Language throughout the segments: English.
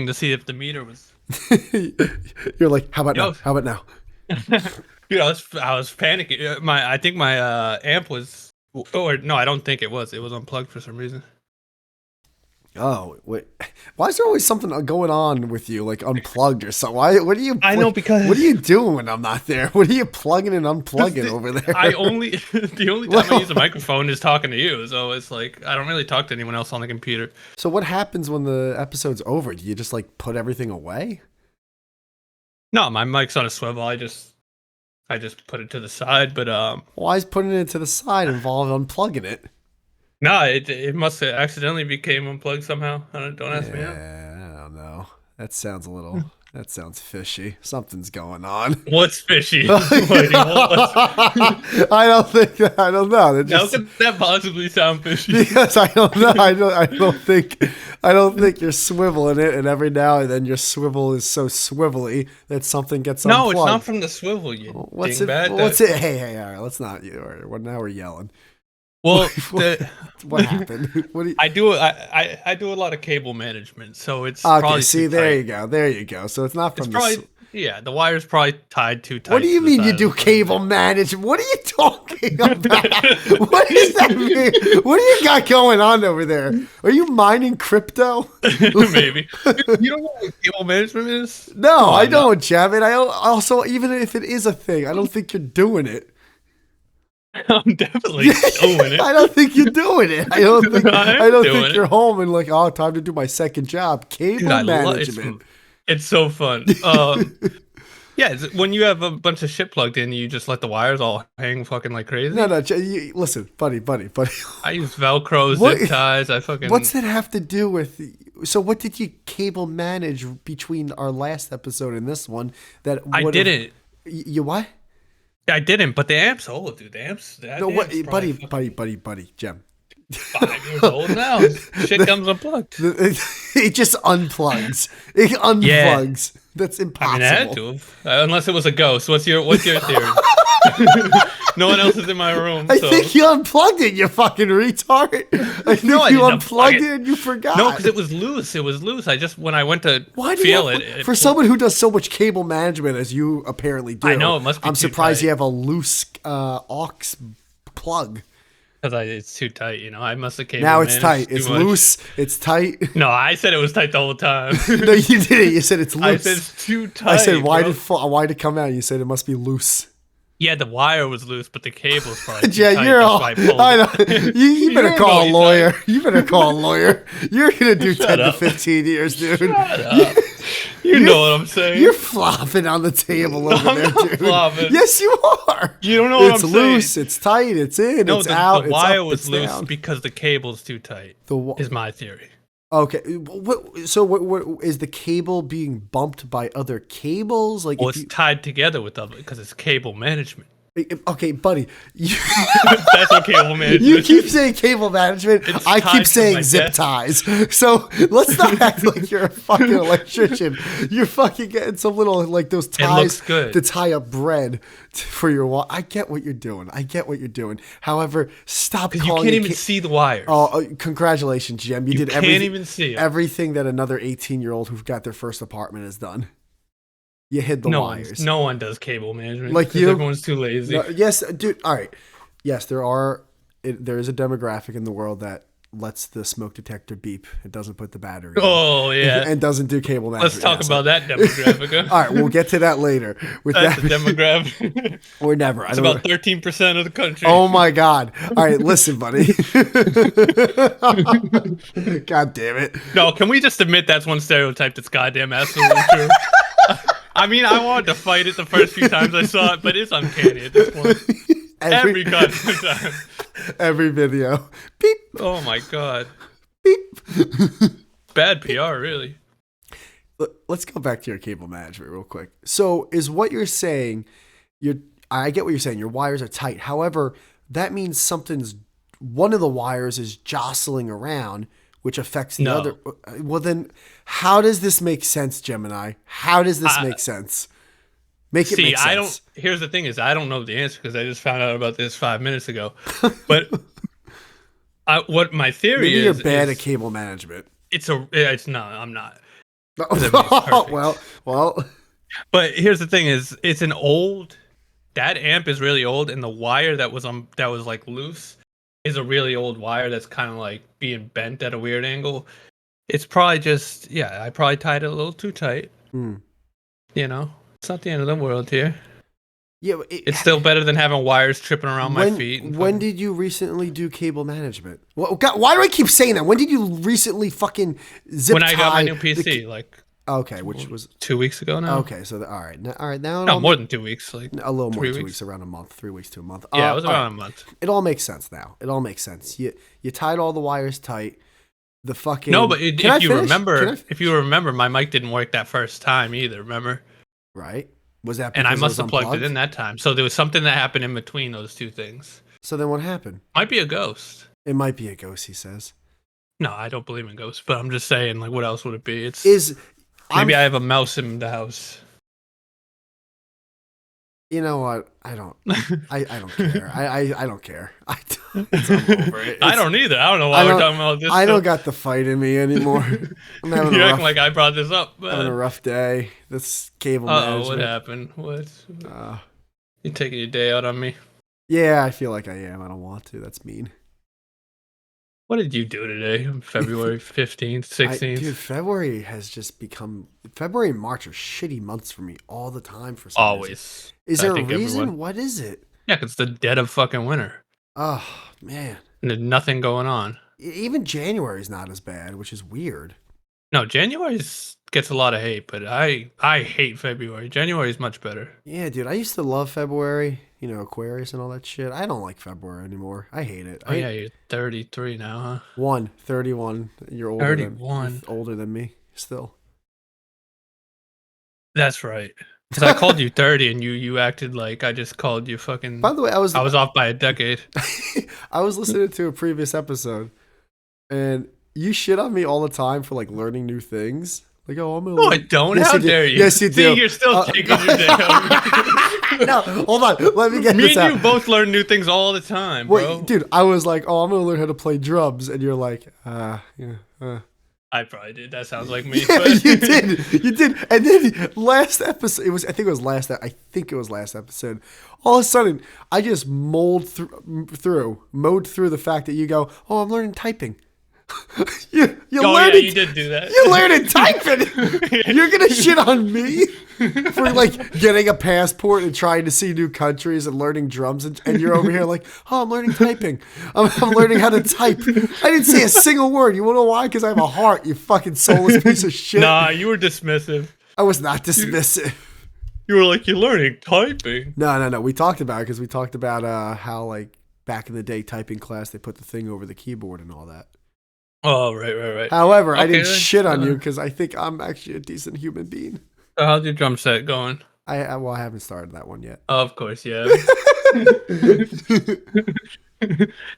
to see if the meter was. You're like, how about Yo, now? How about now? dude, I was panicking. I think my amp was, or no, I don't think it was. It was unplugged for some reason. Oh, wait. Why is there always something going on with you, like unplugged or something? Why? What are you? I know What are because you doing when I'm not there? What are you plugging and unplugging over I there? only the only time I use a Well, microphone is talking to you. So it's like I don't really talk to anyone else on the computer. so what happens when the episode's over? Do you just like put everything away? No, my mic's on a swivel. I just put it to the side. But Why is putting it to the side involve unplugging it? no, it must have accidentally became unplugged somehow. Don't ask me how. Yeah, I don't know. That sounds a little. That sounds fishy. Something's going on. What's fishy? Like, I don't think. I don't know. That how just could that possibly sound fishy? because I don't know. I don't think. I don't think you're swiveling it, and every now and then your swivel is so swivelly that something gets No, it's not unplugged. from the swivel, you What's it? dingbat. What's it? Hey, hey, all right. Let's not. All right, well, now we're yelling. Well, What, what happened? What do you? I do a lot of cable management, so it's Okay, probably see, too there tight. you go. There you go. So it's not It's from the. probably yeah, the wire's probably tied too What do tight you to the mean you side of do the phone. cable management? What are you talking about? What does that mean? What do you got going on over there? Are you mining crypto? Maybe. You don't know what cable management is? No, Come I on now. don't, Javin. I also, even if it is a thing, I don't think you're doing it. I'm definitely doing it. I don't think you're doing it. I don't think. I I am don't doing think you're it. home and like, oh, time to do my second job, Dude, cable I love it's management. it's so fun. Yeah, when you have a bunch of shit plugged in, you just let the wires all hang fucking like No, crazy. no. Listen, buddy. I use Velcro, What? zip ties. What's that have to do with? So, what did you cable manage between our last episode and this one? That I would have didn't. you what? I didn't, but the amp's old, dude. That No, what, amp's probably fucking buddy, Jim. 5 years old now. Shit comes unplugged. It just unplugs. It Yeah, unplugs. That's I mean, I had impossible. to have, unless it was a ghost. What's your theory? No one else is in my room, I so think you unplugged it, you fucking retard. I think no, I you didn't unplug unplugged it. it and you forgot. No, because it was loose. It was loose. I just when I went to Why do you feel have, it, for someone who does so much cable management as you apparently do? I know it must be I'm too surprised you tight have a loose aux plug. because it's too tight. I must have cable Now it's tight. managed too It's much. loose. It's tight. No, I said it was tight the whole time. No, you didn't. You said it's I said loose. it's too I said, tight, bro. why did it come out? You said it must be loose. Yeah, the wire was loose, but the cable's probably too Yeah, tight. you're That's all. why I pulled I know. it. You better don't call know, a lawyer. You better call a lawyer. You're gonna do 10 to up. 15 years, dude. Shut up. You know what I'm saying. You're flopping on the table over I'm there, not dude. flopping. Yes, you are. You don't know what It's I'm loose. saying. It's tight. It's in. No, It's the out. the wire it's up, was it's loose down. because the cable's too tight. Is my theory. Okay. So what is the cable being bumped by other cables? Like Well, if it's you tied together with other because it's cable management. okay, buddy. That's what cable management. You keep saying cable management. It's I tied keep to saying my zip desk. ties. So let's not act like you're a fucking electrician. You're fucking getting some little like those It looks ties good. to tie up bread for your wall. I get what you're doing. I get what you're doing. However, stop You calling can't it even see the wires. congratulations, Jim. You did can't even see 'em. everything that another 18-year-old who got their first apartment has done. You hid the no wires. no one does cable management Like 'cause you? everyone's too lazy. No, yes, dude. All right. Yes, there is a demographic in the world that lets the smoke detector beep. It doesn't put the battery in. Oh yeah. And doesn't do cable management. Let's talk Yeah, about that demographic. Huh? All right, we'll get to that later. With That's the that, demographic. we're never. I It's don't. about 13% of the country. Oh my god! All right, listen, buddy. God damn it! No, can we just admit that's one stereotype that's goddamn absolutely true? I mean, I wanted to fight it the first few times I saw it, but it's uncanny at this point. Every goddamn time. every video. Beep Oh my god. beep. Bad PR, really. Let's go back to your cable management real quick. So, is what you're saying? I get what you're saying. Your wires are tight. However, that means one of the wires is jostling around, which affects the No. other. Well, then, how does this make sense, Gemini? How does this make sense? Make it See, make sense. I don't. Here's the thing: is I don't know the answer because I just found out about this 5 minutes ago. But what my theory Maybe you're is bad is at cable management. it's not. I'm not. 'cause everything's perfect. well. But here's the thing: is it's an old. That amp is really old, and the wire that was like loose is a really old wire that's kind of like being bent at a weird angle. It's probably just I probably tied it a little too tight. Mm. You know, it's not the end of the world here. Yeah, It's still better than having wires tripping around my feet. When did you recently do cable management? Well, God, why do I keep saying that? When did you recently fucking zip when I got my tie new PC, like okay, which was 2 weeks ago now. okay. So all right, now No, more than 2 weeks, like a little more 3 than 2 weeks. weeks, around a month, 3 weeks to a month. Yeah, it was around right. a month. It all makes sense now. It all makes sense. You tied all the wires tight. The fucking No, but if you finish? remember, my mic didn't work that first time either. Remember? Right? Was that And I because it must was have plugged it unplugged? in that time. So there was something that happened in between those two things. So then what happened? Might be a ghost. It might be a ghost, he says. No, I don't believe in ghosts, but I'm just saying, like, what else would it be? I have a mouse in the house. You know what? I don't care. I don't care. I'm over it. I don't either. I don't know why we're talking about this. I don't got the fight in me anymore. I'm having You're acting like I brought this up. Having a rough day. This cable management. What happened? What? You taking your day out on me? Yeah, I feel like I am. I don't want to. That's mean. What did you do today? February 15th, 16th? Dude, February has just become... February and March are shitty months for me all the time for some Always. reason. Is there a reason? Everyone. What is it? Yeah, because it's the dead of fucking winter. Oh, man. And there's nothing going on. Even January's not as bad, which is weird. No, January gets a lot of hate, but I hate February. January is much better. Yeah, dude, I used to love February. You know, Aquarius and all that shit. I don't like February anymore. I hate it. Yeah, you're 33 now, huh? 31. You're older 31. Older than me still. That's right. Because I called you 30 and you acted like I just called you fucking... By the way, I was off by a decade. I was listening to a previous episode and you shit on me all the time for like learning new things. Like, oh, I'm gonna No, I don't. Yes, How dare you? Yes, you do. See, you're still taking your day over. No, hold on. Let me get this out. Me and you both learn new things all the time, bro. Wait, dude, I was like, oh, I'm going to learn how to play drums. And you're like, yeah. I probably did. That sounds like me. Yeah, you did. You did. And then last episode, I think it was last episode. All of a sudden, I just mowed through the fact that you go, oh, I'm learning typing. you did do that. You learned typing. You're gonna shit on me for like getting a passport and trying to see new countries and learning drums, and you're over here like, oh, I'm learning typing. I'm learning how to type. I didn't say a single word. You wanna know why? Because I have a heart. You fucking soulless piece of shit. Nah, you were dismissive. I was not dismissive. You were like, you're learning typing. No. We talked about it because we talked about how like back in the day typing class they put the thing over the keyboard and all that. Oh, right. However, okay, I didn't shit on you because I think I'm actually a decent human being. So how's your drum set going? I haven't started that one yet. Oh, of course, yeah.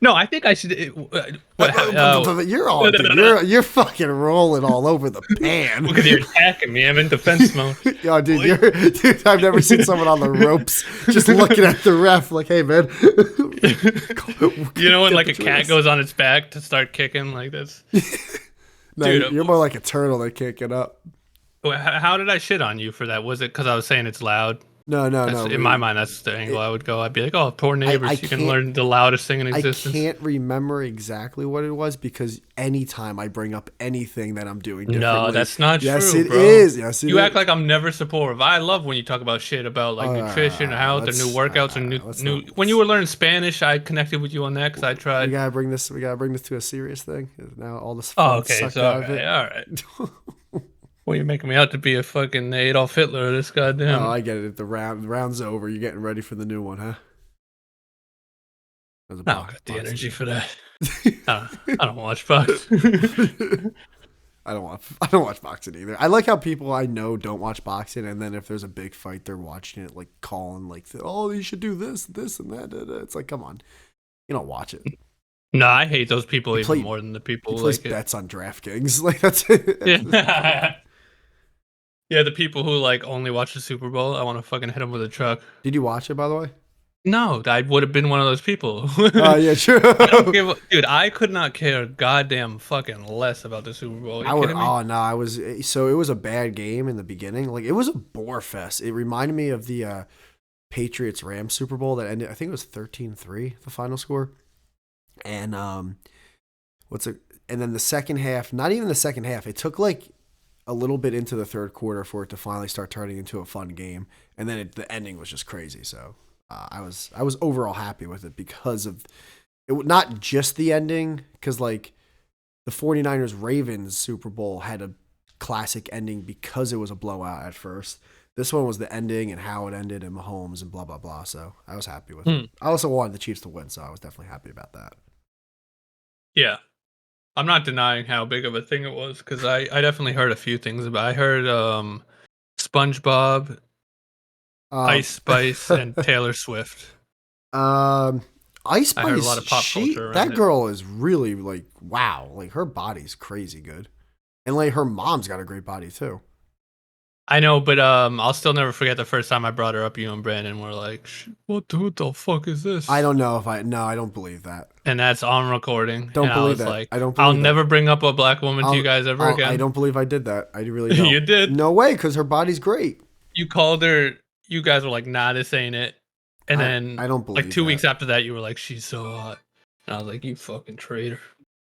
No, I think I should. You're all, dude, you're fucking rolling all over the pan. Look at you attacking me. I'm in defense mode. Yo, dude, I've never seen someone on the ropes just looking at the ref like, hey, man. You know when like a cat goes on its back to start kicking like this? No, dude, you're more like a turtle that can't get up. How did I shit on you for that? Was it because I was saying it's loud? No. In my mind, that's the angle I would go. I'd be like, oh, poor neighbors. You can learn the loudest thing in existence. I can't remember exactly what it was because anytime I bring up anything that I'm doing differently. No, that's not true, Yes, it bro. is. Yes, it is. You act like I'm never supportive. I love when you talk about shit about like nutrition, health, or new workouts, or new. When you were learning Spanish, I connected with you on that because I tried. We gotta bring this to a serious thing. Now all this fun sucked so out of it. All right. Well, you're making me out to be a fucking Adolf Hitler. This goddamn. Oh, I get it. The round's over. You're getting ready for the new one, huh? I don't got the energy for that. I don't watch box. I don't watch boxing either. I like how people I know don't watch boxing, and then if there's a big fight, they're watching it, like calling, like, "Oh, you should do this, and that." It's like, come on, you don't watch it. No, I hate those people even more than the people who place bets on DraftKings. Like that's it. Yeah. Yeah, the people who like only watch the Super Bowl, I want to fucking hit them with a truck. Did you watch it, by the way? No, I would have been one of those people. Yeah, true. I don't give a dude, I could not care goddamn fucking less about the Super Bowl. Are you I would. kidding me? Oh no, I was. So it was a bad game in the beginning. Like it was a bore fest. It reminded me of the Patriots Rams Super Bowl that ended. I think it was 13-3, the final score. And what's it? And then the second half. Not even the second half. It took like a little bit into the third quarter for it to finally start turning into a fun game. And then the ending was just crazy. So I was overall happy with it because of it. Not just the ending, because like the 49ers Ravens Super Bowl had a classic ending because it was a blowout at first. This one was the ending and how it ended and Mahomes and blah blah blah. So I was happy with it. Hmm. I also wanted the Chiefs to win, so I was definitely happy about that. Yeah. I'm not denying how big of a thing it was because I definitely heard a few things about. I heard SpongeBob, Um, Ice Spice, and Taylor Swift. um, Ice I heard a lot Spice, of pop culture around that it. girl is really like wow, like her body's crazy good, and like her mom's got a great body too. I know, but I'll still never forget the first time I brought her up. You and Brandon were like, what the fuck is I this?" don't know if I no, I don't believe that. And that's on recording. Don't And I believe was that. like, I don't "I'll believe that. never bring up a black woman to you guys ever I again." don't believe I did that. I really don't. You did. No way, because her body's great. You called her. You guys were like, "Nah, this ain't it." And I then don't like believe 2 weeks that. after that, you were like, "She's so hot." And I was like, "You fucking traitor."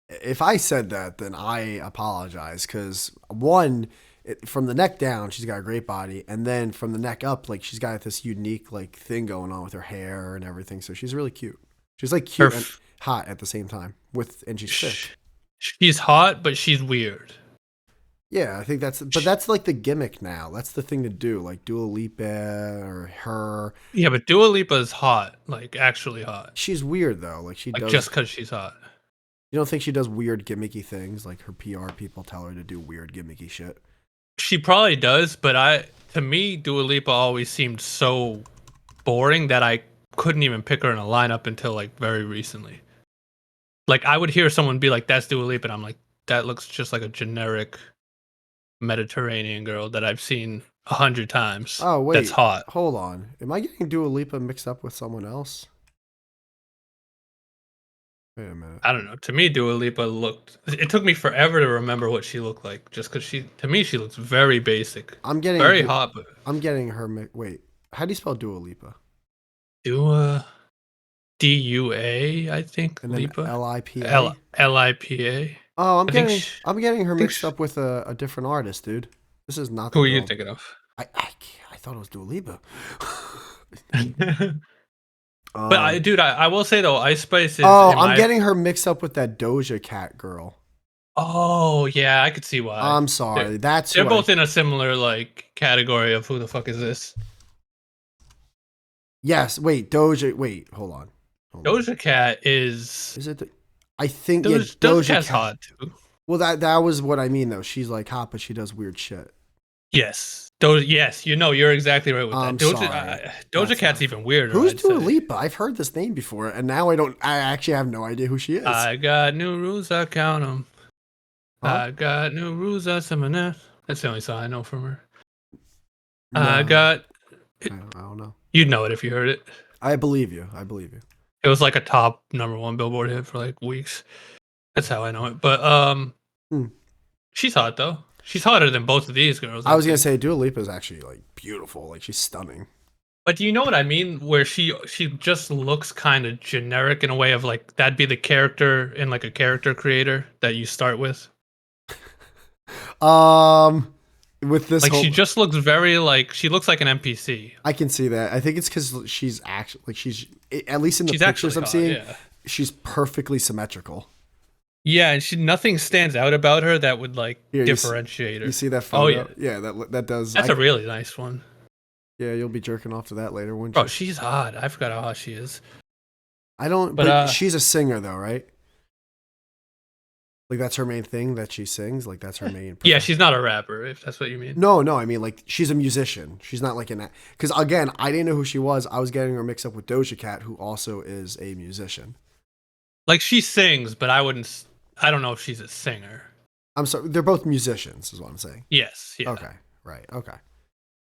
If I said that, then I apologize. Because one, from the neck down, she's got a great body, and then from the neck up, like she's got this unique like thing going on with her hair and everything. So she's really cute. She's like Her, cute and f- hot at the same time. And she's sh- thick. she's hot, but she's weird. Yeah, I think but that's like the gimmick now. That's the thing to do, like Dua Lipa or her. Yeah, but Dua Lipa is hot, like actually hot, She's weird though. Like she like just does. because she's hot. You don't think she does weird gimmicky things? Like her PR people tell her to do weird gimmicky shit. She probably does, but to me, Dua Lipa always seemed so boring that I couldn't even pick her in a lineup until like very recently. Like I would hear someone be like, "That's Dua Lipa," and I'm like, "That looks just like a generic Mediterranean girl that I've seen 100 times. Oh That's wait, hot." hold on. Am I getting Dua Lipa mixed up with someone else? Wait a minute. I don't know. To me, Dua Lipa looked. It took me forever to remember what she looked like, just because to me, she looks very basic, I'm getting very hot, but I'm getting her. Wait, how do you spell Dua Lipa? Dua Dua, I think And then Lipa, Lipa. Lipa. Oh, I think. I'm getting her I think. mixed up with a different artist, dude. This is not the Who are you girl. thinking of? I thought it was Dua Lipa. But um. dude, I will say though, Ice Spice is Oh, in I'm my. getting her mixed up with that Doja Cat girl. Oh yeah, I could see why. I'm They're, sorry. That's they're who I. both in a similar like category of who the fuck is this? Yes. Wait. Doja. Wait. Hold on. Hold on. Doja Cat is Is it? I think yeah. Doja Doja Cat's Cat. hot too. Well, that was what I mean though. She's like hot, but she does weird shit. Yes, Doja. Yes, you're exactly right with that. I'm sorry. Doja That's my Cat's even fault. weirder, Who's I'd Dua say. Lipa? I've heard this name before, and now I don't. I actually have no idea who she is. I got new rules, I count 'em. Huh? I got new rules, I summon that. That's the only song I know from her. I No, got. I don't know. You'd know it if you heard it. I believe you. I believe you. It was like a top #1 Billboard hit for like weeks. That's how I know it. But Hmm. she's hot though. She's hotter than both of these girls, I I was gonna think. say Dua Lipa is actually like beautiful. Like she's stunning. But do you know what I mean? Where she just looks kind of generic in a way of like that'd be the character in like a character creator that you start with. Um, with this Like she whole, just looks very like she looks like an NPC. I can see that. I think it's because she's actually like she's at least in the She's pictures actually I'm hot, seeing, yeah. she's perfectly symmetrical. Yeah, and nothing stands out about her that would like Here, differentiate you her. see that Oh yeah, photo? Yeah, that does. that's a really nice one. Yeah, you'll be jerking off to that later, won't Bro, you? she's hot. I forgot how hot she is. I don't. But But she's a singer though, right? Like that's her main thing that she sings. Like that's her main. yeah, Profession. she's not a rapper if that's what you mean. No. I mean, like she's a musician. She's not like an. Because again, I didn't know who she was. I was getting her mixed up with Doja Cat, who also is a musician. Like she sings, but I don't know if she's a singer. I'm sorry. They're both musicians, is what I'm saying. Yes, yeah. Okay. Right. Okay.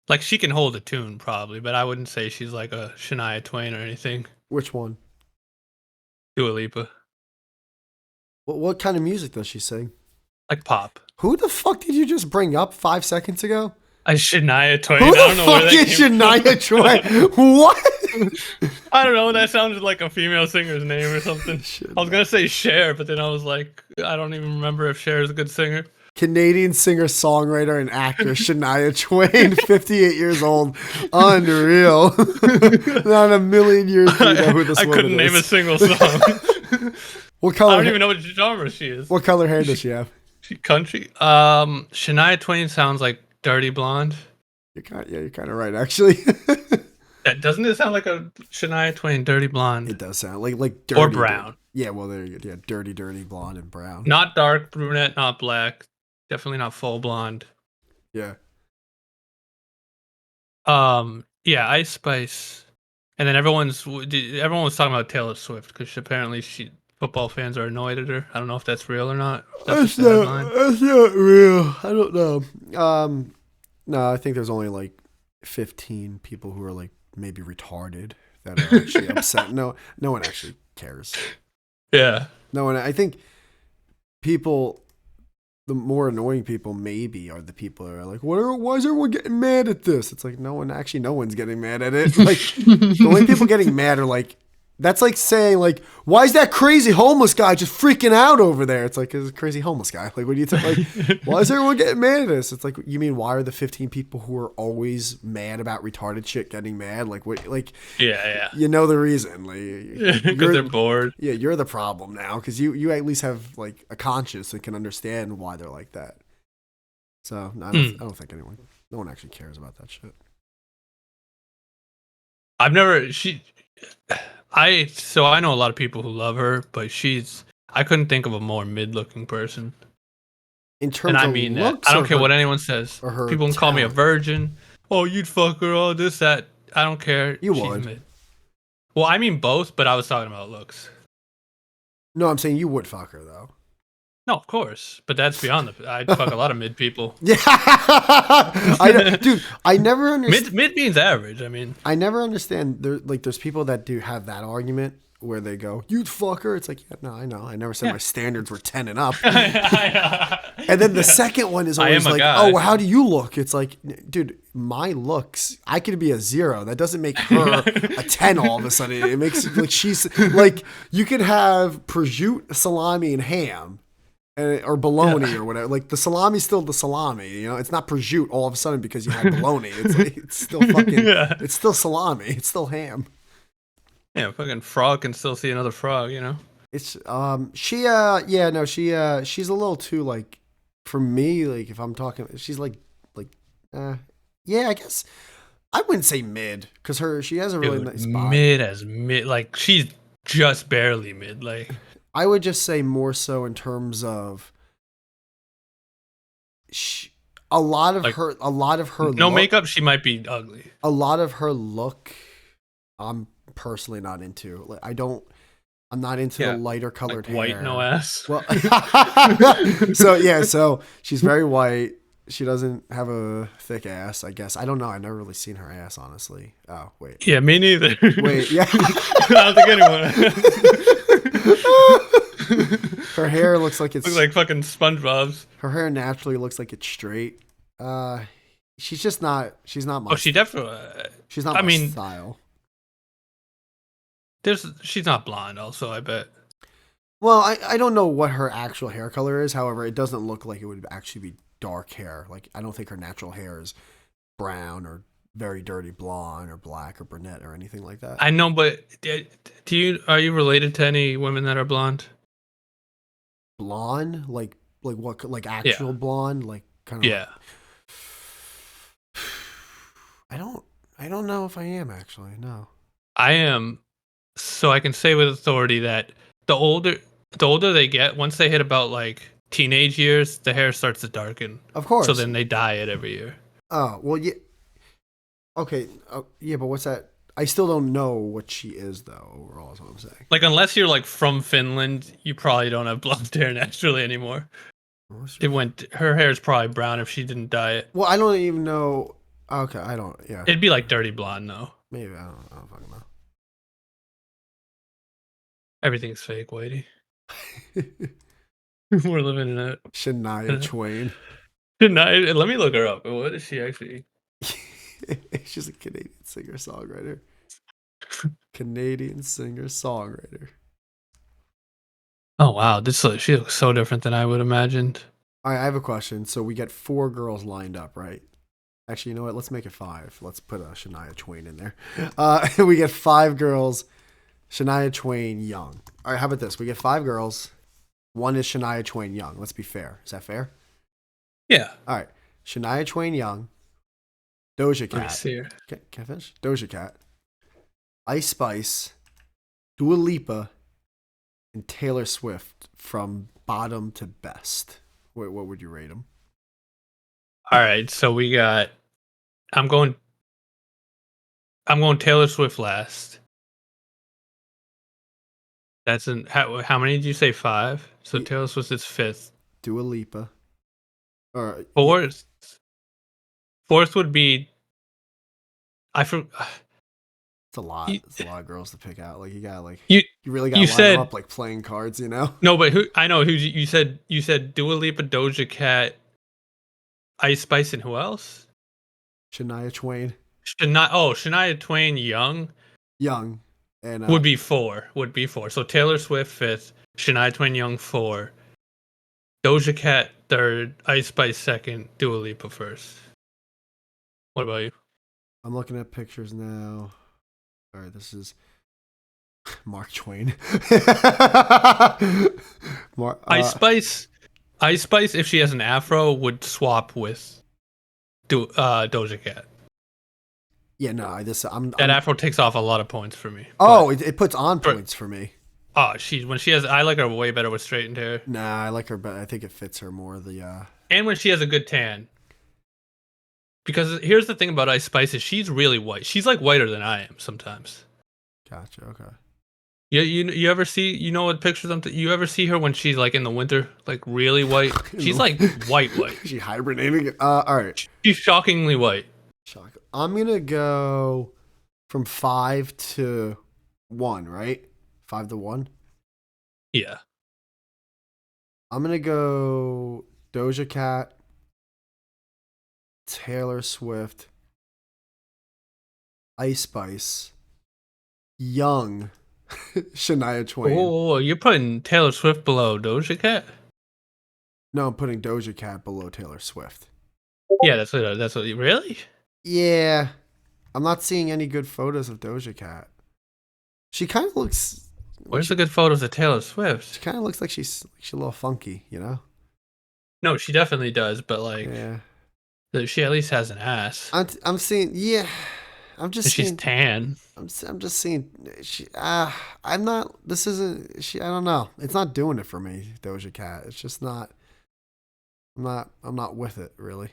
Like she can hold a tune probably, but I wouldn't say she's like a Shania Twain or anything. Which one? Dua Lipa, What kind of music does she sing? like pop. Who the fuck did you just bring up 5 seconds ago? I Shania Twain. Who I the don't know where fuck that is came Shania from. Twain? What? I don't know. That sounded like a female singer's name or something. I was gonna say Cher, but then I was like, I don't even remember if Cher is a good singer. Canadian singer, songwriter, and actor Shania Twain, 58 years old. Unreal. Not a million years do you know who this I woman couldn't name a is. single song. What I color? don't even know what genre she is. What color hair does she have? She country. Shania Twain sounds like Dirty Blonde. You're kind of right, actually. That doesn't it sound like a Shania Twain Dirty Blonde? It does sound like dirty. Or brown. Dirty. Yeah, well, there you go. Yeah, dirty blonde and brown. Not dark brunette, not black. Definitely not full blonde. Yeah. Yeah, Ice Spice. And then everyone was talking about Taylor Swift because apparently football fans are annoyed at her. I don't know if that's real or not. That's not real. I don't know. No, I think there's only like 15 people who are like maybe retarded that are actually upset. No one actually cares. Yeah. No one. I think people, the more annoying people maybe are the people that are like, why is everyone getting mad at this? It's like no one's getting mad at it. Like the only people getting mad are like, that's like saying like, why is that crazy homeless guy just freaking out over there? It's like, it's a crazy homeless guy. Like, what do you think? Like, why is everyone getting mad at this? It's like, you mean, why are the 15 people who are always mad about retarded shit getting mad? Like, what? Like, yeah. You know the reason. Like, Because they're bored. Yeah, you're the problem now because you at least have like a conscience and can understand why they're like that. So no, I don't think no one actually cares about that shit. I know a lot of people who love her, but I couldn't think of a more mid-looking person. In terms of looks, I don't care what anyone says. People can call me a virgin. Oh, you'd fuck her, all this, that. I don't care. She's would. Mid. Well, I mean both, but I was talking about looks. No, I'm saying you would fuck her though. No, of course, but that's beyond I'd fuck a lot of mid people. Yeah, dude, I never understand. Mid means average. I mean, I never understand. There's people that do have that argument where they go, "You'd fuck her." It's like, yeah, no, I know. I never said my standards were 10 and up. And then the second one is always like, "Oh, well, how do you look?" It's like, dude, my looks, I could be a 0. That doesn't make her a 10 all of a sudden. It makes it like she's like, you could have prosciutto, salami, and ham. Or bologna or whatever. Like the salami's still the salami, you know. It's not prosciutto all of a sudden because you had bologna. It's like, it's still fucking. It's still salami. It's still ham. Yeah, fucking frog can still see another frog, you know. It's she's a little too like, for me, like if I'm talking, she's like yeah, I guess I wouldn't say mid because she has a really nice body. Mid, like she's just barely mid, like. I would just say more so in terms of a lot of her no look, makeup, she might be ugly. A lot of her look, I'm personally not into. Like I'm not into the lighter colored hair. White, no ass. Well, so she's very white. She doesn't have a thick ass, I guess. I don't know. I've never really seen her ass, honestly. Oh, wait. Yeah, me neither. Wait, yeah. I don't think anyone. Her hair looks like it's... Looks like fucking SpongeBob's. Her hair naturally looks like it's straight. She's not my... Oh, she definitely... she's not my style. She's not blonde also, I bet. Well, I don't know what her actual hair color is. However, it doesn't look like it would actually be dark hair. Like, I don't think her natural hair is brown or very dirty blonde or black or brunette or anything like that. I know, but are you related to any women that are blonde? Blonde? Like what? Like actual blonde? Like kind of. Yeah. I don't know if I am actually. No. I am. So I can say with authority that the older they get, once they hit about like teenage years, the hair starts to darken. Of course. So then they dye it every year. Oh, well, yeah. Okay. Yeah, but what's that? I still don't know what she is, though, overall, is what I'm saying. Like, unless you're, like, from Finland, you probably don't have blonde hair naturally anymore. Her hair is probably brown if she didn't dye it. Well, I don't even know. Okay, I don't. Yeah, It'd be like Dirty Blonde though. maybe I don't fucking Everything's fake, Whitey. know. We're living in a. Shania Twain. Let me look her up. What is she actually? She's a Canadian singer songwriter. Canadian singer songwriter. Oh wow, she looks so different than I would imagined. All right, I have a question. So we get 4 girls lined up, right? Actually, you know what? Let's make it 5. Let's put a Shania Twain in there. We get 5 girls. Shania Twain Young. All right, how about this? We get 5 girls. One is Shania Twain Young. Let's be fair. Is that fair? Yeah. All right. Shania Twain Young. Doja Let me Cat. see her. Can I finish? Doja Cat. Ice Spice. Dua Lipa. And Taylor Swift from bottom to best. What would you rate them? All right, so we got. I'm going. I'm going Taylor Swift last. That's in how many did you say? 5. So Taylor Swift is 5th. Dua Lipa. Or yeah, Fourth. Fourth would be. I for. it's a lot. You It's a lot of girls to pick out. Like you got like you, you really got you to line them said up like playing cards. You know. no, but who I know who you said. You said Dua Lipa, Doja Cat, Ice Spice, and who else? Shania Twain Shania Twain Young Young and would be 4. Would be 4. So Taylor Swift 5th, Shania Twain Young 4, Doja Cat 3rd, Ice Spice 2nd, Dua Lipa 1st. What about you? I'm looking at pictures now. All right, this is Mark Twain. Mark, Ice Spice, if she has an afro, would swap with Doja Cat. yeah, no, this That afro takes off a lot of points for me. Oh, it puts on For, points for me. when she has, I like her way better with straightened hair, Nah, I like her, but I think it fits her more. and when she has a good tan. Because here's the thing about Ice Spice is she's really white. She's like whiter than I am sometimes. Gotcha. Okay. You ever see what pictures you ever see her when she's like in the winter, like really white? She's like white. She hibernating. All right. She's shockingly white. Shock. I'm gonna go from 5 to 1. Right? 5 to 1. Yeah. I'm gonna go Doja Cat, Taylor Swift, Ice Spice, Young, Shania Twain. Oh, you're putting Taylor Swift below Doja Cat? No, I'm putting Doja Cat below Taylor Swift. Yeah, that's what. Really? Yeah, I'm not seeing any good photos of Doja Cat. She kind of looks. Where's the good photos of Taylor She Swift? kind of looks like she's a little funky, you know? No, she definitely does, but like, Yeah. she at least has an ass, I'm seeing. Yeah, I'm just and she's seeing. tan. I'm just seeing. I'm not. This isn't. I don't know. It's not doing it for me, Doja Cat. It's just not. I'm not with it really.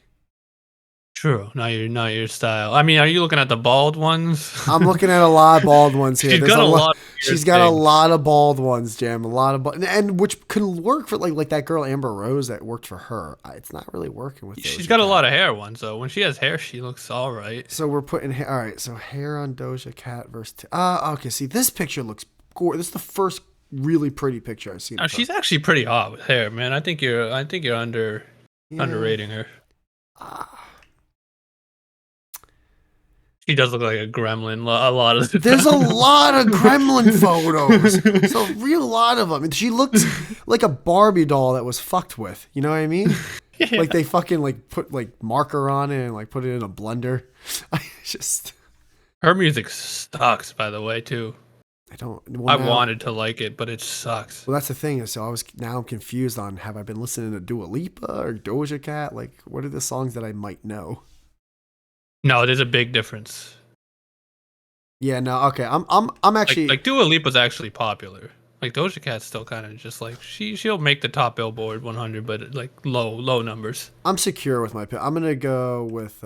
True. Not your style. I mean, are you looking at the bald ones? I'm looking at a lot of bald ones here. She's got a lot. She's got a lot of bald ones, Jam. A lot of and which can work for like that girl Amber Rose that worked for her. It's not really working with. She's Doja got a Cat. lot of hair ones though. When she has hair, she looks all right. So we're putting all right. So hair on Doja Cat versus. Okay. See, this picture looks gorgeous. This is the first really pretty picture I've seen. Oh, she's actually pretty hot with hair, man. I think you're underrating her. She does look like a gremlin. A lot of the There's a time. lot of gremlin photos. It's a real lot of them. She looks like a Barbie doll that was fucked with. You know what I mean? Yeah. Like they fucking like put like marker on it and like put it in a blender. I just Her music sucks, by the way, too. I don't. I wanted to like it, but it sucks. Well, that's the thing. So I'm confused on have I been listening to Dua Lipa or Doja Cat? Like, what are the songs that I might know? No, there's a big difference. Yeah, no, okay. I'm actually Like Dua Lipa's actually popular. Like Doja Cat's still kind of just like she'll make the top Billboard 100, but like low numbers. I'm secure with my pick. I'm gonna go with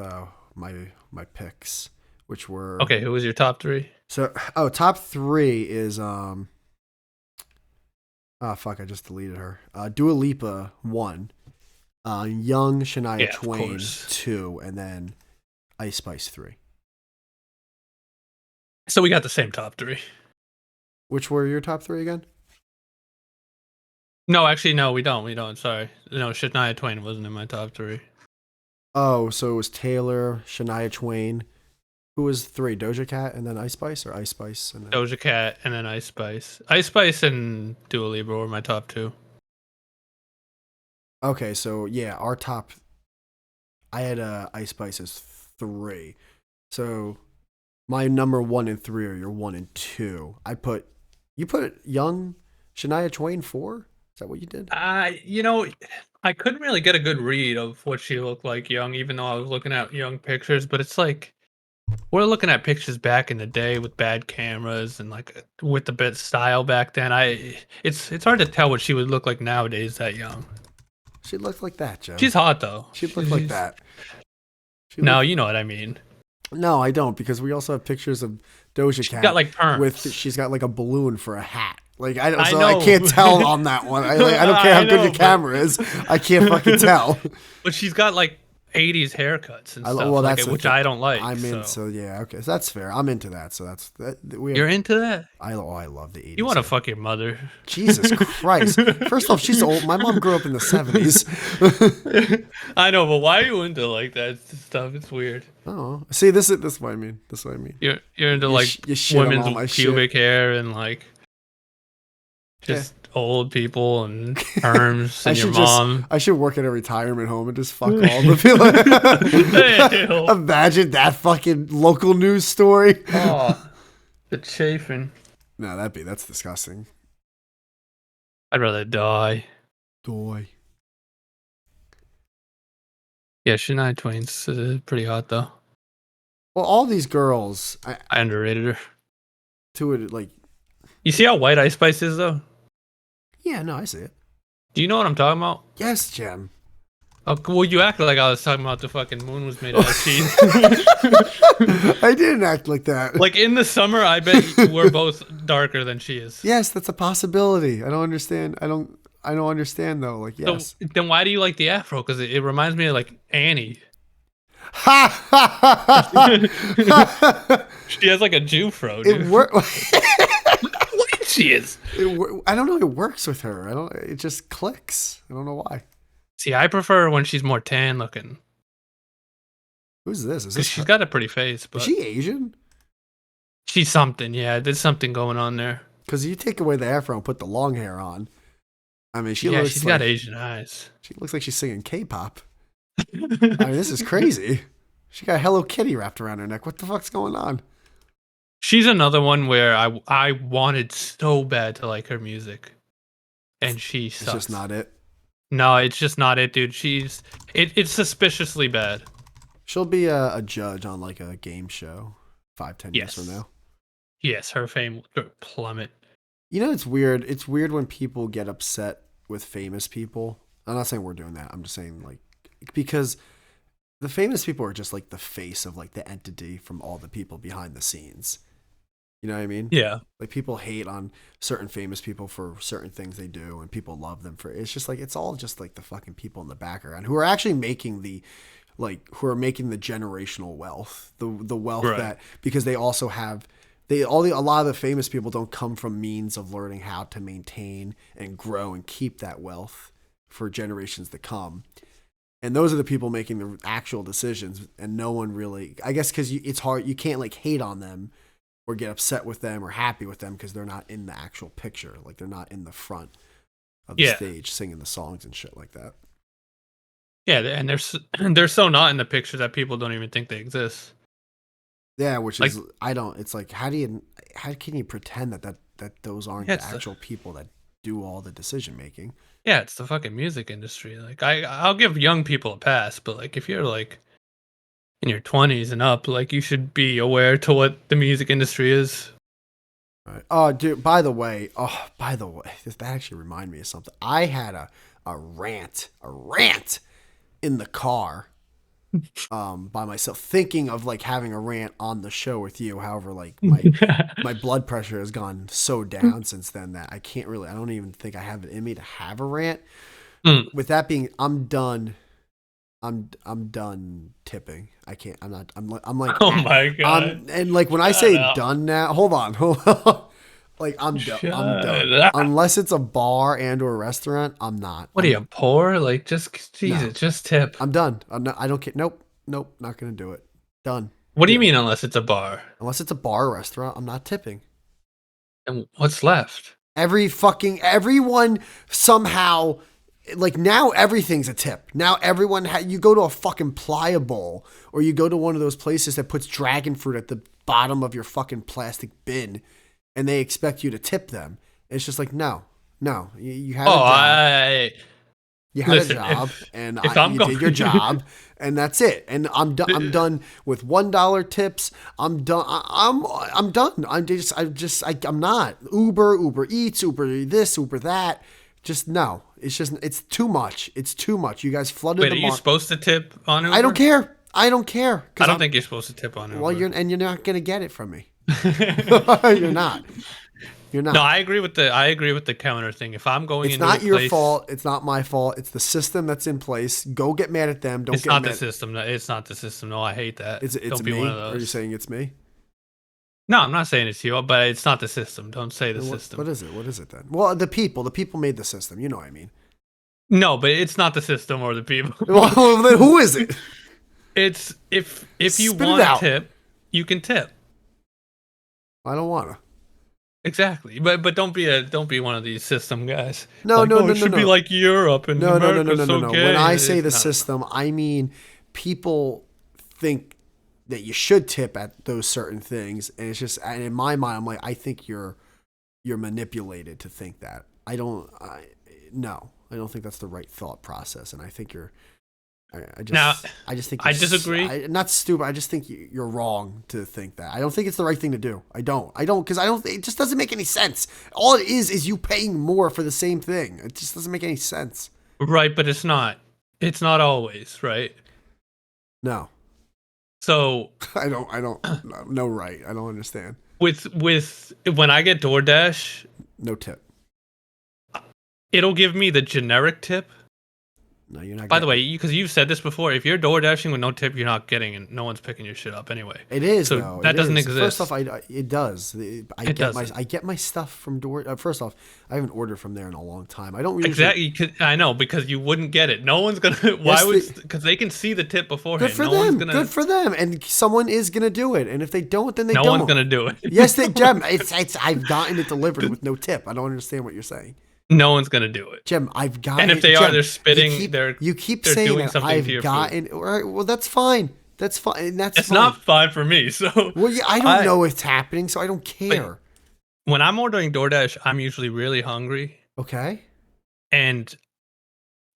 my picks, which were Okay. Who was your top 3? So top 3 is oh fuck, I just deleted her. Dua Lipa 1, Young Shania Yeah, of Twain course. 2, and then Ice Spice 3. So we got the same top three. Which were your top 3 again? No, actually, no, we don't. We don't. Sorry. No, Shania Twain wasn't in my top three. Oh, so it was Taylor, Shania Twain. Who was 3? Doja Cat and then Ice Spice, or Ice Spice and then... Doja Cat and then Ice Spice. Ice Spice and Dua Lipa were my top 2. Okay, so yeah, our top. I had Ice Spice as 3. So my number 1 and 3 are your 1 and 2. You put young Shania Twain 4. Is that what you did? You know, I couldn't really get a good read of what she looked like young, even though I was looking at young pictures. But it's like we're looking at pictures back in the day with bad cameras and like with the bit style back then. It's hard to tell what she would look like nowadays that young. She looked like that, Joe. She's hot though. She looked like that. No, you know what I mean. No, I don't, because we also have pictures of Doja Cat. Got like perms. She's got like a balloon for a hat. Like I know. can't tell on that one. I don't care how good your camera is. I can't fucking tell. But she's got like 80s haircuts and stuff, Well, like that's it, which I don't like. I'm so. into, yeah, okay, so that's fair. I'm into that. So You're into that? I love the 80s. You want to fuck your mother? Jesus Christ! First off, she's old. My mom grew up in the 70s. I know, but why are you into like that stuff? It's weird. Oh, see, this is what I mean. This is what I mean. You're into like you shit on all my women's pubic hair and like just old people and perms and your mom. I should work at a retirement home and just fuck all the people. Imagine that fucking local news story. Oh, the chafing. No, that's disgusting. I'd rather die. Doy. Yeah, Shania Twain's pretty hot though. Well, all these girls, I underrated her. To it, like, you see how white Ice Spice is though? Yeah, no, I see it. Do you know what I'm talking about? Yes, Jem. Oh, well, you acted like I was talking about the fucking moon was made out of cheese. I didn't act like that. Like in the summer, I bet we're both darker than she is. Yes, that's a possibility. I don't understand. I don't understand though. Like, yes. So, then why do you like the afro? Because it reminds me of like Annie. She has like a Jufro, dude. It works. What she is? I don't know. It works with her. It just clicks. I don't know why. See, I prefer when she's more tan looking. Who's this? Is this? She's got a pretty face, but is she Asian? She's something. Yeah, there's something going on there. Because you take away the afro and put the long hair on. I mean, she's got Asian eyes. She looks like she's singing K-pop. I mean, this is crazy. She got Hello Kitty wrapped around her neck. What the fuck's going on? She's another one where I wanted so bad to like her music, and she sucks. It's just not it. No, it's just not it, dude. It's suspiciously bad. She'll be a judge on like a game show 5-10 years from now. Yes, her fame will plummet. You know, it's weird. It's weird when people get upset with famous people. I'm not saying we're doing that. I'm just saying, like, because the famous people are just like the face of like the entity from all the people behind the scenes. You know what I mean? Yeah. Like, people hate on certain famous people for certain things they do, and people love them for it's just like it's all just like the fucking people in the background who are actually making the generational wealth, the wealth right. that, because they also have a lot of the famous people don't come from means of learning how to maintain and grow and keep that wealth for generations to come. And those are the people making the actual decisions, and no one really, I guess, because it's hard, you can't like hate on them or get upset with them or happy with them because they're not in the actual picture. Like, they're not in the front of the stage singing the songs and shit like that. Yeah, and they're so not in the picture that people don't even think they exist. Yeah, which like, is, it's like, how can you pretend that those aren't the actual people that do all the decision making? Yeah, it's the fucking music industry. Like, I'll give young people a pass, but like if you're like in your 20s and up, like, you should be aware to what the music industry is. Right. Oh, dude, by the way, that actually reminded me of something. I had a rant in the car by myself, thinking of like having a rant on the show with you. However, like my blood pressure has gone so down since then that I don't even think I have it in me to have a rant. With that being, I'm done I'm done tipping. I can't. I'm not. I'm like. Oh my god. And like when I Shut say up. done now, hold on. Like I'm done. I'm Shut done. up. Unless it's a bar and or restaurant, I'm not. What are you poor? Like just No. Jesus, just tip. I'm done. I'm not, I don't care. Nope. Nope. Not gonna do it. Done. What do you Period. mean unless it's a bar? Unless it's a bar or restaurant, I'm not tipping. And what's left? Everyone somehow, like, now everything's a tip. Now everyone you go to a fucking Playa Bowl, or you go to one of those places that puts dragon fruit at the bottom of your fucking plastic bin, and they expect you to tip them. It's just like, no, you had a Oh, job. You had listen, a job, if, and if I'm you going, did your job, and that's it. And I'm done. I'm done with $1 tips. I'm done. I'm done. I'm not Uber Eats, Uber this, Uber that. Just no. It's too much. It's too much. You guys flooded wait, the are you market. supposed to tip on Uber? I don't care. I don't care. I don't think you're supposed to tip on Uber. Well, you're not gonna get it from me. You're not. You're not. No, I agree with the counter thing. If I'm going It's into not a your place, fault. It's not my fault. It's the system that's in place. Go get mad at them. Don't it's get not mad. the system. It's not the system. No, I hate that. It's Don't be me. one of those. Are you saying it's me? No, I'm not saying it's you, but it's not the system. Don't say the system. What is it? What is it then? Well, the people made the system. You know what I mean. No, but it's not the system or the people. Well, then who is it? It's if you Spit it want to out. tip, you can tip. I don't want to. Exactly, but don't be one of these system guys. No, like, no, oh, no, it should no, be no. like Europe and No, America's no. so gay. When I say the It's not. system, I mean people think that you should tip at those certain things, and it's just, and in my mind, I'm like, I think you're manipulated to think that. No, I don't think that's the right thought process, and I think you're. I just think I disagree. Not stupid. I just think you're wrong to think that. I don't think it's the right thing to do. I don't because I don't. It just doesn't make any sense. All it is you paying more for the same thing. It just doesn't make any sense. Right, but it's not. It's not always right. No, So I don't. No, right. I don't understand. with when I get DoorDash, No tip. it'll give me the generic tip. No, you're not. By the way, because you've said this before, if you're door dashing with no tip, you're not getting it. No one's picking your shit up anyway. It is so though. that doesn't is. exist. First off, it does. I get my stuff from Door. First off, I haven't ordered from there in a long time. I don't really Exactly. I know because you wouldn't get it. No one's gonna. Why would? Because they can see the tip beforehand. Good for no them. One's gonna, Good for them. And someone is gonna do it. And if they don't, then they no don't. one's gonna do it. Yes, they. Jem, I've gotten it delivered with no tip. I don't understand what you're saying. No one's gonna do it. Jem, I've gotten. And if they Jem, are, they're spitting. You keep they're saying doing that something to your I've gotten. All right. Well, that's fine. That's fine. It's not fine for me. So. Well, yeah, I don't know it's happening, so I don't care. When I'm ordering DoorDash, I'm usually really hungry. Okay. And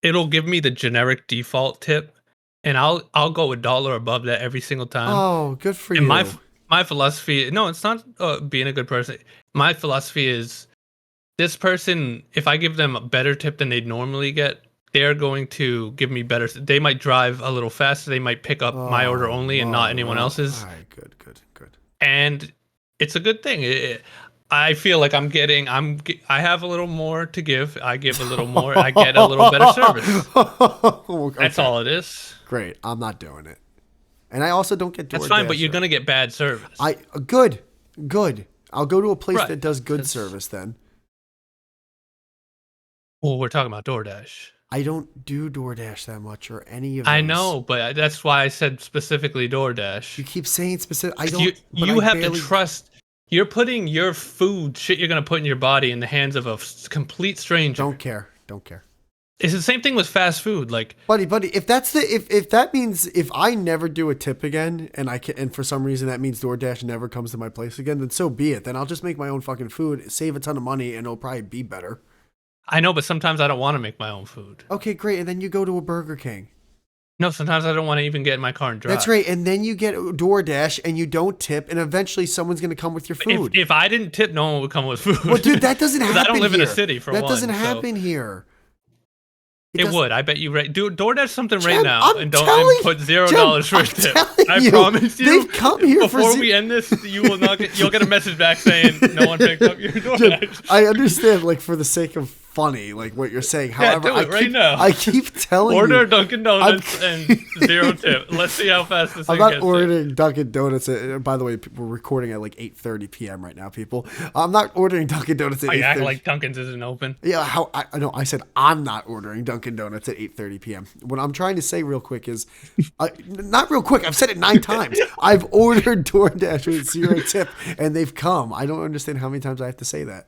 it'll give me the generic default tip, and I'll go $1 above that every single time. Oh, good for and you. My philosophy, no, it's not being a good person. My philosophy is this person, if I give them a better tip than they'd normally get, they're going to give me better. They might drive a little faster. They might pick up my order only and not anyone else's. All right, good. And it's a good thing. I feel like I have a little more to give. I give a little more. I get a little better service. Okay. That's all it is. Great. I'm not doing it. And I also don't get DoorDash. That's fine, but you're going to get bad service. Good. I'll go to a place Right. that does good service then. Well, we're talking about DoorDash. I don't do DoorDash that much or any of those. I know, but that's why I said specifically DoorDash. You keep saying specific. I 'Cause don't. You have to trust. You're putting your food, shit you're going to put in your body, in the hands of a complete stranger. Don't care. It's the same thing with fast food. Like, buddy, if that means if I never do a tip again, and for some reason that means DoorDash never comes to my place again, then so be it. Then I'll just make my own fucking food, save a ton of money, and it'll probably be better. I know, but sometimes I don't want to make my own food. Okay, great. And then you go to a Burger King. No, sometimes I don't want to even get in my car and drive. That's right. And then you get DoorDash and you don't tip, and eventually someone's going to come with your food. If I didn't tip, no one would come with food. Well, dude, that doesn't happen here. I don't live in a city, for one. That doesn't happen here. It would. I bet you. Do DoorDash something Jem, right now and put $0 for a tip. I promise you. They've come here before we end this. You will not get. You'll get a message back saying no one picked up your DoorDash. I understand, like for the sake of funny, like what you're saying. Yeah, However, do it right now. I keep telling Order you, Dunkin' Donuts and 0 tip. Let's see how fast this I'm thing not gets ordering Dunkin' Donuts. By the way, we're recording at like 8:30 p.m. right now, people. I'm not ordering Dunkin' Donuts at there. You act 8:30. like Dunkin's isn't open. Yeah, how I know. I said I'm not ordering Dunkin' Donuts at 8:30 p.m. What I'm trying to say real quick is, not real quick. I've said it 9 times. I've ordered DoorDash with 0 tip, and they've come. I don't understand how many times I have to say that.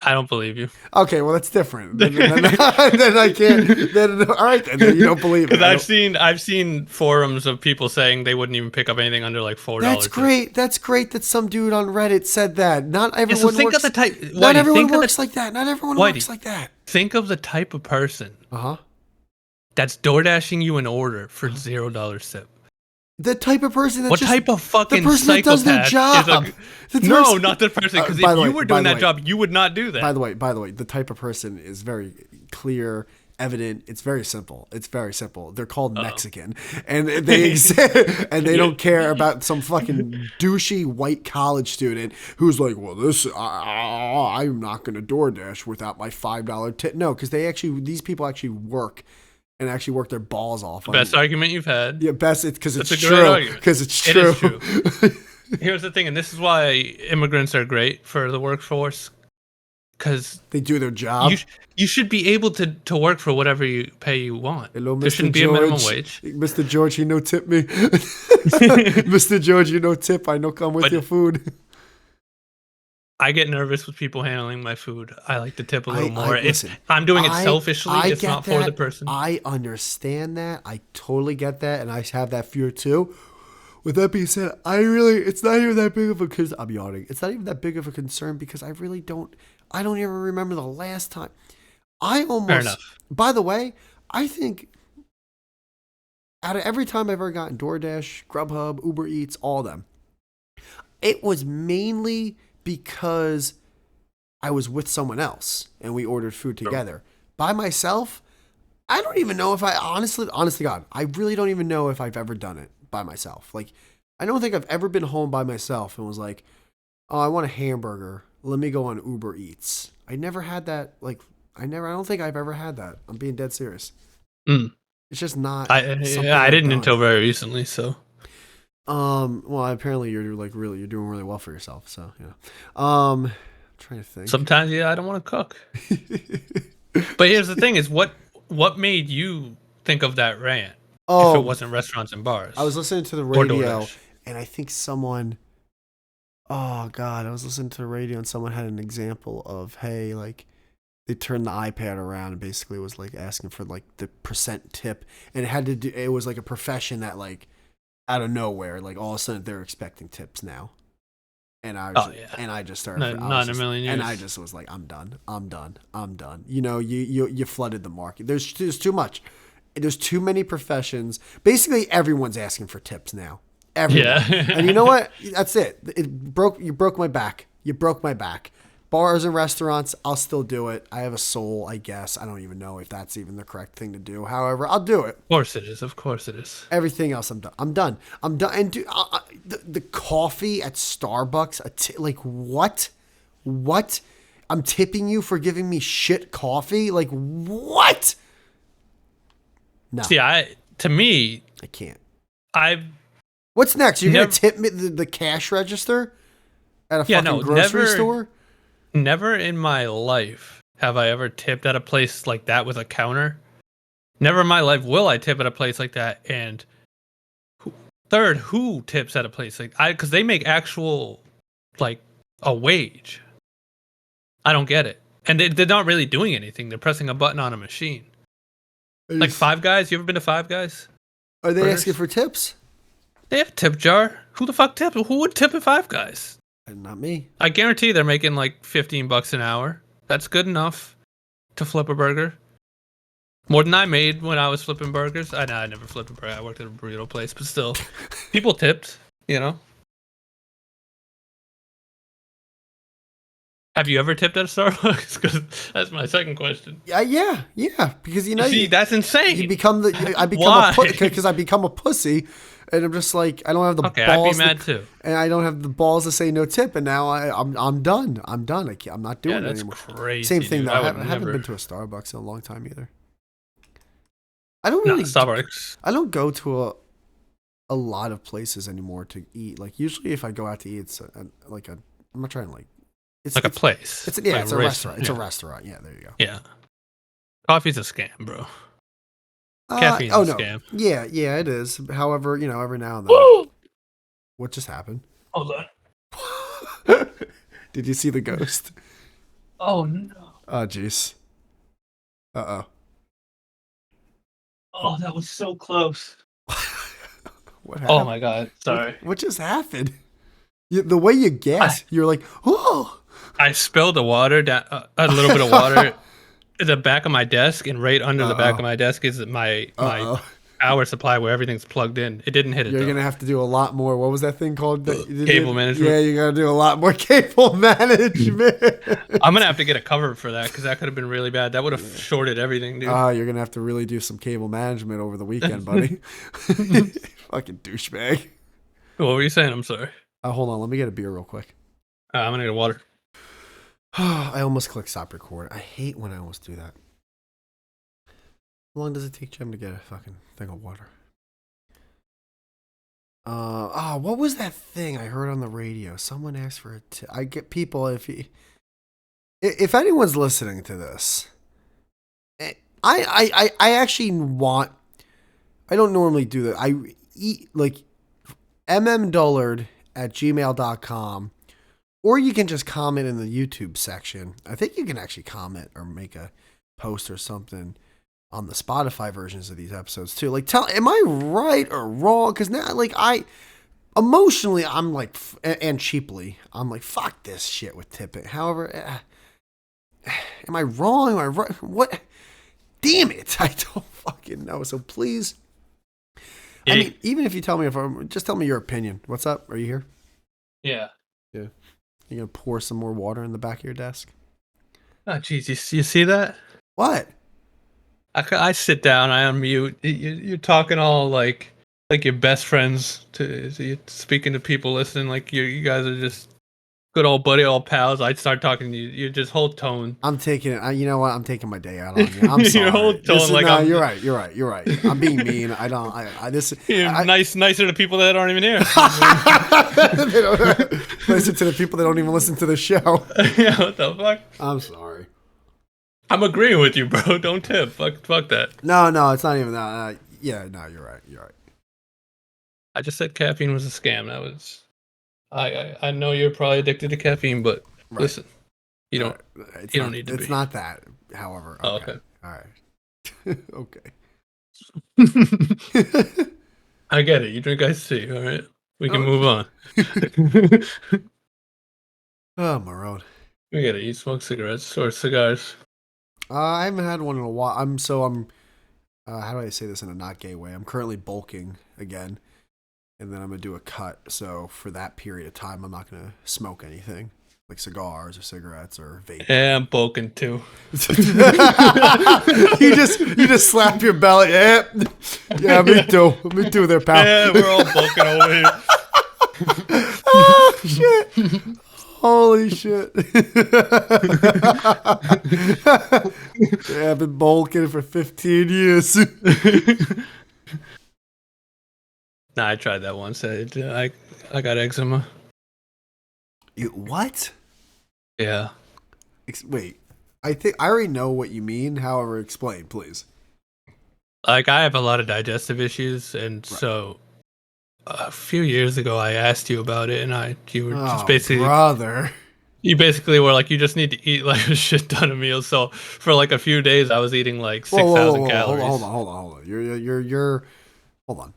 I don't believe you. Okay, well that's different. Then I can't. Then all right, then you don't believe it. Because I've seen forums of people saying they wouldn't even pick up anything under like $4. That's great. That's great that some dude on Reddit said that. Not everyone so think works. of the type. Not Whitey, everyone think of works like that. Not everyone Whitey. works like that. Think of the type of person Uh-huh. that's door dashing you an order for $0 tip. The type of person that What type of fucking the person that does their psychopath job. is no, not the person. Because if by the you way- were by doing the that way- job, you would not do that. By the way, the type of person is very clear, evident. It's very simple. It's very simple. They're called Mexican, and they and they don't care about some fucking douchey white college student who's like, well, I'm not going to DoorDash without my $5 tip. No, because these people actually work. And actually work their balls off. Best argument you've had. Yeah, best. It's because it's That's a true. great argument. Because it's It true. is true. Here's the thing, and this is why immigrants are great for the workforce. Because They do their job. you should be able to work for whatever pay you want. Hello, There Mr. shouldn't be George. a minimum wage. Mr. George, you no tip me. Mr. George, you no tip. I no come with But- your food. I get nervous with people handling my food. I like to tip a little more. Listen, I'm doing it I- selfishly. I It's get not for the that. person. I understand that. I totally get that, and I have that fear too. With that being said, it's not even that big of a concern. I'm yawning. It's not even that big of a concern because I really don't. I don't even remember the last time. I almost. Fair enough. By the way, I think out of every time I've ever gotten DoorDash, Grubhub, Uber Eats, all of them, it was mainly because I was with someone else and we ordered food together. By myself, I don't even know if honest to God, I really don't even know if I've ever done it by myself. Like, I don't think I've ever been home by myself and was like, oh, I want a hamburger. Let me go on Uber Eats. I never had that. Like, I don't think I've ever had that. I'm being dead serious. Mm. It's just not. I I've didn't done. until very recently. So Well, apparently you're doing really well for yourself. So yeah. I'm trying to think. sometimes, I don't want to cook. But here's the thing: is what made you think of that rant? If it wasn't restaurants and bars. I was listening to the Or radio, DoorDash. and I think someone. Oh God, I was listening to the radio, and someone had an example of, hey, like, they turned the iPad around and basically was like asking for like the percent tip, and it had to do. It was like a profession that, like, out of nowhere, like all of a sudden they're expecting tips now. And I just started. Not in a million years. And I just was like, I'm done. You know, you flooded the market. There's too much. There's too many professions. Basically, everyone's asking for tips now. Everyone. Yeah. And you know what? That's it. You broke my back. You broke my back. Bars and restaurants, I'll still do it. I have a soul, I guess. I don't even know if that's even the correct thing to do. However, I'll do it. Of course it is. Of course it is. Everything else, I'm done. And the coffee at Starbucks, like, what? What? I'm tipping you for giving me shit coffee? Like, what? No, See, to me, I can't. What's next? You're going to tip me the cash register at a fucking grocery store? Never in my life have I ever tipped at a place like that with a counter. Never in my life will I tip at a place like that. And third, who tips at a place like because they make actual, like, a wage. I don't get it. And they're not really doing anything. They're pressing a button on a machine. Like Five Guys. You ever been to Five Guys? Are they asking for tips? They have a tip jar. Who the fuck tips? Who would tip at Five Guys? Not me. I guarantee they're making like $15 an hour. That's good enough to flip a burger. More than I made when I was flipping burgers. I never flipped a burger. I worked at a burrito place, but still, people tipped. You know. Have you ever tipped at a Starbucks? Because that's my second question. Yeah. Because you know, See, that's insane. I become Why? because I become a pussy, and I'm just like I don't have the Okay, I'd be balls, mad too. and I don't have the balls to say no tip, and now I'm done. I'm done. I'm not Yeah, doing it that's anymore. crazy. Same thing Dude. though. I I would haven't never. been to a Starbucks in a long time either. I don't No, really. Starbucks. I don't go to a lot of places anymore to eat. Like usually, if I go out to eat, it's like a. I'm not trying to like. Like a place. It's Like a restaurant. It's yeah. a restaurant. Yeah, there you go. Yeah. Coffee's a scam, bro. Caffeine's Oh a no. scam. Yeah, it is. However, every now and then. Woo! What just happened? Hold on. Did you see the ghost? Oh no. Oh jeez. Uh Oh, that was so close. oh. What Oh happened? my god. Sorry. What just happened? The way you guess, you're like, oh. I spilled the water down, a little bit of water at the back of my desk, and right under the back of my desk is my power supply where everything's plugged in. It didn't hit it. You're though. gonna have to do a lot more. What was that thing called? Cable management. Yeah, you gotta do a lot more cable management. I'm gonna have to get a cover for that because that could have been really bad. That would have shorted everything, dude. You're gonna have to really do some cable management over the weekend, buddy. Fucking douchebag. What were you saying? I'm sorry. Hold on, let me get a beer real quick. I'm gonna get water. I almost clicked stop record. I hate when I almost do that. How long does it take Jim to get a fucking thing of water? What was that thing I heard on the radio? Someone asked for it. I get people if anyone's listening to this, I actually want. I don't normally do that. I eat like mmdullard@gmail.com, or you can just comment in the YouTube section. I think you can actually comment or make a post or something on the Spotify versions of these episodes too. Like, am I right or wrong? Because now, like, emotionally, I'm like, and cheaply, I'm like, fuck this shit with tipping. However, am I wrong? Am I right? What? Damn it! I don't fucking know. So please, I mean, even if you tell me just tell me your opinion. What's up? Are you here? Yeah. Yeah. You gonna pour some more water in the back of your desk? Oh, jeez, you see that? What? I sit down, I unmute. You're talking all like your best friends. You're speaking to people listening. Like you guys are just good old buddy, old pals. I start talking to you. You're just whole tone. I'm taking it. You know what? I'm taking my day out on you. I'm sorry. Your whole tone, no, you're right. You're right. I'm being mean. I don't. Nicer to people that aren't even here. They don't listen to the people that don't even listen to the show. Yeah, what the fuck? I'm sorry. I'm agreeing with you, bro. Don't tip. Fuck that. No, it's not even that. Yeah, no, you're right. I just said caffeine was a scam. That was. I know you're probably addicted to caffeine, but listen, you don't. You don't need to be. It's not that. However. Okay. Oh, okay. All right. Okay. I get it. You drink iced tea. All right. We can move on. Oh, Marone. We get it. You smoke cigarettes or cigars. I haven't had one in a while. How do I say this in a not gay way? I'm currently bulking again, and then I'm gonna do a cut. So for that period of time, I'm not gonna smoke anything like cigars or cigarettes or vape. Yeah, I'm bulking too. you just slap your belly. Yeah, me too. Me too, there, pal. Yeah, we're all bulking over here. Oh shit. Holy shit. Yeah, I've been bulking for 15 years. Nah, I tried that once. I got eczema. What? Yeah. Wait. I think I already know what you mean. However, explain, please. Like, I have a lot of digestive issues, and so a few years ago I asked you about it, and you were just basically brother. You basically were like, you just need to eat like a shit ton of meals. So for like a few days, I was eating like 6,000 calories. Hold on. You're hold on.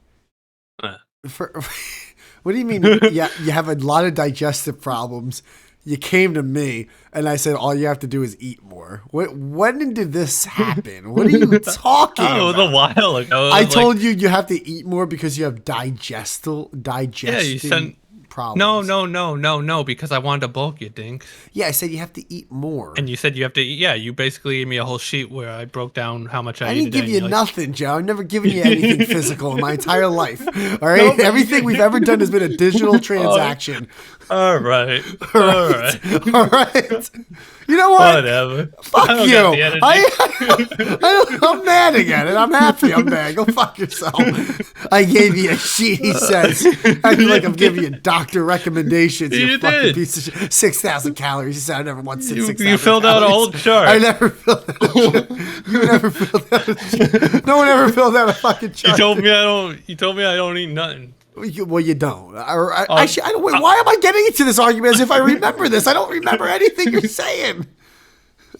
What do you mean? Yeah, you have a lot of digestive problems. You came to me, and I said all you have to do is eat more. When did this happen? What are you talking about? It was a while ago. I told you have to eat more because you have digesting problems. No, problems. no, no, no, no, because I wanted to bulk you, Dink. Yeah, I said you have to eat more. And you said you have to eat. Yeah, you basically gave me a whole sheet where I broke down how much I I eat a didn't day. give And you you're like, nothing, Joe. I've never given you anything physical in my entire life. All right? No, but you Everything did. we've ever done has been a digital Oh, transaction. all right. All All right. right. All right. You know what? Whatever. I Fuck don't you. got the energy. I'm mad again, and I'm happy I'm mad. Go fuck yourself. I gave you a sheet, he says. Acting like I'm giving you doctor recommendations, you You fucking did. piece of shit. 6,000 calories. You said I never once said You 6,000 filled out a calories. whole chart. I never filled out a chart. You never filled out a chart. No one ever filled out a fucking You chart. told me I don't. You told me I don't eat nothing. Well, you don't. Oh, Actually, I don't. Wait, why am I getting into this argument as if I remember this? I don't remember anything you're saying.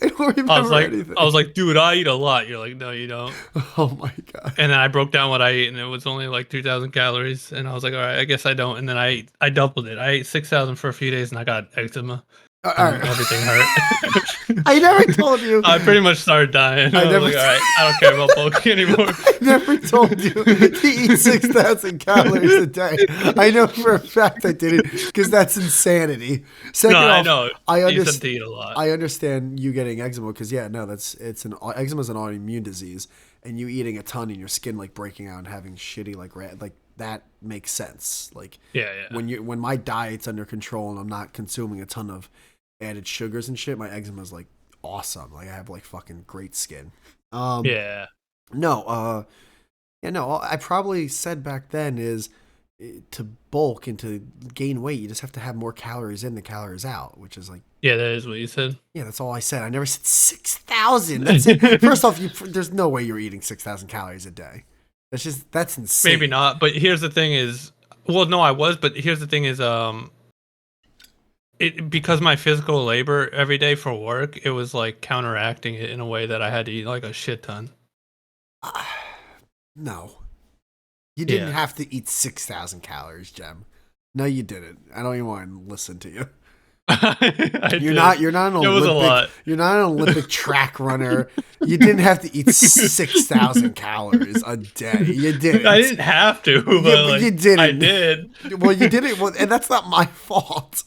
I don't remember anything. I was like, dude, I eat a lot. You're like, no, you don't. Oh my god. And then I broke down what I ate, and it was only like 2,000 calories. And I was like, all right, I guess I don't. And then I doubled it. I ate 6,000 for a few days, and I got ectomy. All And right. everything hurt. I never told you. I pretty much started dying. I was never like, all right, I don't care about bulking anymore. I never told you to eat 6,000 calories a day. I know for a fact I did it because that's insanity. Second No, off, I know. I You understand. said to eat a lot. I understand you getting eczema because eczema is an autoimmune disease, and you eating a ton and your skin like breaking out and having shitty like that makes sense. Like Yeah. when my diet's under control and I'm not consuming a ton of added sugars and shit, my eczema is like awesome. Like I have like fucking great skin. Yeah. No, I probably said back then is to bulk and to gain weight, you just have to have more calories in than calories out, which is like, Yeah, that is what you said. yeah, that's all I said. I never said 6,000. That's it. First off, there's no way you're eating 6,000 calories a day. That's insane. Maybe not, but here's the thing is, well, no, I was, but here's the thing is, it because my physical labor every day for work, it was like counteracting it in a way that I had to eat like a shit ton. No. You didn't Yeah. have to eat 6,000 calories, Jem. No, you didn't. I don't even want to listen to you. You're not an It was a lot. You're not an Olympic track runner. You didn't have to eat 6,000 calories a day. You didn't. I didn't have to, but like, you didn't. I did. Well, you didn't. Well, and that's not my fault.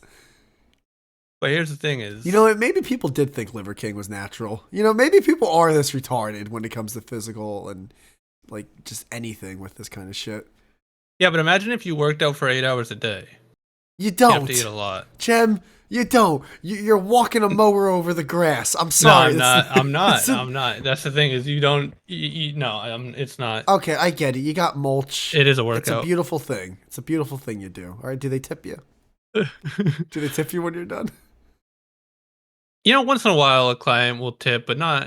But here's the thing is, You know, maybe people did think Liver King was natural. You know, maybe people are this retarded when it comes to physical and like just anything with this kind of shit. yeah, but imagine if you worked out for 8 hours a day. You You don't. have to eat a lot. Jem, you don't. You're walking a mower over the grass. I'm No, sorry. I'm not. I'm not. it's a- I'm not. That's the thing is you don't. No, it's not. Okay, I get it. You got mulch. It is a It's a workout. beautiful thing. It's a beautiful thing you do. All right, do they tip you? Do they tip you when you're done? You know, once in a while a client will tip, but not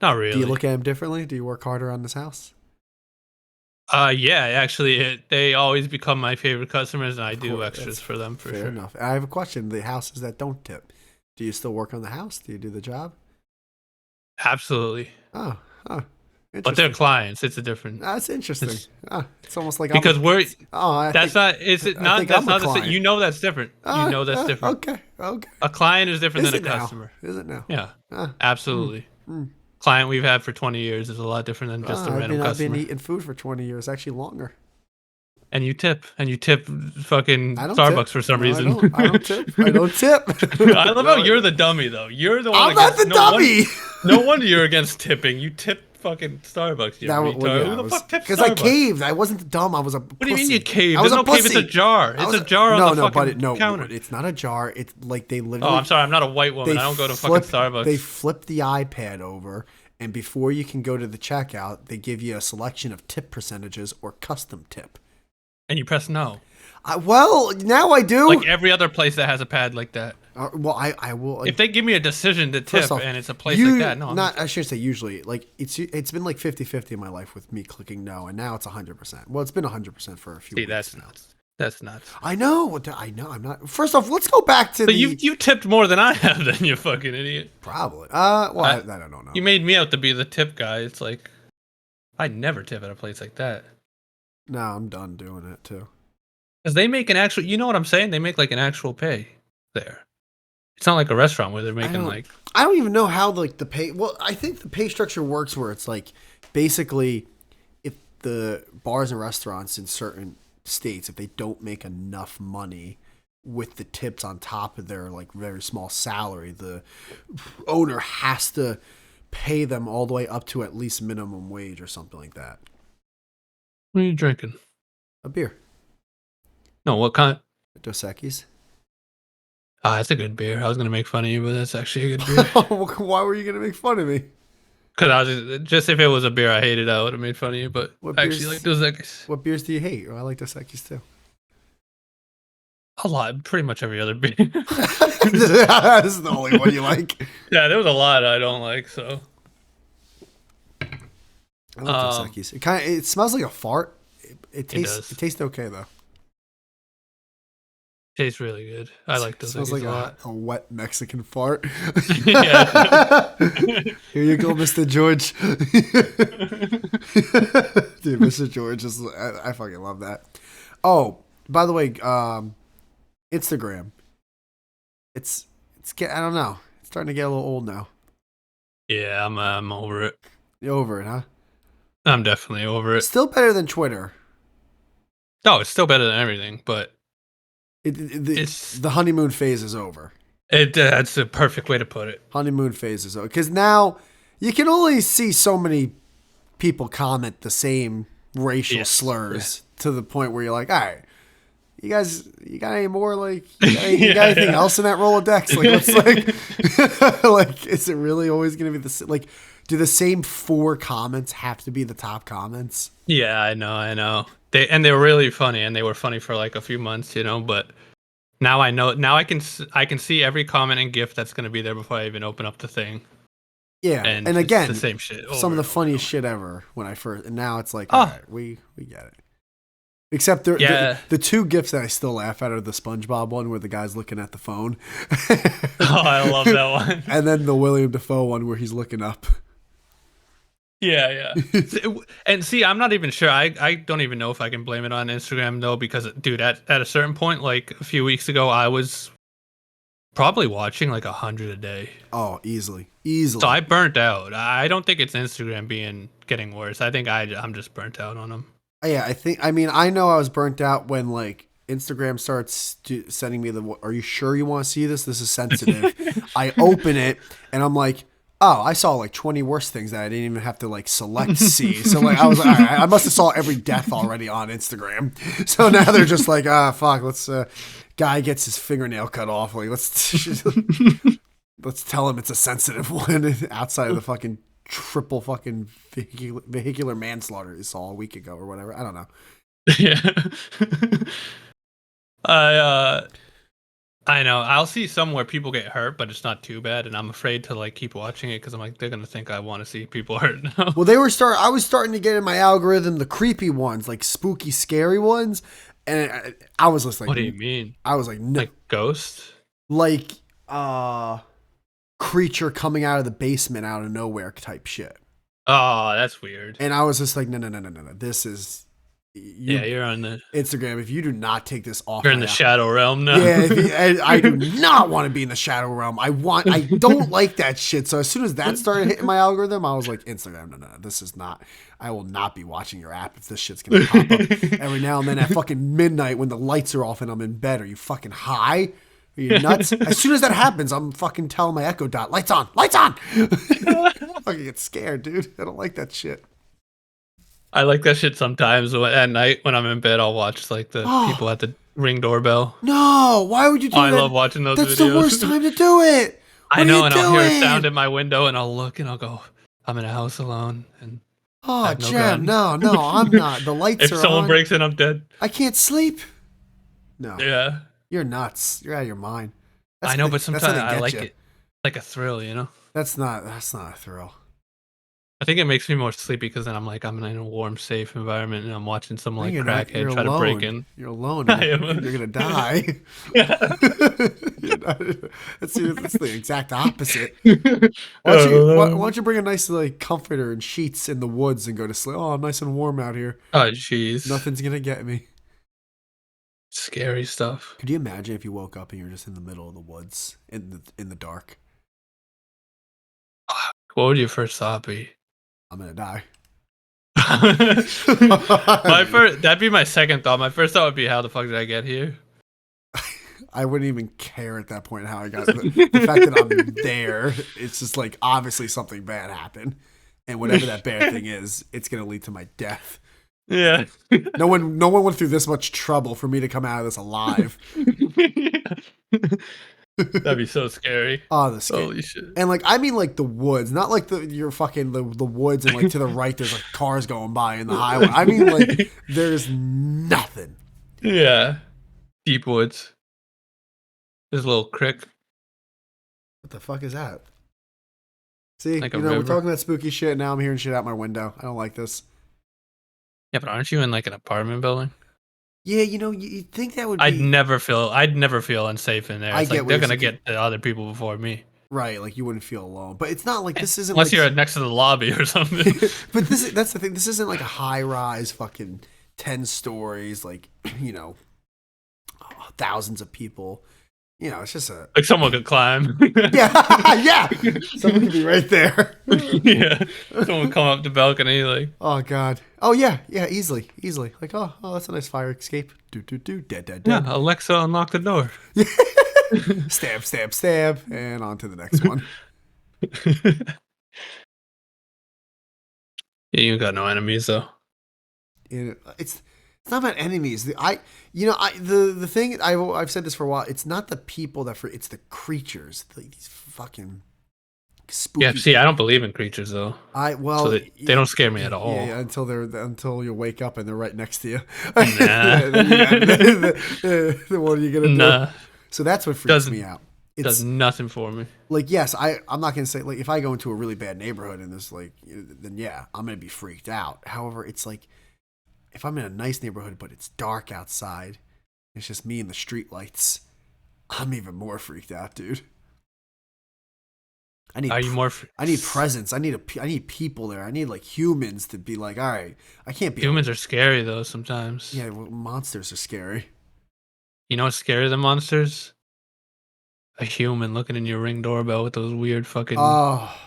really. Do you look at them differently? Do you work harder on this house? Yeah, actually, they always become my favorite customers, and I do Cool, extras that's for them for Fair sure. enough. I have a question. The houses that don't tip, do you still work on the house? Do you do the job? Absolutely, Oh, but they're interesting. clients. It's a different That's interesting. it's- It's almost like because we're. I That's think, not. Is it I not? think That's I'm a not the same. client. You know that's different. You know that's different. Okay. A client is different Is than it a now? customer. Is it now? Yeah, Ah, absolutely. mm. Client we've had for 20 years is a lot different than just a random I've customer. been eating food for 20 years, actually longer. And you tip fucking I don't Starbucks tip. for some No, reason. I don't tip. I don't tip. I love how you're the dummy though. You're the one. I'm not the dummy. No wonder you're against tipping. You tip fucking Starbucks. You That retard. was- well, yeah, Who the fuck tips because Starbucks? I caved. I wasn't dumb. I was a. What do you mean you caved? I was There's a no cave. It's a pussy. jar. It's a jar on the fucking counter. It's not a jar. It's like they literally. Oh, I'm sorry. I'm not a white woman. they I don't go to flip- fucking Starbucks. They flip the iPad over, and before you can go to the checkout, they give you a selection of tip percentages or custom tip. And you press no. Well, now I do. Like every other place that has a pad like that. Well, I will. If they give me a decision to tip First off, and it's a place like that, no. I shouldn't say usually. Like it's been like 50-50 in my life with me clicking no, and now it's 100%. Well, it's been 100% for a few See, weeks that's now. nuts. That's nuts. I know. I'm not. First off, let's go back to But the. you tipped more than I have, then you fucking idiot. Probably. Well, I don't know. You made me out to be the tip guy. It's like I never tip at a place like that. No, I'm done doing it too. Because they make an actual, you know what I'm saying? They make like an actual pay there. It's not like a restaurant where they're making like. I don't even know how like the pay. Well, I think the pay structure works where it's like basically if the bars and restaurants in certain states, if they don't make enough money with the tips on top of their like very small salary, the owner has to pay them all the way up to at least minimum wage or something like that. What are you drinking? A beer. No, what kind? Dos Equis. Ah, that's a good beer. I was gonna make fun of you, but that's actually a good beer. Why were you gonna make fun of me? Because I was just if it was a beer I hated, I would have made fun of you. But What I actually like beers? those guys What beers do you hate? I like Dos Equis too. a lot. Pretty much every other beer. This is the only one you like. Yeah, there was a lot I don't like. So, I like Dos Equis. It smells like a fart. It does. tastes okay though. Tastes really good. I like It those smells a like lot. a wet Mexican fart. Yeah. Here you go, Mr. George. Dude, Mr. George is I fucking love that. Oh, by the way, Instagram. I don't know. It's starting to get a little old now. Yeah, I'm over it. You're over it, huh? I'm definitely over it. Still better than Twitter. No, it's still better than everything, but The honeymoon phase is over. That's a perfect way to put it. Honeymoon phase is over. Because now you can only see so many people comment the same racial slurs to the point where you're like, all right, you got any more? Like, you got anything else in that Rolodex? Like, what's like, is it really always going to be the same? Like, do the same 4 comments have to be the top comments? Yeah, I know. They were really funny, and they were funny for like a few months, But now I know. Now I can see every comment and GIF that's going to be there before I even open up the thing. Yeah, And again, it's the same shit. Some of the funniest shit ever when I first, and now it's like, Oh. all right, we get it. Except the 2 GIFs that I still laugh at are the SpongeBob one where the guy's looking at the phone. Oh, I love that one. And then the William Dafoe one where he's looking up. Yeah. And see, I'm not even sure. I don't even know if I can blame it on Instagram though, because dude, at a certain point, like a few weeks ago, I was probably watching like 100 a day. Oh, easily. So I burnt out. I don't think it's Instagram getting worse. I think I'm just burnt out on them. Yeah, I know I was burnt out when like Instagram starts sending me are you sure you want to see this? This is sensitive. I open it and I'm like, oh, I saw like 20 worse things that I didn't even have to like select see. So like I was like, all right, I must have saw every death already on Instagram. So now they're just like, fuck, let's guy gets his fingernail cut off. Like let's tell him it's a sensitive one outside of the fucking triple fucking vehicular manslaughter you saw a week ago or whatever. I don't know. Yeah. I know. I'll see somewhere people get hurt, but it's not too bad, and I'm afraid to like keep watching it because I'm like they're gonna think I want to see people hurt now. Well, I was starting to get in my algorithm the creepy ones, like spooky, scary ones, and I was just like, what do you mean? I was like, no, like ghosts, like creature coming out of the basement out of nowhere type shit. Oh, that's weird. And I was just like, no. This is you're on the Instagram. If you do not take this off, you're in the shadow realm now. Yeah, I do not want to be in the shadow realm. I don't like that shit. So as soon as that started hitting my algorithm, I was like, Instagram, no, this is not. I will not be watching your app if this shit's gonna pop up every now and then at fucking midnight when the lights are off and I'm in bed. Are you fucking high? Are you nuts? As soon as that happens, I'm fucking telling my Echo Dot, lights on. I fucking get scared, dude. I don't like that shit. I like that shit sometimes. At night when I'm in bed, I'll watch like the people at the Ring doorbell. No, why would you do that? I love watching those videos. That's the worst time to do it. I know, and I'll hear a sound in my window, and I'll look, and I'll go, I'm in a house alone, and Jem, no, I'm not. The lights are on. If someone breaks in, I'm dead. I can't sleep. No. Yeah. You're nuts. You're out of your mind. I know, but sometimes I like it. Like a thrill, That's not a thrill. I think it makes me more sleepy because then I'm in a warm, safe environment and I'm watching some like crackhead try to break in. You're alone. You're gonna die. That's the exact opposite. Why don't you bring a nice like comforter and sheets in the woods and go to sleep? Oh, nice and warm out here. Oh, jeez. Nothing's gonna get me. Scary stuff. Could you imagine if you woke up and you're just in the middle of the woods in the dark? What would your first thought be? I'm gonna die. My first, that'd be my second thought. My first thought would be, how the fuck did I get here? I wouldn't even care at that point how I got the fact that I'm there. It's just like obviously something bad happened, and whatever that bad thing is, it's gonna lead to my death. Yeah. No one went through this much trouble for me to come out of this alive. That'd be so scary. Oh, the scary. Holy shit. And like I mean like the woods, not like you're fucking the woods and like to the right there's like cars going by in the highway. I mean like there's nothing. Yeah. Deep woods. There's a little creek. What the fuck is that? See, Like a we're river. talking about spooky shit. Now I'm hearing shit out my window. I don't like this. Yeah, but aren't you in like an apartment building? Yeah, you'd think that would be I'd never feel unsafe in there. I It's get like what they're you're gonna saying. get the other people before me. right. Like you wouldn't feel alone, but it's not like this isn't Unless like. you're next to the lobby or something. But that's the thing. This isn't like a high rise, fucking 10 stories, like thousands of people. It's just a Like someone could climb. yeah, yeah. Someone could be right there. Yeah. Someone come up the balcony like, Oh god. Oh yeah, yeah. Easily. Like oh, that's a nice fire escape. Dead. yeah, Alexa, unlock the door. Stab, and on to the next one. Yeah, you got no enemies though. It's not about enemies. The thing I've said this for a while. It's not the people it's the creatures. These fucking spooky. Yeah, see, I don't believe in creatures though. So they don't scare me at all. Yeah, until you wake up and they're right next to you. Nah. Then what are you gonna do? Nah. So that's what freaks me out. Does nothing for me. Like yes, I'm not gonna say like if I go into a really bad neighborhood and there's like then yeah I'm gonna be freaked out. However, it's like if I'm in a nice neighborhood but it's dark outside, it's just me and the street lights. I'm even more freaked out, dude. I need presence. I need people there. I need like humans to be like, all right, I can't be. Humans are scary though sometimes. Yeah, well, monsters are scary. You know what's scarier than monsters? A human looking in your Ring doorbell with those weird fucking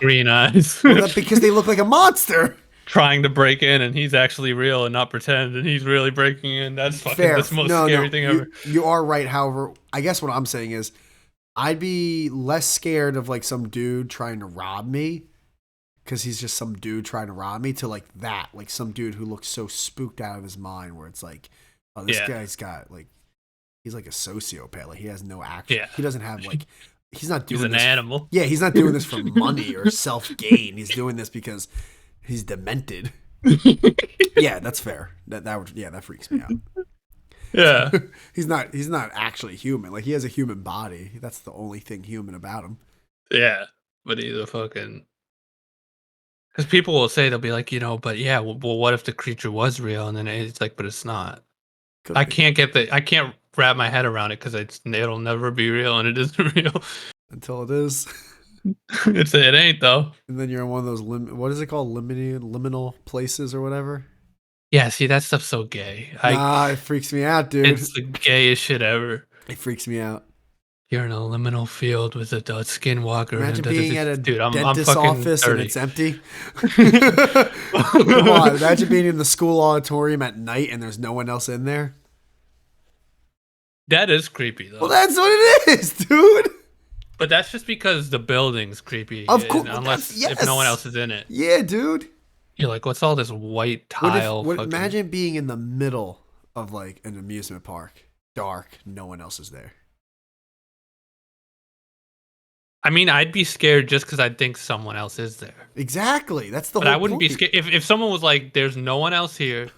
green eyes. Well, that's because they look like a monster. Trying to break in and he's actually real and not pretend and he's really breaking in. That's fucking the most scary thing ever. You are right. However, I guess what I'm saying is I'd be less scared of like some dude trying to rob me because he's just some dude trying to rob me to like that, like some dude who looks so spooked out of his mind where it's like, oh, this guy's got like, he's like a sociopath. Like he has no action. Yeah. He doesn't have like, he's not doing this. He's an animal. Yeah. He's not doing this for money or self-gain. He's doing this because he's demented. Yeah, that's fair. That freaks me out. Yeah. he's not actually human. Like he has a human body. That's the only thing human about him. Yeah. But he's a fucking, because people will say, they'll be like, but yeah, well, what if the creature was real? And then it's like, but it's not. I can't wrap my head around it because it'll never be real and it isn't real until it is. It ain't though. And then you're in one of those what is it called, liminal places or whatever. Yeah, see, that stuff's so gay. It freaks me out, dude. It's the gayest shit ever. It freaks me out. You're in a liminal field with a skinwalker. Imagine being at a dentist's I'm office 30. and it's empty. Come on, imagine being in the school auditorium at night and there's no one else in there. That is creepy, though. Well, that's what it is, dude. But that's just because the building's creepy. Of course, if no one else is in it. Yeah, dude. You're like, what's all this white tile? Imagine being in the middle of like an amusement park, dark, no one else is there. I mean, I'd be scared just because I'd think someone else is there. Exactly. That's the whole But I wouldn't point. be scared if someone was like, "There's no one else here,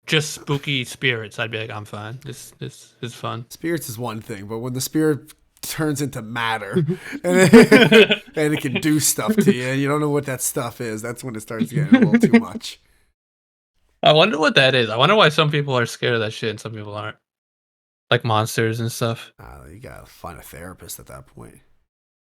just spooky spirits." I'd be like, "I'm fine. This is fun." Spirits is one thing, but when the spirit turns into matter and it can do stuff to you, and you don't know what that stuff is, that's when it starts getting a little too much. I wonder what that is. I wonder why some people are scared of that shit and some people aren't. Like monsters and stuff. You gotta find a therapist at that point.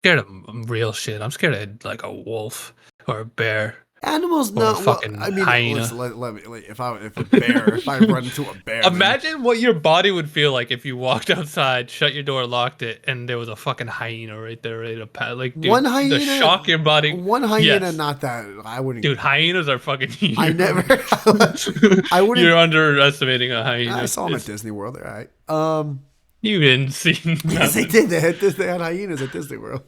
Scared of real shit. I'm scared of like a wolf or a bear. Animals, or a no. Well, fucking I mean, hyena. listen, let me. If I run into a bear, then- Imagine what your body would feel like if you walked outside, shut your door, locked it, and there was a fucking hyena right there ready to pat. Like, one dude, the hyena, shock your body. one hyena, Yes, not that. I wouldn't. dude, hyenas are fucking I huge. never. I wouldn't. You're underestimating a I hyena. saw them at It's, Disney World. They're all right. you didn't see Yes, they nothing. did. They had hyenas at Disney World.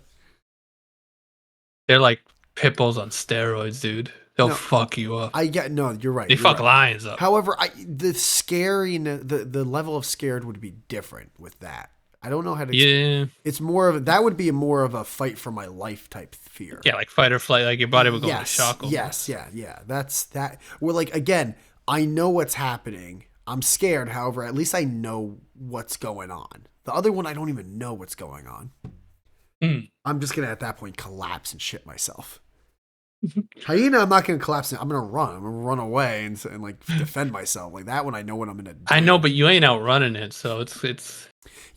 They're like pit bulls on steroids, dude. They'll No, fuck you up. I get no. You're right. They You're fuck right. lions up. However, the the level of scared would be different with that. I don't know how to. Yeah, It's more of that would be more of a fight for my life type fear. yeah, like fight or flight. Like your body would go into Yes, shock. Almost. yes, yeah. That's that. We're like again. I know what's happening. I'm scared. However, at least I know what's going on. The other one, I don't even know what's going on. Mm. I'm just gonna at that point collapse and shit myself. Hyena, I'm not gonna collapse. I'm gonna run. I'm gonna run away and like defend myself. Like that one, I know what I'm gonna do. I know, but you ain't outrunning it, so it's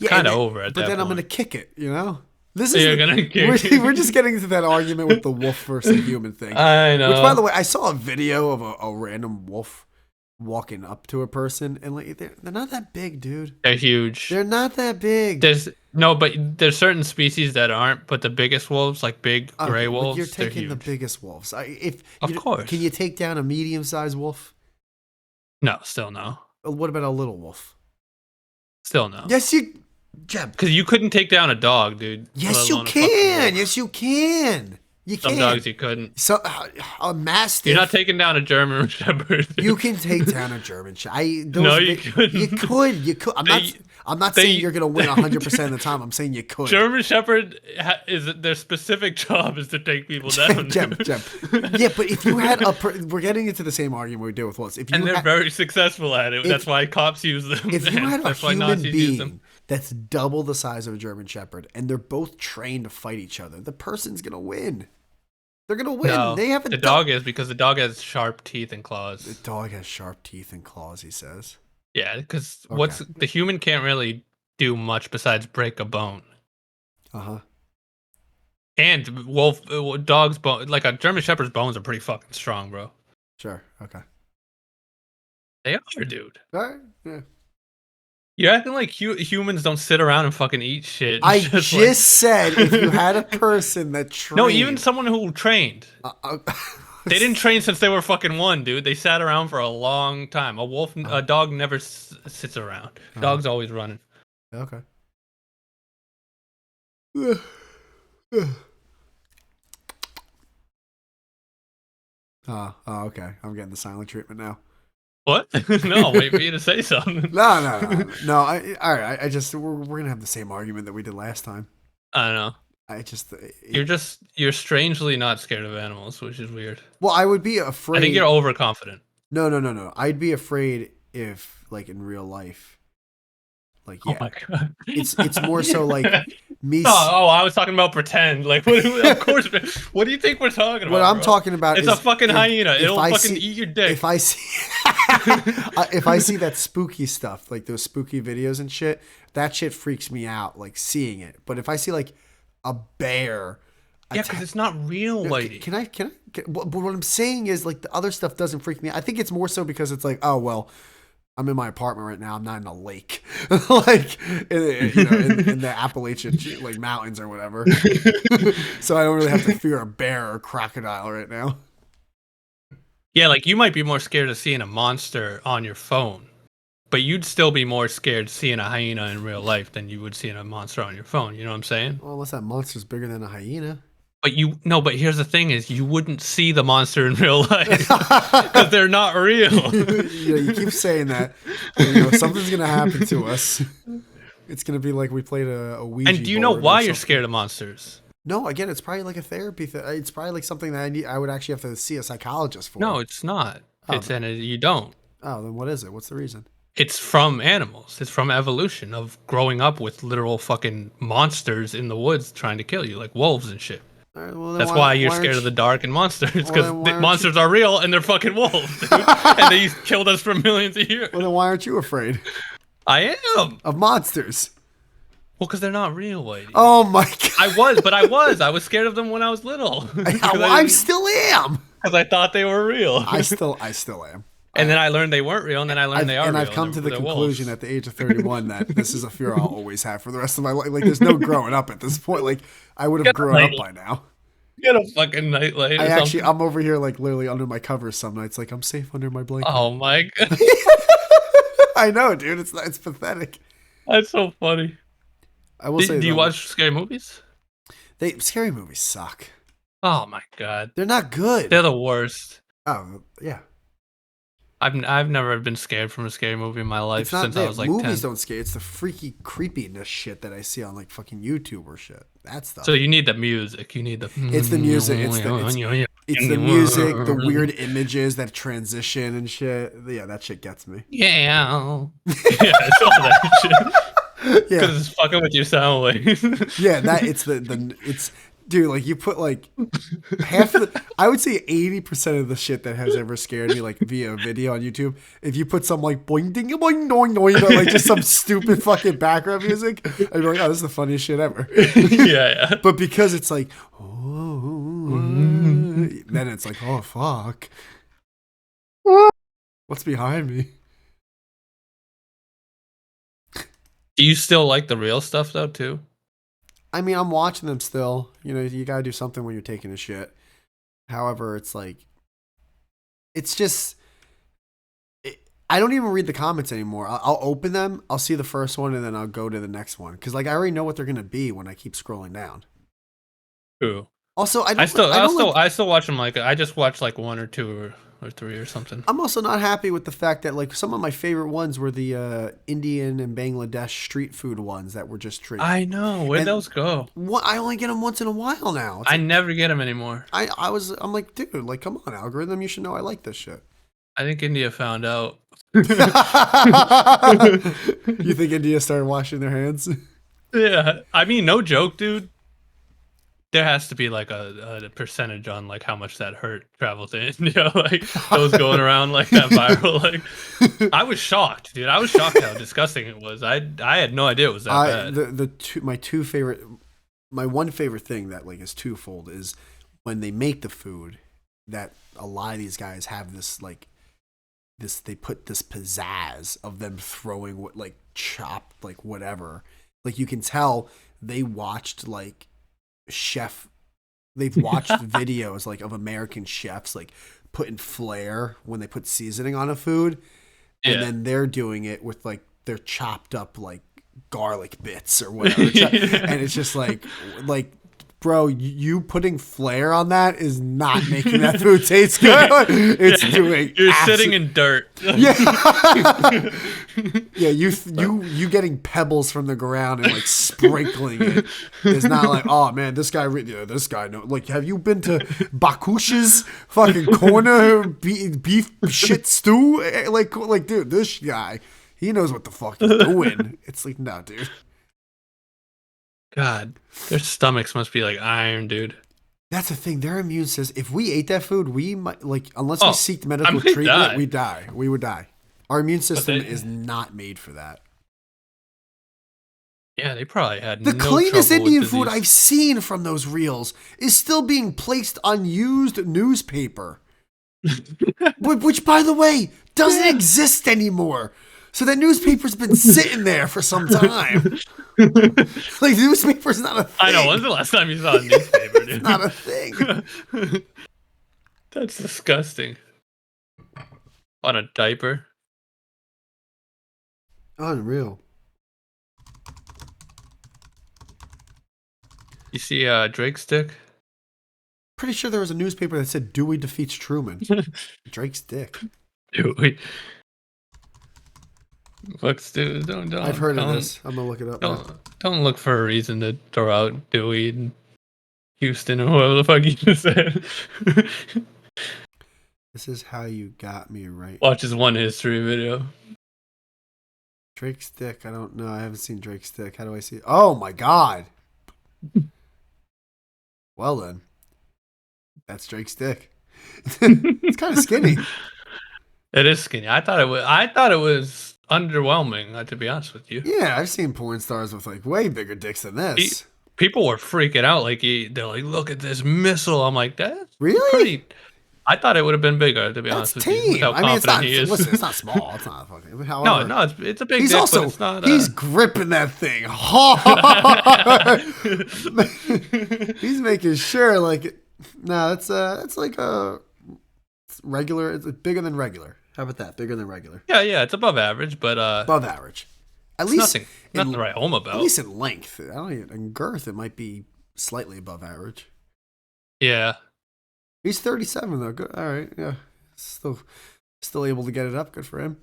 kind of over at that But then point. I'm gonna kick it. You know. This So is you're gonna kick we're just getting into that argument with the wolf versus human thing. I know. Which, by the way, I saw a video of a random wolf walking up to a person, and like they're not that big, dude. They're huge. They're not that big. But there's certain species that aren't. But the biggest wolves, like big gray But wolves, you're they're taking the huge. biggest wolves. Of course. Can you take down a medium-sized wolf? No, still no. What about a little wolf? Still no. Yes, you, Jeb. Because you couldn't take down a dog, dude. Yes, let you alone a fucking can. wolf. Yes, you can. You Some can. dogs you couldn't. So a mastiff. You're not taking down a German Shepherd. Dude. You can take down a German Shepherd. No, you couldn't. You could. I'm not saying you're gonna win 100% of the time. I'm saying you could. German Shepherd is their specific job is to take people down. Jeb. Yeah, but if you had we're getting into the same argument we did with wolves. If you And they're had, very successful at it. That's why cops use them. if you had a That's why human Nazis use them. being that's double the size of a German Shepherd, and they're both trained to fight each other, the person's gonna win. They're gonna win. No, They have the dog is because the dog has sharp teeth and claws. The dog has sharp teeth and claws. He says. Yeah, because Okay. the human can't really do much besides break a bone. Uh-huh. And dog's bone, like a German Shepherd's bones are pretty fucking strong, bro. Sure. Okay. They are, dude. All right. Yeah. You're acting like humans don't sit around and fucking eat shit. I Just just like- said if you had a person that trained. no, even someone who trained. Uh, They didn't train since they were fucking one, dude. They sat around for a long time. A dog never sits around. Dog's always running. Okay. Okay. I'm getting the silent treatment now. What? No, wait for you to say something. No. All right. I just we're gonna have the same argument that we did last time. I don't know. I just You're strangely not scared of animals, which is weird. well, I would be afraid. I think you're overconfident. No. I'd be afraid if, like, in real life, like, yeah, Oh my god. it's more so like me. Oh, I was talking about pretend. Like, of course. What do you think we're talking about? What I'm bro? talking about It's is a fucking hyena. if It'll I fucking see- eat your dick. If I see, if I see that spooky stuff, like those spooky videos and shit, that shit freaks me out. Like seeing it. But if I see like a bear, Yeah, because it's not real, Whitey. Can I? But what I'm saying is like the other stuff doesn't freak me out. I think it's more so because it's like, oh well, I'm in my apartment right now. I'm not in a lake, like in the Appalachian like mountains or whatever. So I don't really have to fear a bear or crocodile right now. Yeah, like you might be more scared of seeing a monster on your phone, but you'd still be more scared seeing a hyena in real life than you would seeing a monster on your phone. You know what I'm saying? Well, unless that monster's bigger than a hyena. But but here's the thing: is you wouldn't see the monster in real life because they're not real. You keep saying that. Something's gonna happen to us. It's gonna be like we played a Ouija. And do you know board or why you're something. scared of monsters? No, again, it's probably like a therapy thing. It's probably like something that I would actually have to see a psychologist for. No, it's not. Oh. You don't. Oh, then what is it? What's the reason? It's from animals. It's from evolution of growing up with literal fucking monsters in the woods trying to kill you, like wolves and shit. All right, well, then That's why you're aren't scared of the dark and monsters, Well, because then why aren't monsters are real and they're fucking wolves, dude. And they killed us for millions of years. Well, then why aren't you afraid I am. of monsters? Well, because they're not real, Whitey. Oh my god! I was scared of them when I was little. I still am. because I thought they were real. I still am. And then I learned they weren't real, and then I learned they are I've real. come And to the they're conclusion wolves. at the age of 31 that this is a fear I'll always have for the rest of my life. Like, there's no growing up at this point. Like, I would have Get a grown night, up by now. get a fucking nightlight or something. I'm over here like literally under my covers some nights. Like, I'm safe under my blanket. Oh my god, I know, dude. It's pathetic. that's so funny. I will say Do you though, watch scary movies? scary movies suck. Oh my god, They're not they're good. the worst. Oh yeah, I've never been scared from a scary movie in my life it's not since I that was like movies 10. don't scare. It's the freaky creepiness shit that I see on like fucking YouTube or shit. That stuff. So you need the music. You need the. It's the music. It's the music. The weird images that transition and shit. Yeah, that shit gets me. Yeah. Yeah, it's all that shit. Yeah, Because it's fucking with your sound waves. yeah. That it's it's dude. Like you put like half of the. I would say 80% of the shit that has ever scared me, like via video on YouTube. If you put some like boing ding boing doing doing, like just some stupid fucking background music, I'd be like, oh, this is the funniest shit ever. Yeah. But because it's like, oh, then it's like, oh fuck, what's behind me? Do you still like the real stuff though too? I mean, I'm watching them still. You know, you gotta do something when you're taking a shit. However, it's like, it's just, I don't even read the comments anymore. I'll open them, I'll see the first one, and then I'll go to the next one because like I already know what they're gonna be when I keep scrolling down. True. Also, I still watch them. Like I just watch like one or two or three or something. I'm also not happy with the fact that like some of my favorite ones were the Indian and Bangladesh street food ones that were just treat. I know where'd And those go. I only get them once in a while now. It's I like, never get them anymore. I'm like, dude, like, come on, algorithm, you should know I like this shit. I think India found out. You think India started washing their hands? Yeah, I mean, no joke, dude. There has to be like a percentage on like how much that hurt travel to India, like those going around like that viral. Like, I was shocked, dude. I was shocked how disgusting it was. I had no idea it was that bad. My one favorite thing that like is twofold is when they make the food that a lot of these guys have this like this they put this pizzazz of them throwing what like chopped like whatever, like you can tell they watched like they've watched videos like of American chefs like putting flair when they put seasoning on a food, and then they're doing it with like their chopped up like garlic bits or whatever. And it's just like bro, you putting flair on that is not making that food taste good. It's doing. You're sitting in dirt. Yeah, yeah. You getting pebbles from the ground and like sprinkling it is not like, oh man, this guy. This guy. No, like, have you been to Bakush's fucking corner beef shit stew? Like, dude, this guy, he knows what the fuck he's doing. It's like, no, dude. God, their stomachs must be like iron, dude. That's the thing. Their immune system. If we ate that food, we might like unless we seek medical treatment, die. we die. We would die. Our immune system is not made for that. Yeah, they probably had the no cleanest trouble Indian with food disease. I've seen from those reels is still being placed on used newspaper, which, by the way, doesn't exist anymore. So that newspaper's been sitting there for some time. Like, newspaper's not a thing. I know. When's the last time you saw a newspaper, dude? It's not a thing. That's disgusting. On a diaper. Unreal. You see Drake's dick? Pretty sure there was a newspaper that said Dewey defeats Truman. Drake's dick. Dewey. Fuck, dude, don't. I've heard of this. I'm gonna look it up. Don't look for a reason to throw out Dewey and Houston or whoever the fuck you just said. This is how you got me right. Watch his one history video. Drake's dick. I don't know. I haven't seen Drake's dick. How do I see it? Oh my god. Well then, that's Drake's dick. It's kind of skinny. It is skinny. I thought it was underwhelming, to be honest with you. Yeah, I've seen porn stars with like way bigger dicks than this. People were freaking out. Like they're like, "Look at this missile." I'm like, "That's really?" I thought it would have been bigger, to be That's honest with you, with tame. how I mean, it's confident not. he is. Listen, it's not small. It's not fucking. No, However, no, it's a big he's dick, but also it's not. he's gripping that thing hard. He's making sure, like, no, that's like a regular. It's bigger than regular. How about that? Bigger than regular. Yeah, yeah, it's above average, but Above average. At it's least nothing to write home at about. least in length. I don't even, in girth, it might be slightly above average. Yeah. He's 37 though. Good. All right. Yeah. Still able to get it up. Good for him.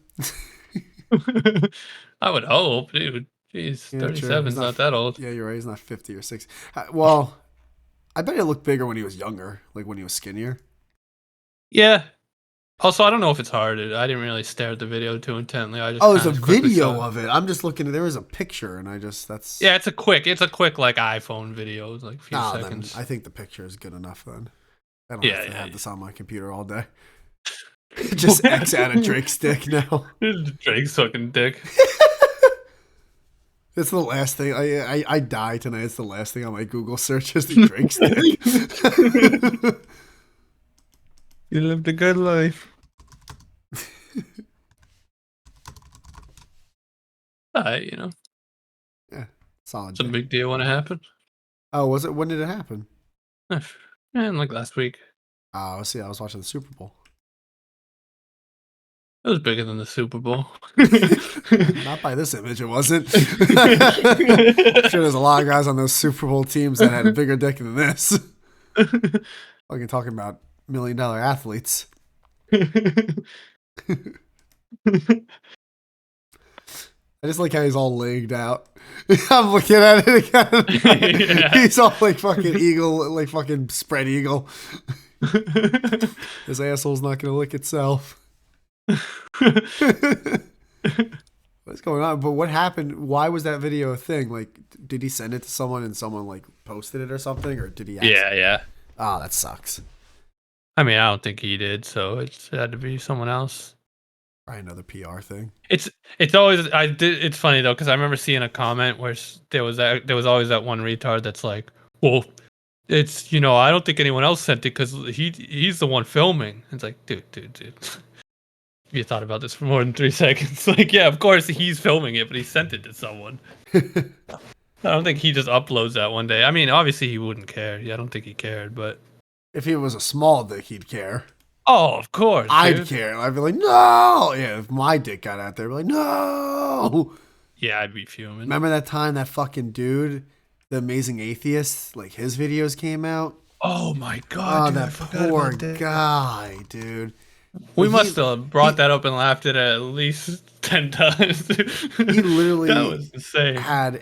I would hope, dude. Jeez, Yeah, true. 37's not that old. Yeah, you're right. He's not 50 or 60. Well, I bet it looked bigger when he was younger, like when he was skinnier. Yeah. Also, I don't know if it's hard. I didn't really stare at the video too intently. I just Oh, there's a kinda quickly video saw it. of it. I'm just looking. There was a picture, and that's. Yeah, it's a quick like iPhone video. It's like a few Ah, then seconds. I think the picture is good enough. Then I don't Yeah, have to yeah. have this on my computer all day. Just X out a Drake's dick now. Drake's fucking dick. It's the last thing. I die tonight. It's the last thing on my Google search is the Drake's dick. You lived a good life. You know, Yeah, solid. it's a Dick. big deal when it happened. Oh, was it? When did it happen? And like last week, Oh, see, I was watching the Super Bowl. it was bigger than the Super Bowl. Not by this image, it wasn't. I'm sure there's a lot of guys on those Super Bowl teams that had a bigger dick than this. Fucking talking about $1 million athletes. I just like how he's all legged out. I'm looking at it again. Yeah. He's all like fucking eagle, like fucking spread eagle. His asshole's not gonna lick itself. What's going on? But what happened? Why was that video a thing? Like, did he send it to someone and someone like posted it or something, or did he? Yeah. Oh, that sucks. I mean, I don't think he did, so it had to be someone else. Probably another PR thing. It's always It's funny though, because I remember seeing a comment where there was always that one retard that's like, well, it's I don't think anyone else sent it because he's the one filming. It's like, dude. You thought about this for more than 3 seconds. Like, yeah, of course he's filming it, but he sent it to someone. I don't think he just uploads that one day. I mean, obviously he wouldn't care. Yeah, I don't think he cared, but If he was a small dick, he'd care. oh, of course, I'd dude. care. I'd be like, no. Yeah, if my dick got out there, I'd be like, no. Yeah, I'd be fuming. Remember that time that fucking dude, the Amazing Atheist, like his videos came out? Oh my god, Oh, dude, I that forgot poor about that. guy, dude. We He- must have brought that up and laughed at least 10 times. He literally that was insane. had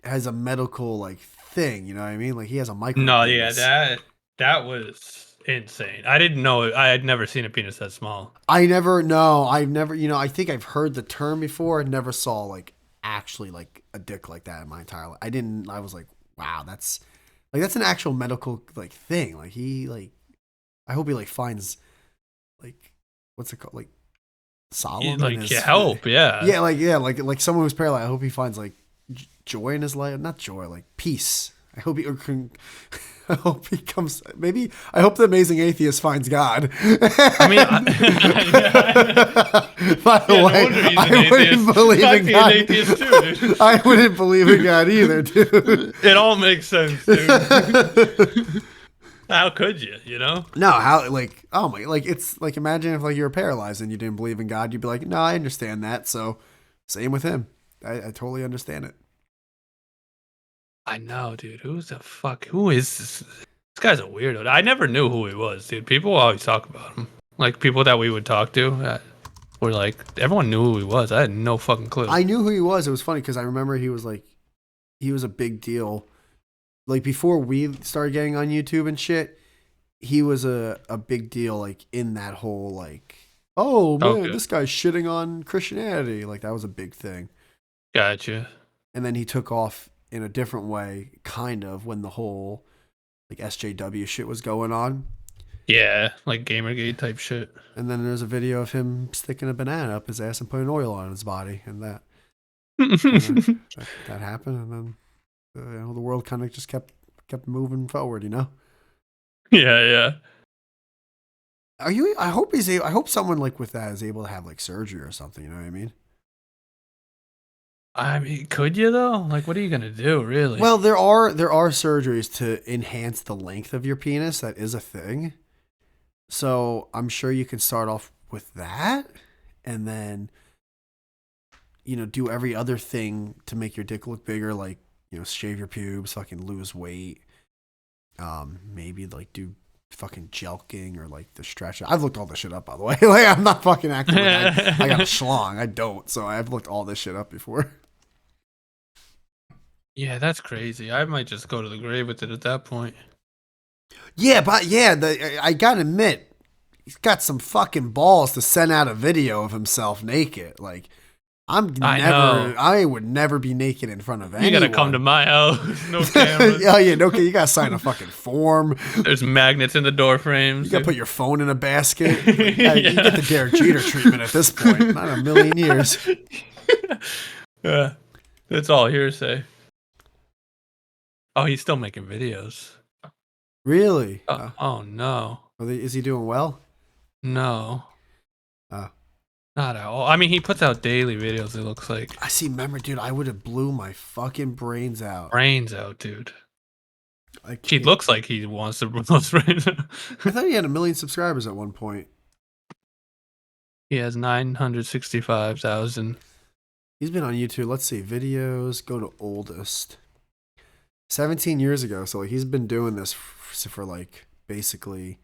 has a medical like thing, you know what I mean? Like he has a micro. No, yeah, penis. that was insane. I didn't know it. I had never seen a penis that small. I've never, I think I've heard the term before. I never saw like actually like a dick like that in my entire life. I was like, wow, that's an actual medical like thing. Like he like, I hope he like finds like, what's it called? Like solemn Like, in his, help, yeah. like someone who's paralyzed. I hope he finds like joy in his life. Not joy, like peace. I hope he can. I hope he comes. Maybe I hope the Amazing Atheist finds God. I mean, by the no way, wonder he's an I wouldn't atheist. believe I'd in be God. an atheist too, dude. I wouldn't believe in God either, dude. It all makes sense, dude. How could you? No, how like oh my like it's like imagine if like you were paralyzed and you didn't believe in God, you'd be like, no, I understand that. So same with him. I totally understand it. I know, dude. Who is this? This guy's a weirdo. I never knew who he was, dude. People always talk about him. Like, people that we would talk to were like, everyone knew who he was. I had no fucking clue. I knew who he was. It was funny because I remember he was a big deal. Like before we started getting on YouTube and shit, he was a big deal like in that whole like, oh man, Okay. this guy's shitting on Christianity. Like that was a big thing. Gotcha. And then he took off in a different way, kind of, when the whole like SJW shit was going on. Yeah, like Gamergate type shit. And then there's a video of him sticking a banana up his ass and putting oil on his body, and that that happened. And then the world kind of just kept moving forward, you know. Yeah. Are you? I hope he's. I hope someone like with that is able to have like surgery or something. You know what I mean? I mean, could you though? Like, what are you gonna do, really? Well, there are surgeries to enhance the length of your penis. That is a thing. So I'm sure you can start off with that, and then do every other thing to make your dick look bigger, like shave your pubes, fucking lose weight, maybe like do fucking jelking or like the stretch. I've looked all this shit up, by the way. Like I'm not fucking acting like I got a schlong. I don't. So I've looked all this shit up before. Yeah, that's crazy. I might just go to the grave with it at that point. Yeah, but yeah, I gotta admit, he's got some fucking balls to send out a video of himself naked. Like I would never be naked in front of anyone. You gotta come to my house. No cameras. Yeah, no, you gotta sign a fucking form. There's magnets in the door frames. You gotta put your phone in a basket. Like, you get the Derek Jeter treatment at this point. Not a million years. Yeah, it's all hearsay. Oh, he's still making videos. Really? Oh no. Is he doing well? No. Not at all. I mean, he puts out daily videos, it looks like. I see. Remember, dude, I would have blew my fucking brains out. Brains out, dude. He looks like he wants to blow his brains out. I thought he had 1 million subscribers at one point. He has 965,000. He's been on YouTube. Let's see. Videos. Go to oldest. 17 years ago. So like, he's been doing this for like basically...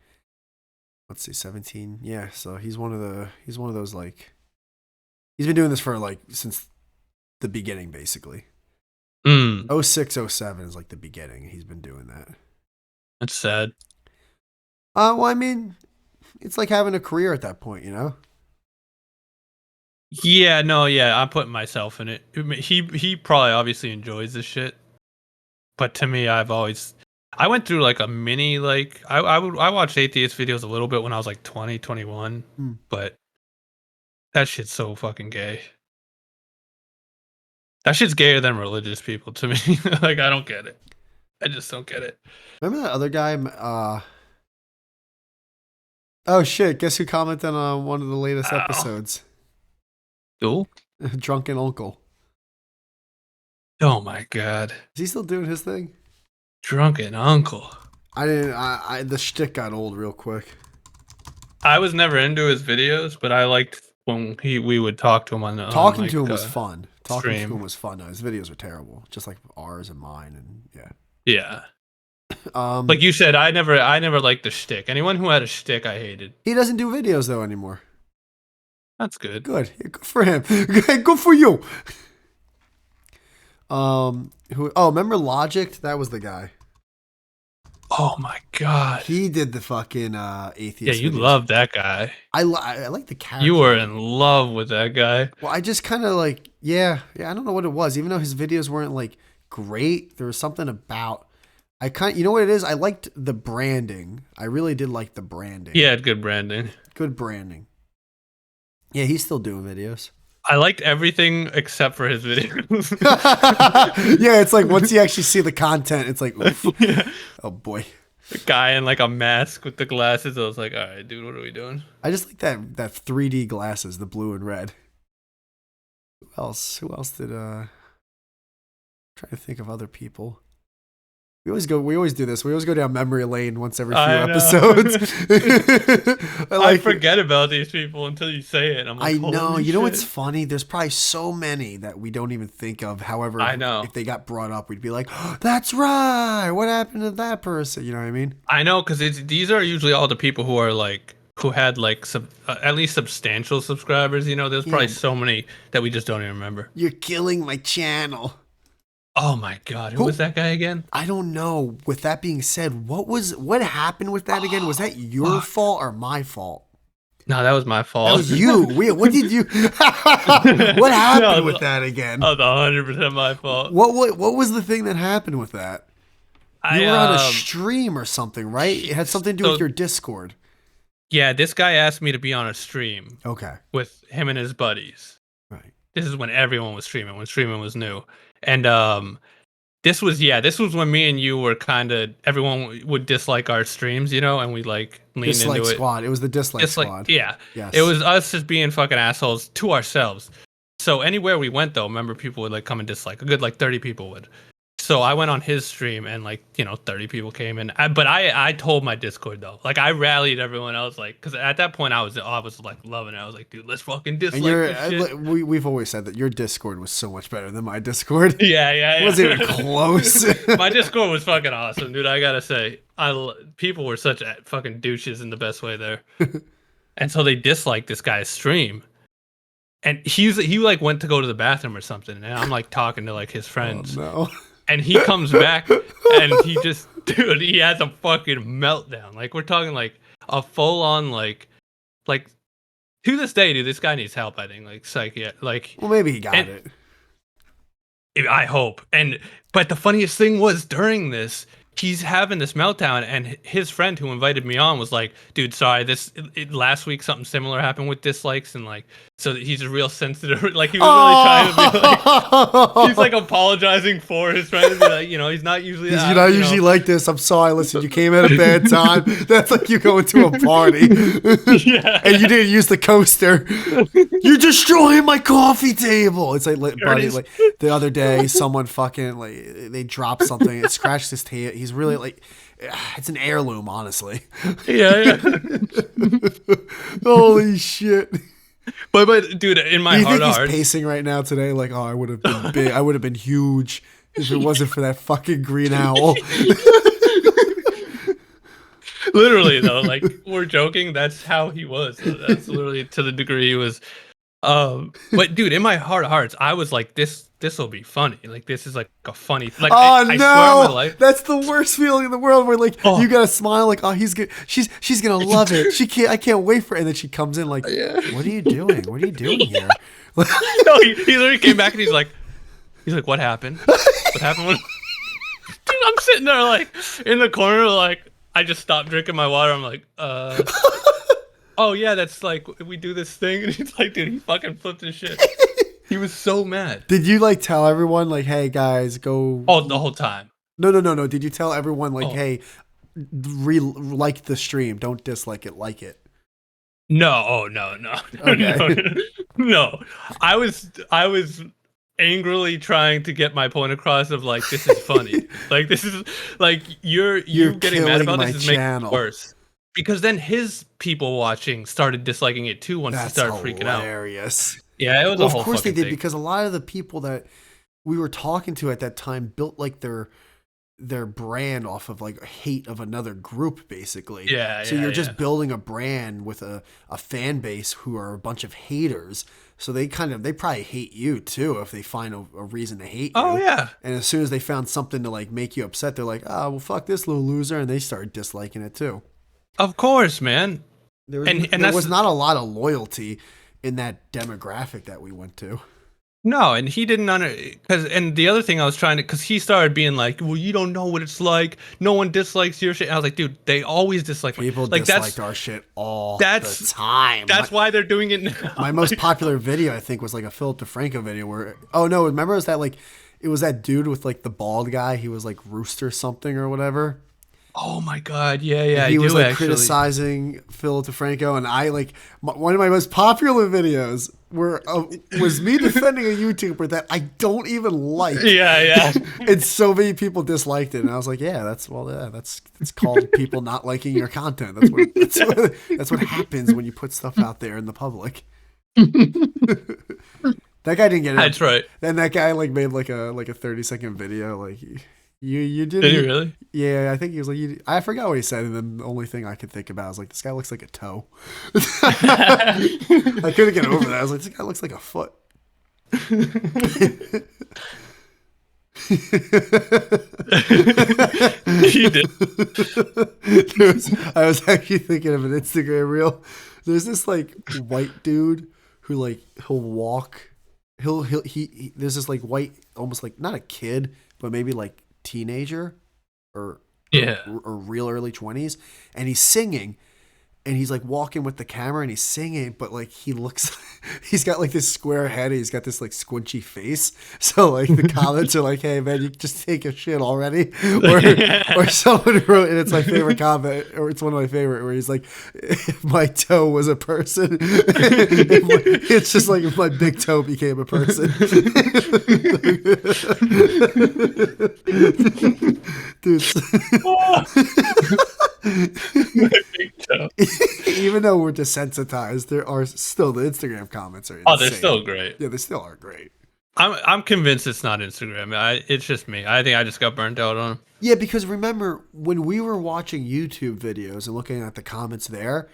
Let's see, 17. Yeah, so he's one of those like he's been doing this for like since the beginning basically. 06, 07 is like the beginning. He's been doing that. That's sad. Well, I mean, it's like having a career at that point, you know? Yeah, no, yeah, I'm putting myself in it. He probably obviously enjoys this shit. But to me, I went through like a mini, like I watched atheist videos a little bit when I was like 20, 21, but that shit's so fucking gay. That shit's gayer than religious people to me. Like, I don't get it. I just don't get it. Remember that other guy? Oh shit! Guess who commented on one of the latest episodes? Cool. Drunken Uncle. Oh my god. Is he still doing his thing? Drunken Uncle. The shtick got old real quick. I was never into his videos, but I liked when we would talk to him on the Talking to him was fun. Talking stream. to him was fun. No, his videos were terrible, just like ours and mine, and yeah. Yeah. Like you said, I never liked the shtick. Anyone who had a shtick, I hated. He doesn't do videos though anymore. That's good. Good. Good for him. Good for you. Remember Logic? That was the guy. Oh my god. He did the fucking atheist. Yeah, you videos. love that guy. I like the character. You were in love with that guy. Well, I just kind of like, yeah, I don't know what it was. Even though his videos weren't like great, there was something about, you know what it is? I liked the branding. I really did like the branding. He had good branding. Good branding. Yeah, he's still doing videos. I liked everything except for his videos. Yeah, it's like once you actually see the content, it's like, oof. Yeah. Oh boy. The guy in like a mask with the glasses. I was like, all right, dude, what are we doing? I just like that 3D glasses, the blue and red. Who else did trying to think of other people. We always do this. We always go down memory lane once every few episodes. I forget about these people until you say it. I'm like, I know. You know what's funny? There's probably so many that we don't even think of. However, I know if they got brought up, we'd be like, oh, "That's right. What happened to that person?" You know what I mean? I know, because these are usually all the people who had like at least substantial subscribers. You know, there's probably so many that we just don't even remember. You're killing my channel. Oh my god, who was that guy again? I don't know. With that being said, what happened with that again? Was that your fault or my fault? No, that was my fault. That was you. What did you? What happened with that again? That was 100% my fault. What was the thing that happened with that? You were on a stream or something, right? It had something to do with your Discord. Yeah, this guy asked me to be on a stream. Okay. With him and his buddies. Right. This is when everyone was streaming, when streaming was new. And this was when me and you were kind of everyone would dislike our streams, and we like leaned Dislike into it. squad. It was the dislike Just like squad. yeah, it Yes. was us just being fucking assholes to ourselves. So anywhere we went though, remember people would like come and dislike. A good like 30 people would. So I went on his stream and like 30 people came in. But I told my Discord though, like I rallied everyone else, like because at that point I was like loving it. I was like, dude, let's fucking And dislike this shit. we've always said that your Discord was so much better than my Discord. Yeah, It yeah, wasn't yeah. even close. My Discord was fucking awesome, dude. I gotta say, people were such fucking douches in the best way there, and so they disliked this guy's stream. And he like went to go to the bathroom or something, and I'm like talking to like his Oh friends, no. and he comes back, and he just, dude, he has a fucking meltdown. Like we're talking like a full on like to this day, dude, this guy needs help. I think like like Well, maybe he got and it. I hope. But the funniest thing was during this, he's having this meltdown, and his friend who invited me on was like, "Dude, sorry, last week something similar happened with dislikes, and like, so he's a real sensitive." Like he was really trying to be like, he's like apologizing for his friend to be like, he's not usually. You're not usually like this. I'm sorry. Listen, you came at a bad time. That's like you going to a party Yeah. and you didn't use the coaster. You're destroying my coffee table. It's like, buddy, like the other day, someone fucking like they dropped something. It scratched his tail. He's really like, it's an heirloom, honestly. Yeah. Holy shit. But dude, in my Do you heart think of he's hearts, pacing right now today? Like, oh, I would have been big. I would have been huge if it wasn't for that fucking green owl. literally though, like we're joking. That's how he was. That's literally to the degree he was. But dude, in my heart of hearts, I was like, this will be funny. Like this is like a funny. Like Oh I no, swear on my life. that's the worst feeling in the world. Where like Oh. you gotta smile, like, oh, he's good. She's gonna love it. I can't wait for it. And then she comes in like, what are you doing? What are you doing here? No, he literally came back and he's like, what happened? What happened? Dude, I'm sitting there like in the corner, like I just stopped drinking my water. I'm like, oh yeah, that's like we do this thing, and he's like, dude, he fucking flipped his shit. He was so mad. Did you like tell everyone like, hey guys, go? Oh, the whole time. No. Did you tell everyone like, Oh. hey, like the stream, don't dislike it, like it? No, oh no, Okay. no. I was angrily trying to get my point across of like this is funny. Like this is like you getting mad killing about my this is making channel. it worse. Because then his people watching started disliking it too once he That's started freaking out. hilarious. Yeah, it was Well, a whole of course they fucking did thing. because a lot of the people that we were talking to at that time built like their brand off of like hate of another group, basically. Yeah, So yeah, you're just yeah. building a brand with a fan base who are a bunch of haters. So they probably hate you too if they find a reason to hate you. Oh yeah. And as soon as they found something to like make you upset, they're like, oh, well, fuck this little loser, and they started disliking it too. Of course, man. There was, And there that's- was not a lot of loyalty in that demographic that we went to. No, and he didn't and the other thing I was trying to, because he started being like, well, you don't know what it's like. No one dislikes your shit. And I was like, dude, they always dislike me. People Like disliked our shit all that's- the time. That's why they're doing it now. My most popular video, I think, was like a Philip DeFranco video where, oh no, remember it was that like, it was that dude with like the bald guy. He was like Rooster something or whatever. Oh my god, yeah, He was like actually. criticizing Philip DeFranco, and I like one of my most popular videos was me defending a YouTuber that I don't even like. Yeah. And so many people disliked it, and I was like, "Yeah, that's called people not liking your content. That's what happens when you put stuff out there in the public." That guy didn't get it. That's right. And that guy like made like a 30-second video like you did. Did he really? Yeah, I think he was like I forgot what he said, and then the only thing I could think about was like this guy looks like a toe. I couldn't get over that. I was like, this guy looks like a foot. He did. I was actually thinking of an Instagram reel. There's this like white dude who like he'll walk. There's this like white, almost like not a kid, but maybe like teenager or Yeah. or real early 20s, and he's singing. and he's like walking with the camera and he's singing, but like he looks, he's got like this square head and he's got this like squinchy face. So like the comments are like, "Hey man, you just take a shit already," or someone wrote, and it's my favorite comment, or it's one of my favorite, where he's like, "If my toe was a person," it's just like if my big toe became a person. Dude. Even though we're desensitized, there are still the Instagram comments are insane. Oh, they're still great. Yeah, they still are great. I'm convinced it's not Instagram. It's just me. I think I just got burnt out on them. Yeah, because remember when we were watching YouTube videos and looking at the comments there,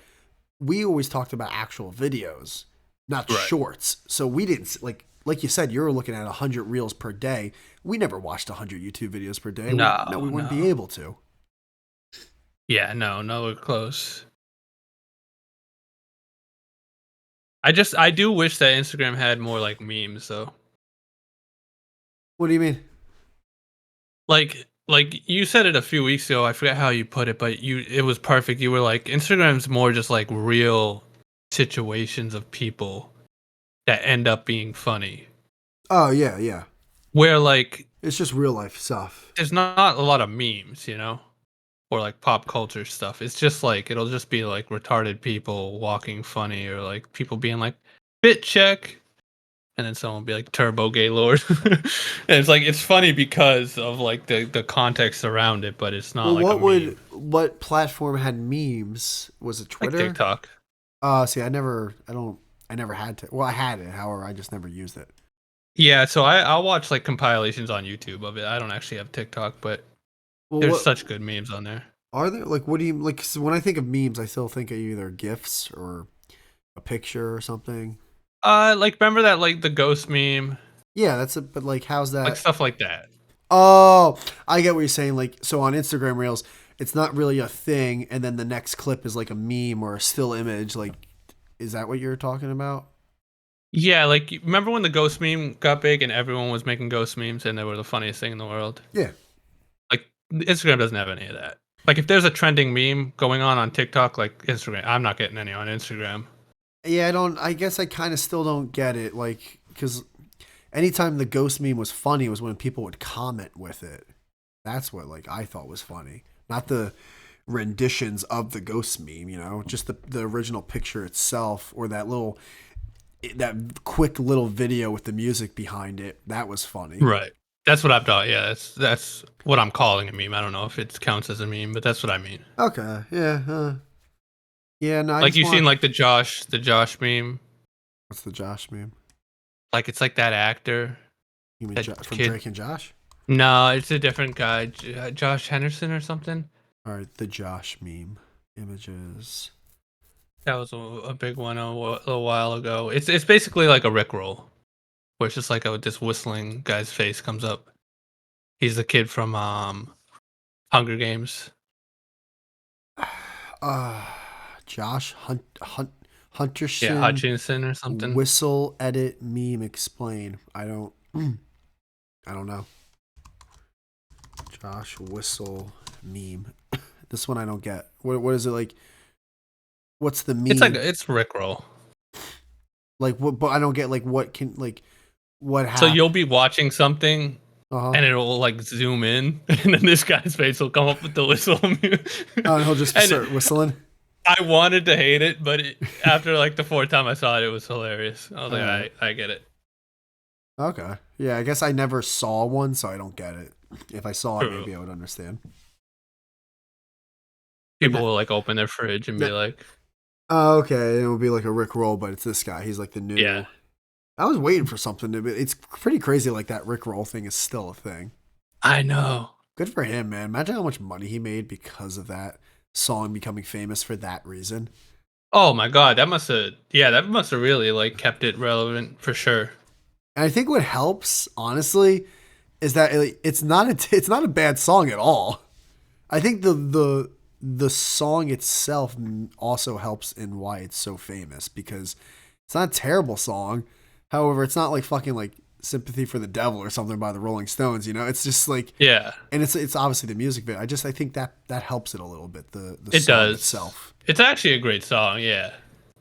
we always talked about actual videos, not shorts. So we didn't like you said, you were looking at 100 reels per day. We never watched 100 YouTube videos per day. We wouldn't be able to. Yeah, no, close. I do wish that Instagram had more like memes though. What do you mean? Like you said it a few weeks ago. I forget how you put it, but it was perfect. You were like, Instagram's more just like real situations of people that end up being funny. Oh yeah, yeah. Where like it's just real life stuff. There's not a lot of memes, or like pop culture stuff. It's just like it'll just be like retarded people walking funny, or like people being like bit check, and then someone will be like Turbo Gaylord. And it's like it's funny because of like the context around it, but it's not like what platform had memes? Was it Twitter? Like TikTok. See, I never had to. Well, I had it, however, I just never used it. Yeah, so I'll watch like compilations on YouTube of it. I don't actually have TikTok, but there's such good memes on there. Are there? Like, what do you like? So when I think of memes, I still think of either GIFs or a picture or something. Like remember that like the ghost meme? Yeah, that's it. But like, how's that? Like stuff like that. Oh, I get what you're saying. Like, so on Instagram Reels, it's not really a thing, and then the next clip is like a meme or a still image. Like, is that what you're talking about? Yeah, like remember when the ghost meme got big and everyone was making ghost memes and they were the funniest thing in the world? Yeah. Like Instagram doesn't have any of that. Like if there's a trending meme going on TikTok, like Instagram, I'm not getting any on Instagram. Yeah, I guess I kind of still don't get it. Like, because anytime the ghost meme was funny was when people would comment with it. That's what like I thought was funny, not the renditions of the ghost meme. Just the original picture itself, or that quick little video with the music behind it. That was funny. Right. That's what I've done. Yeah, that's what I'm calling a meme. I don't know if it counts as a meme, but that's what I mean. Okay. Yeah. Yeah. No. Like you've seen like the Josh meme. What's the Josh meme? Like it's like that actor. You mean from Drake and Josh? No, it's a different guy, Josh Henderson or something. All right, the Josh meme images. That was a big one a little while ago. It's basically like a Rickroll, where it's just like this whistling guy's face comes up. He's the kid from Hunger Games. Josh Hunterson. Yeah, Hutchinson or something. Whistle edit meme explain. I don't know. Josh Whistle meme. This one I don't get. What is it like? What's the meme? It's Rickroll. Like what? But I don't get like what happened. So you'll be watching something, and it'll like zoom in, and then this guy's face will come up with the whistle. Oh, and he'll just start whistling. I wanted to hate it, but after like the fourth time I saw it, it was hilarious. I was like, I get it. Okay. Yeah, I guess I never saw one, so I don't get it. If I saw it, maybe I would understand. People will like open their fridge and be like, "Oh, okay." It would be like a Rickroll, but it's this guy. He's like the new. Yeah. I was waiting for something to be. It's pretty crazy. Like that Rickroll thing is still a thing. I know. Good for him, man. Imagine how much money he made because of that song becoming famous for that reason. Oh my god, that must have really like kept it relevant for sure. And I think what helps, honestly, is that it's not a bad song at all. I think the song itself also helps in why it's so famous, because it's not a terrible song. However, it's not like fucking like Sympathy for the Devil or something by the Rolling Stones. You know, it's just like, Yeah, and it's obviously the music bit. I think that helps it a little bit. The it song does. itself. It's actually a great song. Yeah,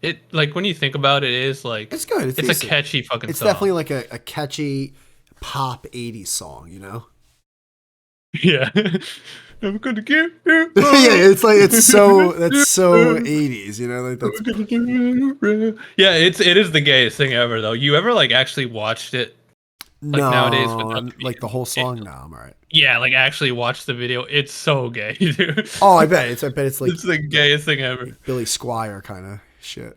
it like when you think about it, it is like It's good. It's it's a decent. catchy fucking It's definitely song. like a catchy pop '80s song. You know. Yeah. I'm gonna give you Yeah, up. it's like that's so '80s. You know, like that's Yeah, it is the gayest thing ever though. You ever like actually watched it like nowadays without no, like the whole it, song. No, I'm alright. yeah, like actually watch the video. It's so gay, dude. Oh, I bet it's It's the gayest thing ever. like Billy Squire kind of shit.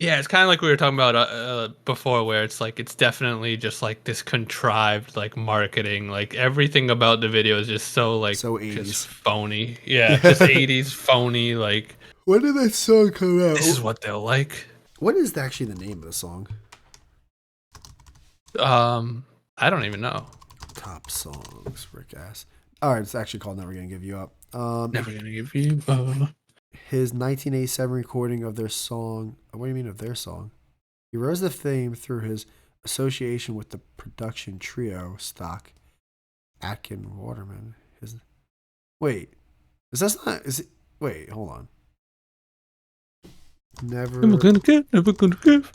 Yeah, it's kind of like we were talking about before, where it's like it's definitely just like this contrived like marketing. Like everything about the video is just so like So just '80s. phony. Yeah, just Yeah. 80s phony. Like When did that song come out? this is what they'll like. What is actually the name of the song? I don't even know. Top songs, Rick Ass. All right, it's actually called "Never Gonna Give You Up." Never gonna give you. His 1987 recording of their song. What do you mean of their song? He rose to fame through his association with the production trio stock Atkin Waterman. Wait, is that not? Is it? Wait, hold on. Never Never gonna give.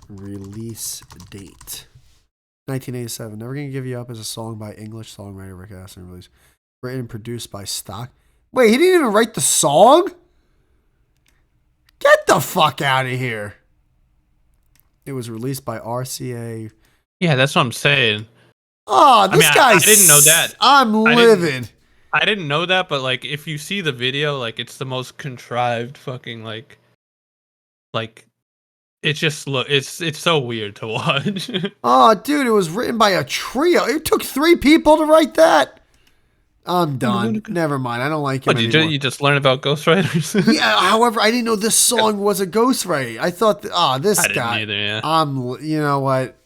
release date. 1987. Never Gonna Give You Up is a song by English songwriter Rick Astley, released, written and produced by Stock. Wait, he didn't even write the song? Get the fuck out of here. It was released by RCA. Yeah, that's what I'm saying. Oh, this guy. I didn't know that. I'm livid. I didn't know that, but like if you see the video, like it's the most contrived fucking like it's just it's so weird to watch. Oh, dude, it was written by a trio. It took 3 people to write that. I'm done. Never mind. I don't like him What, anymore. you just learn about ghostwriters? Yeah. However, I didn't know this song was a ghostwriter. I thought, this I guy. didn't either. Yeah, You know what?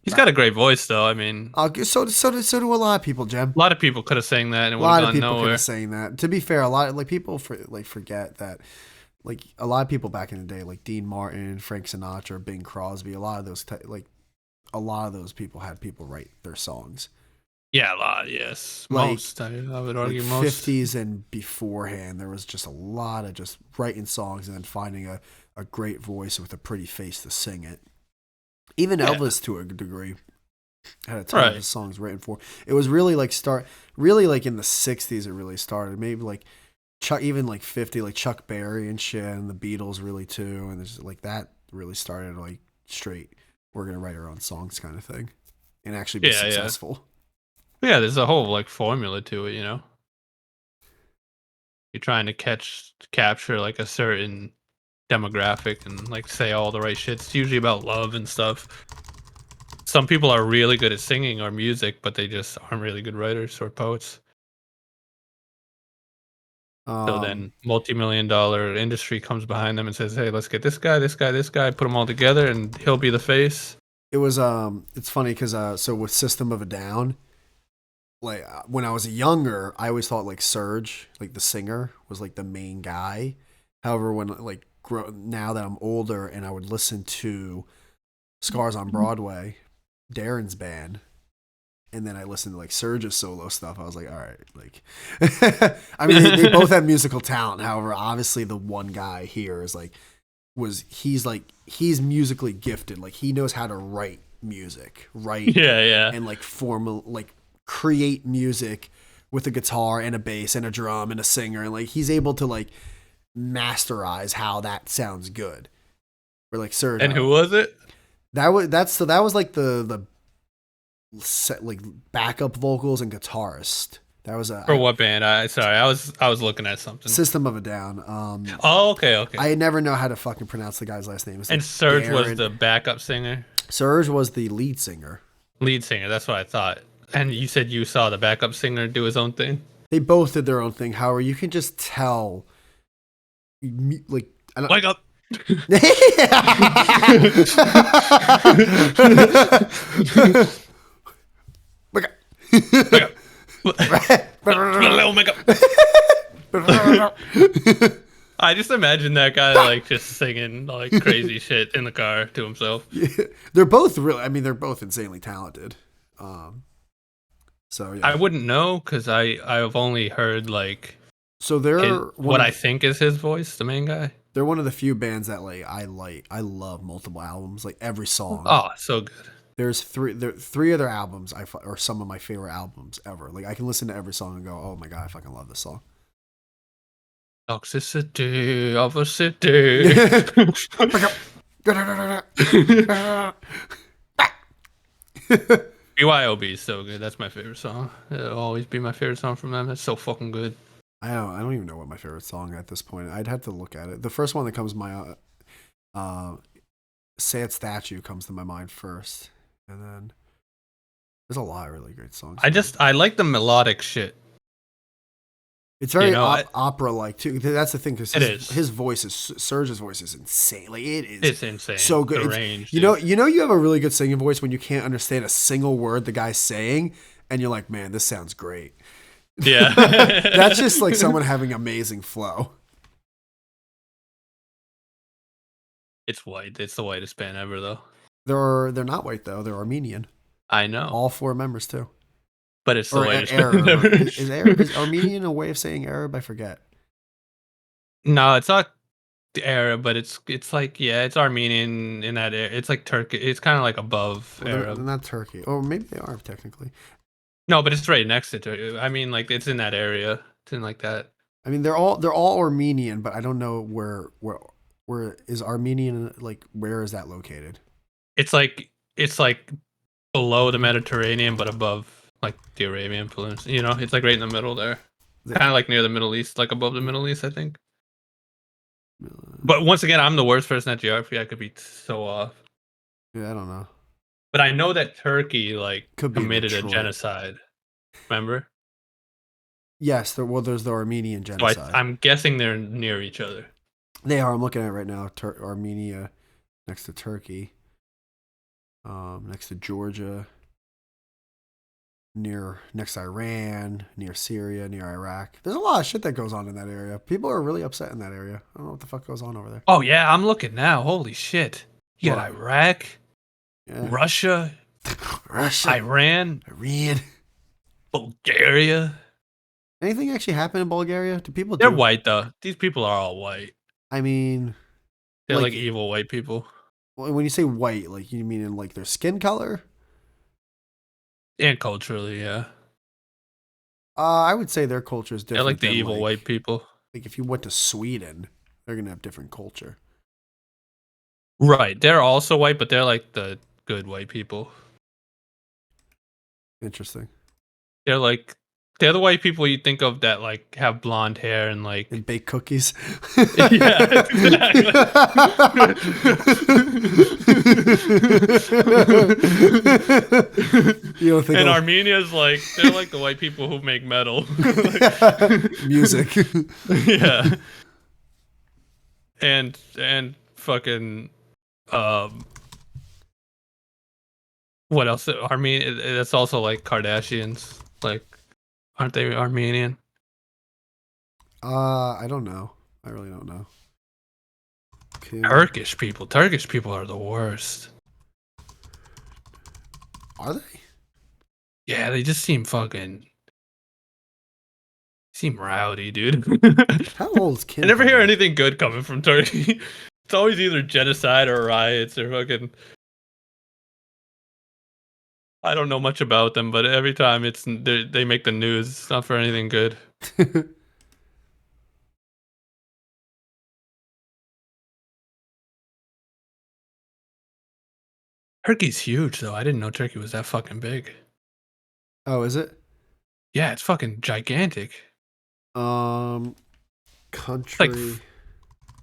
he's got a great voice, though. I mean, So do a lot of people, Jem. a lot of people could have sang that and it A would have lot of gone people could nowhere. have saying that. To be fair, a lot of people forget that like a lot of people back in the day, like Dean Martin, Frank Sinatra, Bing Crosby, a lot of those people had people write their songs. Yeah, a lot. Yes, Like- most. I would Like argue most. 50s and beforehand, there was just a lot of just writing songs and then finding a great voice with a pretty face to sing it. Even Yeah. Elvis, to a degree, had a ton of Right. his songs written for. It was really like really like in the 60s it really started. Maybe like Chuck, even like 50, like Chuck Berry and shit, and the Beatles really too. And there's like that really started like straight. We're gonna write our own songs kind of thing, and actually be Yeah, yeah. successful. Yeah, there's a whole like formula to it. You know, you're trying to capture like a certain demographic and like say all the right shit. It's usually about love and stuff. Some people are really good at singing or music, but they just aren't really good writers or poets. So then multi-million-dollar industry comes behind them and says, "Hey, let's get this guy, this guy, this guy, put them all together, and he'll be the face." It was it's funny because so with System of a Down, like when I was younger, I always thought like Serge, like the singer, was like the main guy. However, when like now that I'm older and I would listen to Scars on Broadway, Darren's band, and then I listened to like Serge's solo stuff, I was like, all right, like I mean they both have musical talent. However, obviously the one guy here is like he's musically gifted. Like he knows how to write music, Yeah. and like create music with a guitar and a bass and a drum and a singer, and like he's able to like masterize how that sounds good. Or like Serge. And who was it? That was like the set, like backup vocals and guitarist. That was For what band? I was looking at something. System of a Down. Oh, okay. I never know how to fucking pronounce the guy's last name. It's And like Serge was Darren. the backup singer, Serge was the lead singer. lead singer. That's what I thought. And you said you saw the backup singer do his own thing. They both did their own thing. However, you can just tell, like, I don't. Wake up! Wake up. Wake up! Little makeup. I just imagine that guy like just singing like crazy shit in the car to himself. Yeah, they're both really. I mean, they're both insanely talented. Um, so I yeah. wouldn't know because I've only heard like So what I think is his voice, the main guy. they're one of the few bands that like. I love multiple albums, like every song. Oh, so good. There's three other albums or some of my favorite albums ever. Like I can listen to every song and go, oh my god, I fucking love this song. Toxicity of a city. BYOB is so good. That's my favorite song. It'll always be my favorite song from them. That's so fucking good. I don't even know what my favorite song at this point. I'd have to look at it. The first one that comes to my Sad Statue comes to my mind first, and then there's a lot of really great songs. I like the melodic shit. It's very You know, opera like too. That's the thing because It is. his voice is Serge's voice is insane. Like it is. It's insane. So good. The It's- range. you know you have a really good singing voice when you can't understand a single word the guy's saying, and you're like, man, this sounds great. Yeah. That's just like someone having amazing flow. It's white. It's the whitest band ever, though. They're not white though. They're Armenian. I know. All four members too. But it's the Or whitest Arab. band ever. Is Armenian a way of saying Arab? I forget. No, it's not the Arab, but it's like yeah, it's Armenian in that area. It's like Turkey. It's kind of like above Well, they're Arab. not Turkey. Or maybe they are technically. No, but it's right next to Turkey. I mean, like it's in that area. It's in like that. I mean, they're all Armenian, but I don't know where is Armenian like where is that located? It's like below the Mediterranean, but above like the Arabian Peninsula. You know, it's like right in the middle there. Kind of like near the Middle East, like above the Middle East, I think. But once again, I'm the worst person at geography. I could be so off. Yeah, I don't know. But I know that Turkey like Could be committed a Detroit. genocide. Remember? Yes, there's the Armenian So genocide. I'm guessing they're near each other. They are. I'm looking at it right now. Armenia next to Turkey, next to Georgia, next to Iran, near Syria, near Iraq. There's a lot of shit that goes on in that area. People are really upset in that area. I don't know what the fuck goes on over there. Oh yeah, I'm looking now. Holy shit! You got What? Iraq, Yeah. Russia, Russia, Iran, Iran. Bulgaria. Anything actually happen in Bulgaria? Do people? They're white though. These people are all white. I mean, They're like evil white people. when you say white, like you mean in like their skin color? And culturally, yeah. I would say their culture is They're different. like the than, evil white people. Like if you went to Sweden, they're gonna have different culture. Right. They're also white, but they're like the good white people. Interesting. They're the white people you think of that like have blonde hair and like And bake cookies. Yeah, You don't think and of- Armenia's like they're like the white people who make metal. music. Yeah. And fucking what else? Armenian that's also like Kardashians. Like aren't they Armenian? I don't know. I really don't know. Turkish people. Turkish people are the worst. Are they? Yeah, they just seem rowdy, dude. How old is Kim? I never hear Kardashian? anything good coming from Turkey. It's always either genocide or riots or fucking. I don't know much about them, but every time they make the news, it's not for anything good. Turkey's huge, though. I didn't know Turkey was that fucking big. Oh, is it? Yeah, it's fucking gigantic. Country.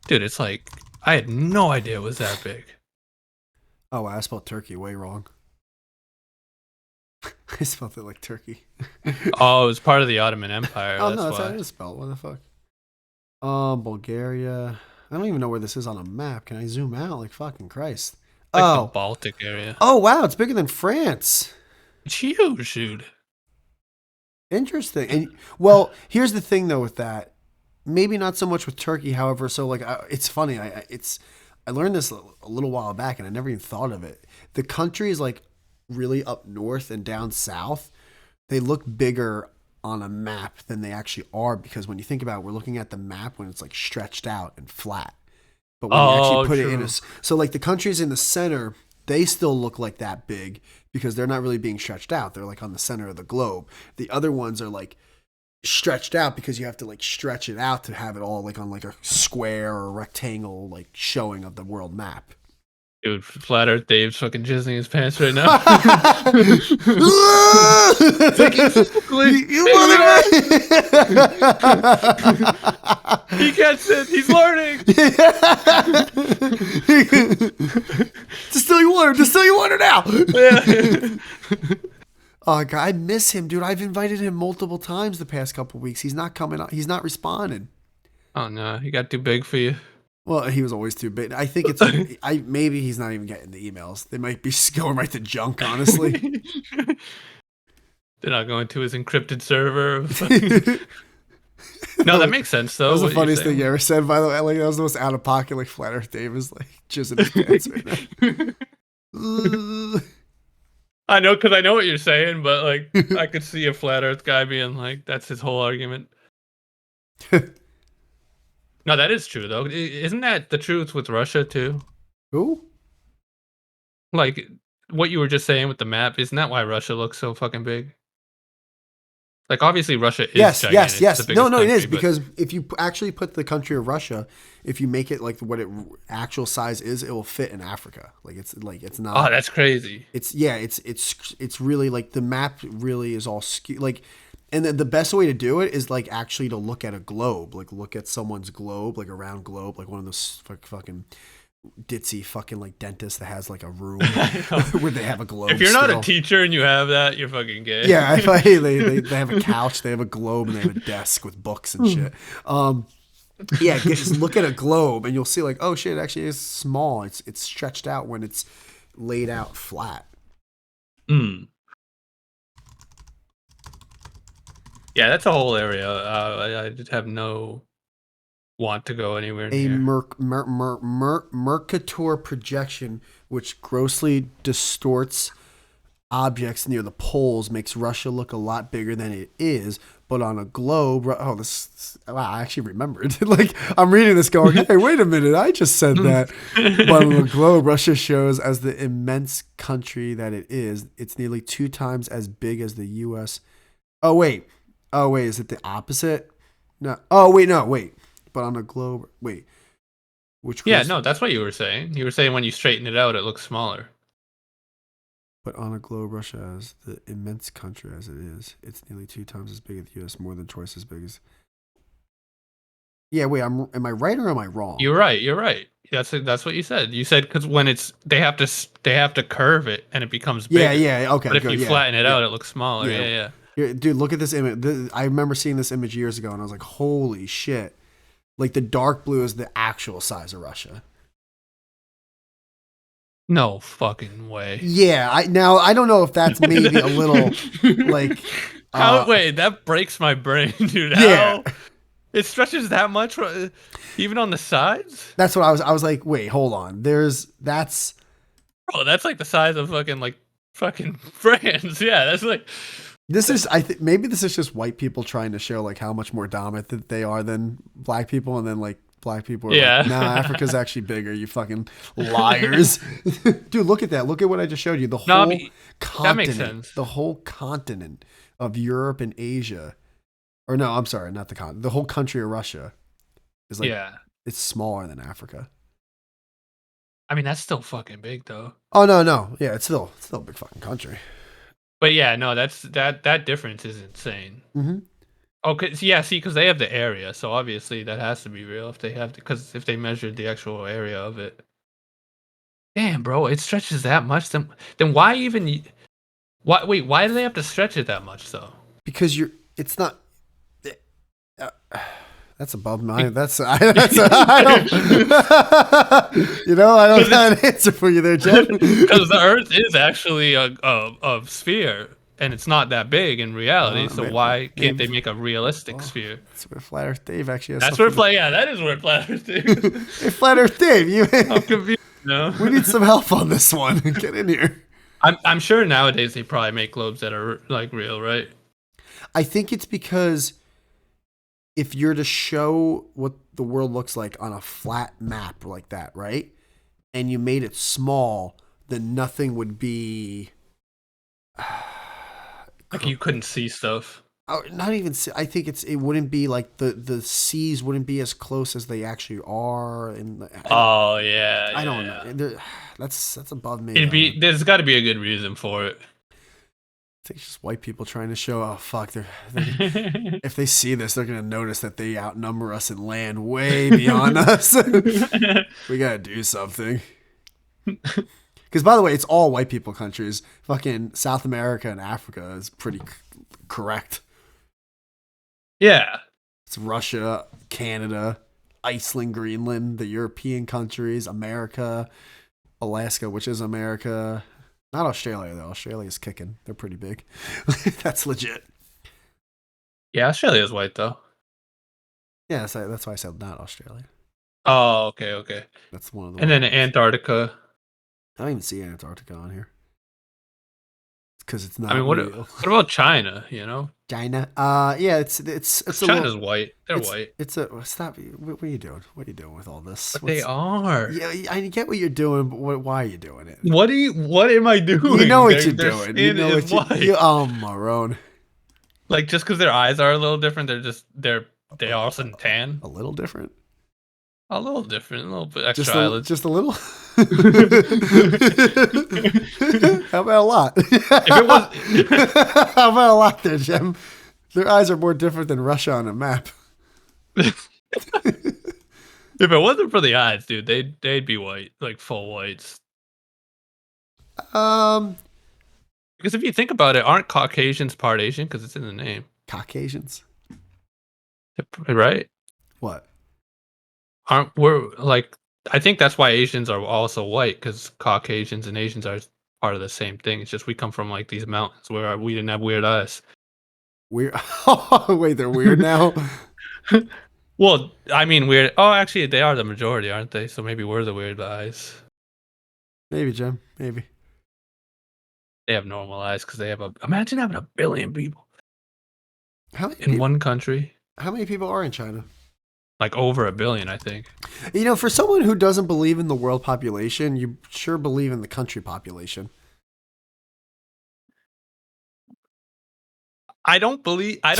Dude, it's like I had no idea it was that big. Oh, I spelled turkey way wrong. I spelled it like turkey. Oh, it was part of the Ottoman Empire. Oh that's no, that's how why. it is spelled. What the fuck? Bulgaria. I don't even know where this is on a map. Can I zoom out? Like fucking Christ. Like Oh. the Baltic area. Oh wow, it's bigger than France. It's huge, dude. Interesting. And well, here's the thing though with that. maybe not so much with Turkey. However, so like it's funny. I learned this a little while back, and I never even thought of it. The countries like really up north and down south, they look bigger on a map than they actually are, because when you think about it, we're looking at the map when it's like stretched out and flat. But when you actually Oh, put it in true. so like the countries in the center, they still look like that big because they're not really being stretched out. They're like on the center of the globe. The other ones are like stretched out because you have to like stretch it out to have it all like on like a square or a rectangle like showing of the world map. Dude, Flat Earth Dave's fucking jizzing his pants right now. Taking physically. He gets it. He's learning. Distill your water now. Yeah. Oh God, I miss him, dude. I've invited him multiple times the past couple weeks. He's not coming out. He's not responding. Oh no, he got too big for you. Well, he was always too big. I think maybe he's not even getting the emails. They might be going right to junk, honestly. They're not going to his encrypted server. No, that makes sense though. That was the what you're funniest thing saying. you ever said, by the way. Like that was the most out of pocket. Like Flat Earth Dave is like jizzing his pants right now. I know, because I know what you're saying, but like I could see a flat Earth guy being like, "That's his whole argument." No, that is true though. Isn't that the truth with Russia too? Who? Like what you were just saying with the map. Isn't that why Russia looks so fucking big? Like obviously Russia is Yes, gigantic. It's the yes. No, biggest no, it country, is but because if you actually put the country of Russia, if you make it like what it actual size is, it will fit in Africa. Like it's not. oh, that's crazy. It's really like the map really is all skewed. Like, and the best way to do it is like actually to look at a globe, like look at someone's globe, like a round globe, like one of those fucking ditzy fucking like dentist that has like a room where they have a globe. If you're not still. a teacher and you have that, you're fucking gay. Yeah, they have a couch, they have a globe, and they have a desk with books and shit. Yeah, just look at a globe and you'll see like, oh shit, it actually is small. It's stretched out when it's laid out flat. Mm. Yeah, that's a whole area. I just have no want to go anywhere A near. Mercator projection, which grossly distorts objects near the poles, makes Russia look a lot bigger than it is. But on a globe, wow, I actually remembered. Like I'm reading this, going, "Hey, wait a minute! I just said that." But on a globe, Russia shows as the immense country that it is. It's nearly 2 times as big as the U.S. Oh wait, is it the opposite? No. Oh wait, no, wait. But on a globe, wait. Which Yeah, gross, no, that's what you were saying. You were saying when you straighten it out, it looks smaller. But on a globe, Russia is the immense country as it is. It's nearly 2 times as big as the U.S., more than twice as big as. Yeah, wait. Am I right or am I wrong? You're right. You're right. That's what you said. You said because when they have to curve it and it becomes bigger. Yeah. Okay, But if good. you Yeah, flatten it yeah, out, it looks smaller. yeah. Yeah. Here, dude, look at this image. I remember seeing this image years ago, and I was like, "Holy shit!" Like the dark blue is the actual size of Russia. No fucking way. Yeah, I don't know if that's maybe a little like. Wait, that breaks my brain, dude. Yeah. How it stretches that much, even on the sides? That's what I was like, wait, hold on. That's Bro, that's like the size of fucking France. Yeah, that's like this is I think maybe this is just white people trying to show like how much more dominant they are than black people, and then like black people are Yeah. like, nah, Africa's actually bigger, you fucking liars. Dude, look at that. Look at what I just showed you. The No, I whole mean, continent. that makes sense. The whole continent of Europe and Asia. Or no, I'm sorry, not the continent. The whole country of Russia is like Yeah. it's smaller than Africa. I mean, that's still fucking big though. Oh no. Yeah, it's still a big fucking country. But yeah, no, that difference is insane. Mm-hmm. Oh, because they have the area, so obviously that has to be real if they have because if they measured the actual area of it. Damn, bro, it stretches that much. Then why even? Why do they have to stretch it that much though? Because it's not. That's above mine. I don't. I don't have an answer for you there, Jeff. Because the Earth is actually a sphere. and it's not that big in reality. So why can't maybe, they make a realistic oh, sphere? that's where Flat Earth Dave actually has That's where something. yeah, that is where Flat Earth is. Hey, Flat Earth Dave, I'm confused. No, we need some help on this one. Get in here. I'm sure nowadays they probably make globes that are like real, right? I think it's because if you're to show what the world looks like on a flat map like that, right? And you made it small, then nothing would be. Like you couldn't see stuff. Not even. I think it wouldn't be like the seas wouldn't be as close as they actually are, and Oh yeah, I don't yeah. know. That's above me. There's got to be a good reason for it. I think it's just white people trying to show. Oh fuck! If they see this, they're gonna notice that they outnumber us in land way beyond us. We gotta do something. Because by the way, it's all white people countries. Fucking South America and Africa is pretty correct. Yeah. It's Russia, Canada, Iceland, Greenland, the European countries, America, Alaska, which is America. Not Australia, though. Australia's kicking. They're pretty big. That's legit. Yeah, Australia's white, though. Yeah, that's why I said not Australia. Oh, okay. That's one of the And then ones. Antarctica. I don't even see Antarctica on here. Because it's not What real. what about China, you know? China. Yeah, it's a China's little, white. They're white. It's a stop. What are you doing? What are you doing with all this? But they are. Yeah, I get what you're doing, but why are you doing it? What am I doing? You know what Their you're doing. skin You know is what white. you Marone. Like just because their eyes are a little different, they are also tan. A little different. A little different, a little bit extra Just eyelids. just a little. How about a lot? If it was, How about a lot there, Jim? Their eyes are more different than Russia on a map. if it wasn't for the eyes, dude, they'd be white, like full whites. Because if you think about it, aren't Caucasians part Asian? Because it's in the name. Caucasians. Right? What? We're like, I think that's why Asians are also white, because Caucasians and Asians are part of the same thing. It's just we come from like these mountains where we didn't have weird eyes. Weird. Wait, they're weird now. Well, I mean weird. Oh, actually, they are the majority, aren't they? So maybe we're the weird eyes. Maybe, Jim. Maybe. They have normal eyes because they have imagine having 1 billion people In one country. How many people are in China? Like over 1 billion, I think. You know, for someone who doesn't believe in the world population, you sure believe in the country population. I don't not believe in the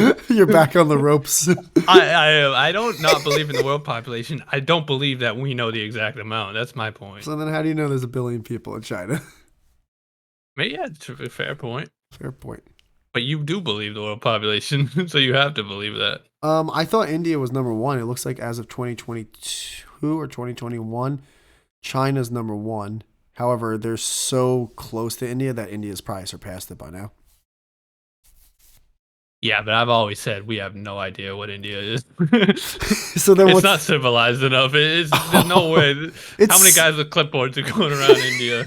world. You're back on the ropes. I don't not believe in the world population. I don't believe that we know the exact amount. That's my point. So then how do you know there's 1 billion people in China? Yeah, it's a fair point. Fair point. But you do believe the world population, so you have to believe that. I thought India was number 1. It looks like as of 2022 or 2021, China's number 1. However, they're so close to India that India's probably surpassed it by now. Yeah, but I've always said we have no idea what India is. So then it's not civilized enough. There's no way. How many guys with clipboards are going around India?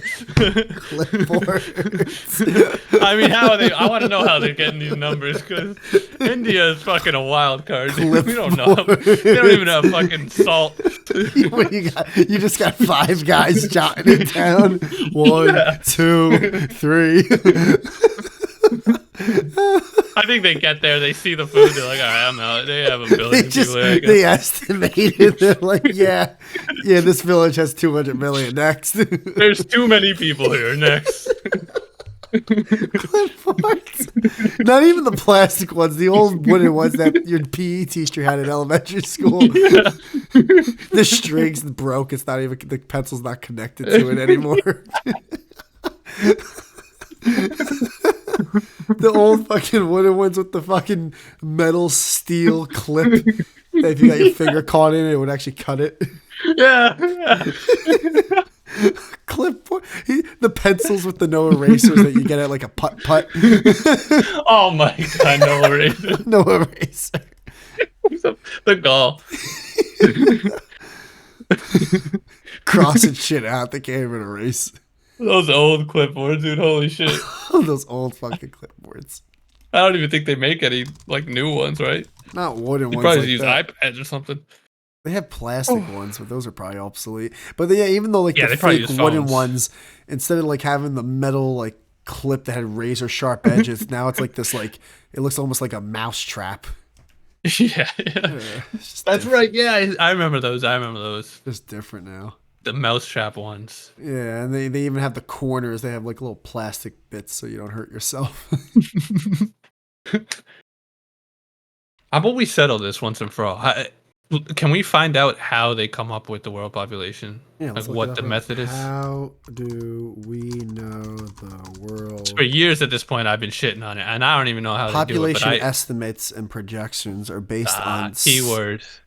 Clipboards. I mean, how are they? I want to know how they're getting these numbers, because India is fucking a wild card. We don't know. They don't even have fucking salt. You just got 5 guys jotting it down. 1, 2, 3. I think they get there, they see the food, they're like, all right, I'm out. They have 1 billion people there. They estimated, they're like, yeah, this village has 200 million next. There's too many people here next. Not even the plastic ones, the old wooden ones that your PE teacher had in elementary school. Yeah. The strings broke, it's not even, the pencil's not connected to it anymore. The old fucking wooden ones with the fucking metal steel clip that if you got your finger caught in it, it would actually cut it. Yeah. Clipboard. The pencils with the no erasers that you get at like a putt-putt. Oh my god, no eraser. No eraser. The gall. Crossing shit out, they can't even erase. Those old clipboards, dude. Holy shit. Those old fucking clipboards. I don't even think they make any like new ones, right? Not wooden They ones probably just like use that. iPads or something. They have plastic Oh. ones, but those are probably obsolete. But yeah, even though like Yeah, the they probably fake use wooden phones. ones, instead of like having the metal like clip that had razor sharp edges, now it's like this like it looks almost like a mouse trap. Yeah, yeah. It's just That's different. right. Yeah, I remember those. I remember those. Just different now. The mousetrap ones. Yeah, and they even have the corners. They have like little plastic bits so you don't hurt yourself. How about we settle this once and for all? Can we find out how they come up with the world population? Yeah, Like let's look it what up the real quick. method is? How do we know the For world? years at this point, I've been shitting on it, and I don't even know how they do it. But Population estimates and projections are based on. Keywords.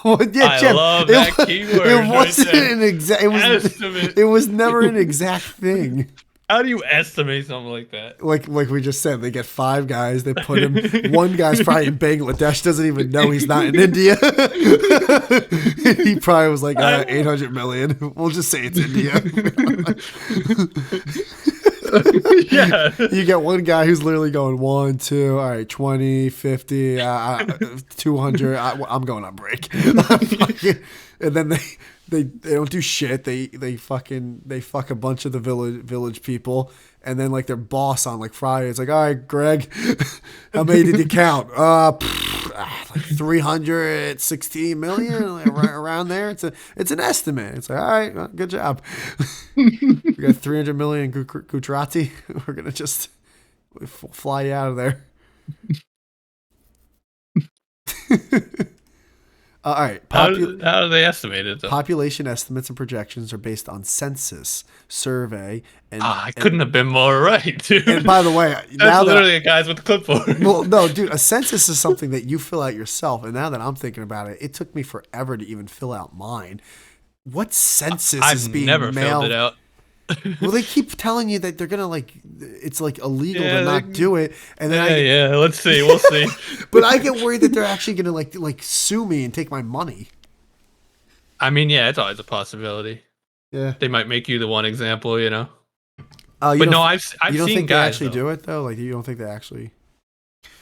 Well, yeah, I Jeff. love that It keyword right wasn't there. an exact. It was. Estimate. It was never an exact thing. How do you estimate something like that? Like we just said, they get five guys. They put him. One guy's probably in Bangladesh. Doesn't even know he's not in India. He probably was like 800 million. We'll just say it's India. Yeah. You get one guy who's literally going 1, 2, all right, 20, 50, 200. I'm going on break. And then they don't do shit. They fuck a bunch of the village people, and then like their boss on like Friday, it's like, all right, Greg, how many did you count? Like 316 million, like, around there. It's an estimate. It's like, all right, well, good job. We got 300 million Gujarati. We're gonna just fly you out of there. All right. How do they estimate it though? Population estimates and projections are based on census, survey, I couldn't have been more right, dude. and by the way, That's now literally a guys with the clipboard. well, no, dude, a census is something that you fill out yourself. And now that I'm thinking about it, it took me forever to even fill out mine. What census is I've being never mailed? filled it out. Well, they keep telling you that they're gonna like it's like illegal Yeah, to not do it, and then Yeah, let's see. We'll see. but I get worried that they're actually gonna like sue me and take my money. I mean, yeah, it's always a possibility. Yeah. They might make you the one example, you know. You But don't no, th- I've you don't seen think they guys actually though. do it though? Like you don't think they actually?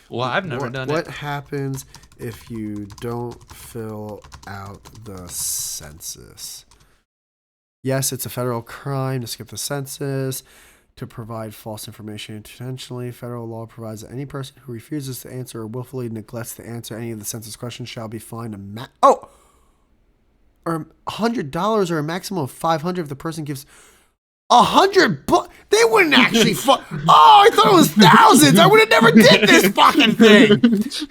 Well, I've never done What it. happens if you don't fill out the census? Yes, it's a federal crime to skip the census, to provide false information intentionally. Federal law provides that any person who refuses to answer or willfully neglects to answer any of the census questions shall be fined or $100 or a maximum of 500 if the person gives 100. They wouldn't actually. I thought it was thousands. I would have never did this fucking thing.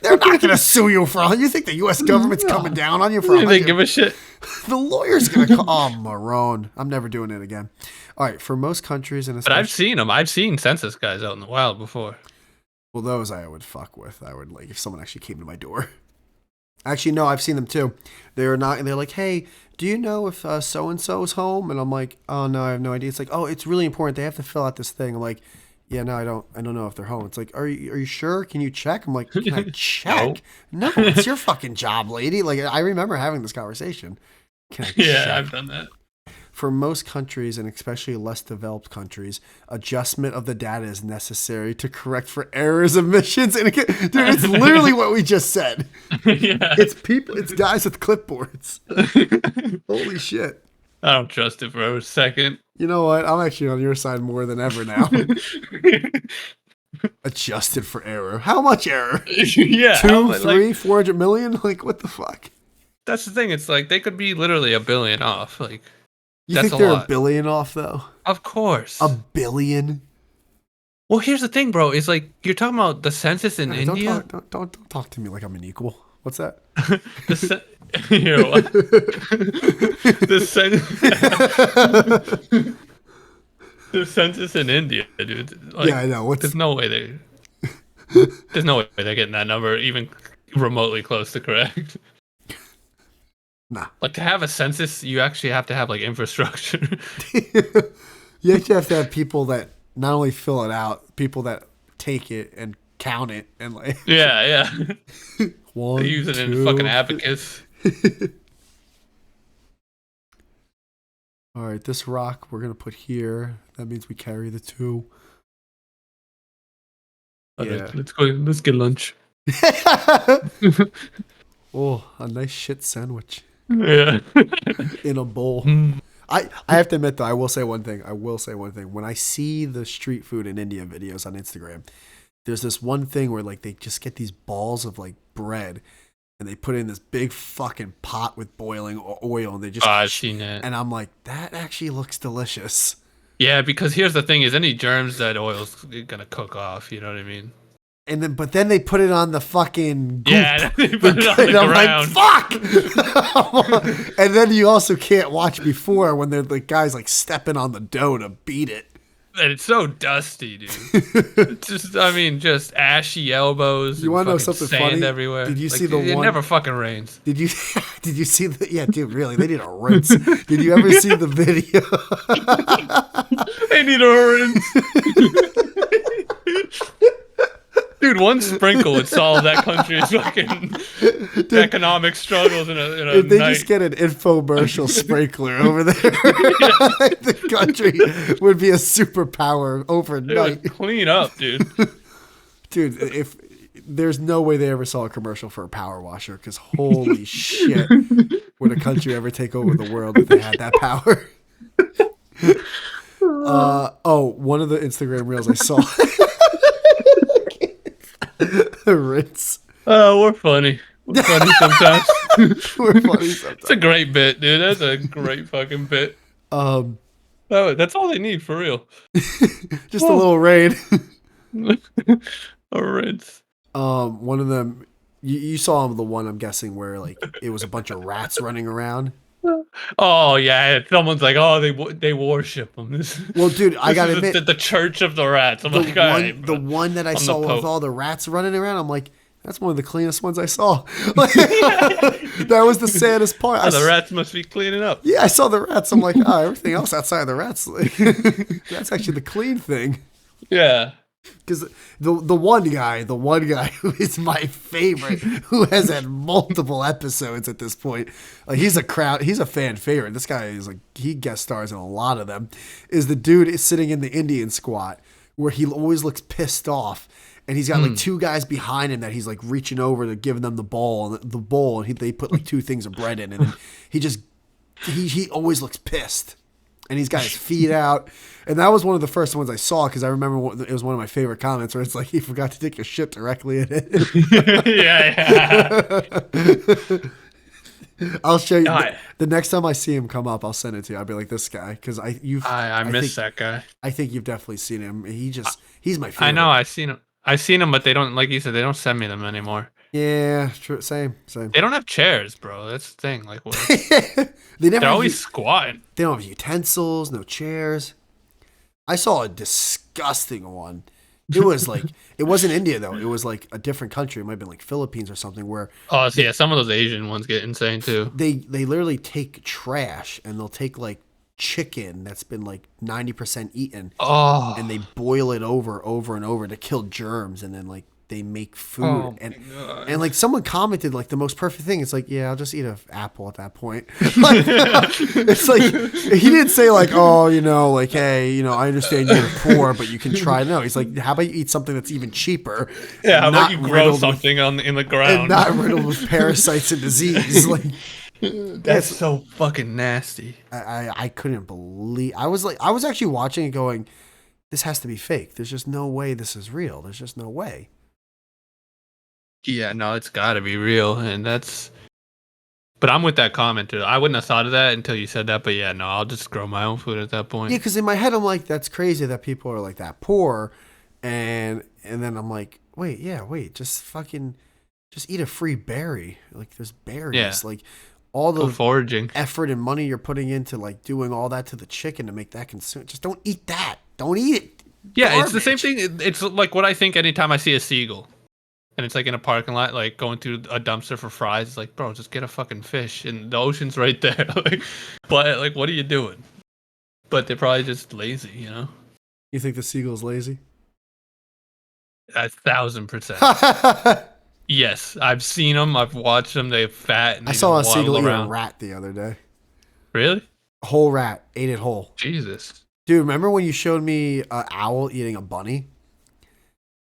They're not gonna sue you for. You think the U.S. government's coming down on you for? They give a shit. The lawyer's gonna call. Oh, Marone. I'm never doing it again. All right. For most countries, and But especially, I've seen them. I've seen census guys out in the wild before. well, those I would fuck with. I would like if someone actually came to my door. Actually, no, I've seen them too. They're not. They're like, hey, do you know if so and so is home? And I'm like, oh no, I have no idea. It's like, oh, it's really important. They have to fill out this thing. I'm like, yeah, no, I don't know if they're home. It's like, are you sure? Can you check? I'm like, can I check? No, it's your fucking job, lady. Like, I remember having this conversation. Can I Yeah, check? I've done that. For most countries, and especially less developed countries, adjustment of the data is necessary to correct for errors, omissions, and dude, it's literally what we just said. Yeah. It's guys with clipboards. Holy shit. I don't trust it for a second. You know what? I'm actually on your side more than ever now. Adjusted for error. How much error? Yeah. 2, 3, 400 million? Like, what the fuck? That's the thing. It's like they could be literally $1 billion off. Like, You that's think a they're lot. $1 billion off, though? Of course. $1 billion? Well, here's the thing, bro. Is like you're talking about the census in Hey, India. Don't talk to me like I'm an equal. What's that? You know what? The census in India, dude. Like, Yeah, I know. There's no way they're getting that number even remotely close to correct. Nah. Like to have a census, you actually have to have like infrastructure. You actually have to have people that not only fill it out, people that take it and count it and like Yeah. one, They use it in two. fucking abacus. All right, this rock we're gonna put here. That means we carry the 2. All right, Yeah. let's go. Let's get lunch. Oh, a nice shit sandwich Yeah. in a bowl. Mm. I have to admit though, I will say one thing. I will say one thing. When I see the street food in India videos on Instagram, there's this one thing where like they just get these balls of like bread and they put it in this big fucking pot with boiling oil and they just I've seen that. and I'm like, that actually looks delicious. Yeah, because here's the thing: is any germs that oil's gonna cook off. You know what I mean? And then, but then they put it on the fucking goop. Yeah, they put it on the And I'm ground. like, fuck! And then you also can't watch before when they're the guys like stepping on the dough to beat it. And it's so dusty, dude. It's just, I mean, just ashy elbows. You want to know something sand funny? everywhere. Did you Like, see the it one? never fucking rains. Did you did you see the? Yeah, dude, really? They need a rinse. Did you ever see the video? They need a rinse. Dude, one sprinkle would solve that country's fucking economic struggles in a If they night. just get an infomercial sprinkler over there, the country would be a superpower They overnight. would clean up, dude. Dude, if there's no way they ever saw a commercial for a power washer, because holy shit, would a country ever take over the world if they had that power? One of the Instagram reels I saw. Rinse. Oh, we're funny. We're funny sometimes. We're funny sometimes. It's a great bit, dude. That's a great fucking bit. Oh, that's all they need for real. Just a little rain. A rinse. One of them, you saw the one I'm guessing where like it was a bunch of rats running around. Oh yeah, someone's like, oh, they worship them. Well, dude, I gotta admit, the church of the rats. I'm like, all right, the bro. one that I I'm saw the with Pope. all the rats running around, I'm like, that's one of the cleanest ones I saw. Like, that was the saddest part. Oh, the rats must be cleaning up. Yeah, I saw the rats. I'm like, oh, everything else outside of the rats, like, that's actually the clean thing. Yeah. Because the one guy who is my favorite, who has had multiple episodes at this point, like he's a fan favorite. This guy is like, he guest stars in a lot of them. Is the dude is sitting in the Indian squat where he always looks pissed off, and he's got like 2 guys behind him that he's like reaching over to give them the bowl, and they put like 2 things of bread in, and then he always looks pissed. And he's got his feet out. And that was one of the first ones I saw because I remember it was one of my favorite comments where it's like, he forgot to take a shit directly in it. Yeah. I'll show you. The next time I see him come up, I'll send it to you. I'll be like, this guy. Because I miss that guy. I think you've definitely seen him. He's my favorite. I know, I've seen him, but they don't, like you said, they don't send me them anymore. Yeah, true. Same. They don't have chairs, bro. That's the thing. Like, They're always squatting. They don't have utensils, no chairs. I saw a disgusting one. It was like, it wasn't India though. It was like a different country. It might have been like Philippines or something where. Oh, so yeah, some of those Asian ones get insane too. They literally take trash and they'll take like chicken that's been like 90% eaten. Oh. And they boil it over and over to kill germs, and then like they make food. Oh, and like someone commented like the most perfect thing. It's like, yeah, I'll just eat an apple at that point. Like, it's like he didn't say like, oh, like, hey, I understand you're poor, but you can try. No, he's like, how about you eat something that's even cheaper? Yeah, how about you grow something in the ground and not riddled with parasites and disease? Like, that's so fucking nasty. I couldn't believe. I was actually watching it going, this has to be fake. There's just no way this is real. There's just no way. Yeah, no, it's got to be real, and that's. But I'm with that comment too. I wouldn't have thought of that until you said that. But yeah, no, I'll just grow my own food at that point. Yeah, because in my head I'm like, that's crazy that people are like that poor, and then I'm like, wait, just eat a free berry. Like there's berries. Yeah. Like all the foraging effort and money you're putting into like doing all that to the chicken to make that consume. Just don't eat that. Don't eat it. Yeah, Garbage. it's the same thing. It's like what I think anytime I see a seagull. And it's like in a parking lot, like going through a dumpster for fries. It's like, bro, just get a fucking fish, and the ocean's right there. But like, what are you doing? But they're probably just lazy, You think the seagull's lazy? 1,000%. Yes, I've seen them. I've watched them. They're fat. And I they saw a just seagull waddle eat a around. rat the other day. Really? Whole rat, ate it whole. Jesus. Dude, remember when you showed me an owl eating a bunny?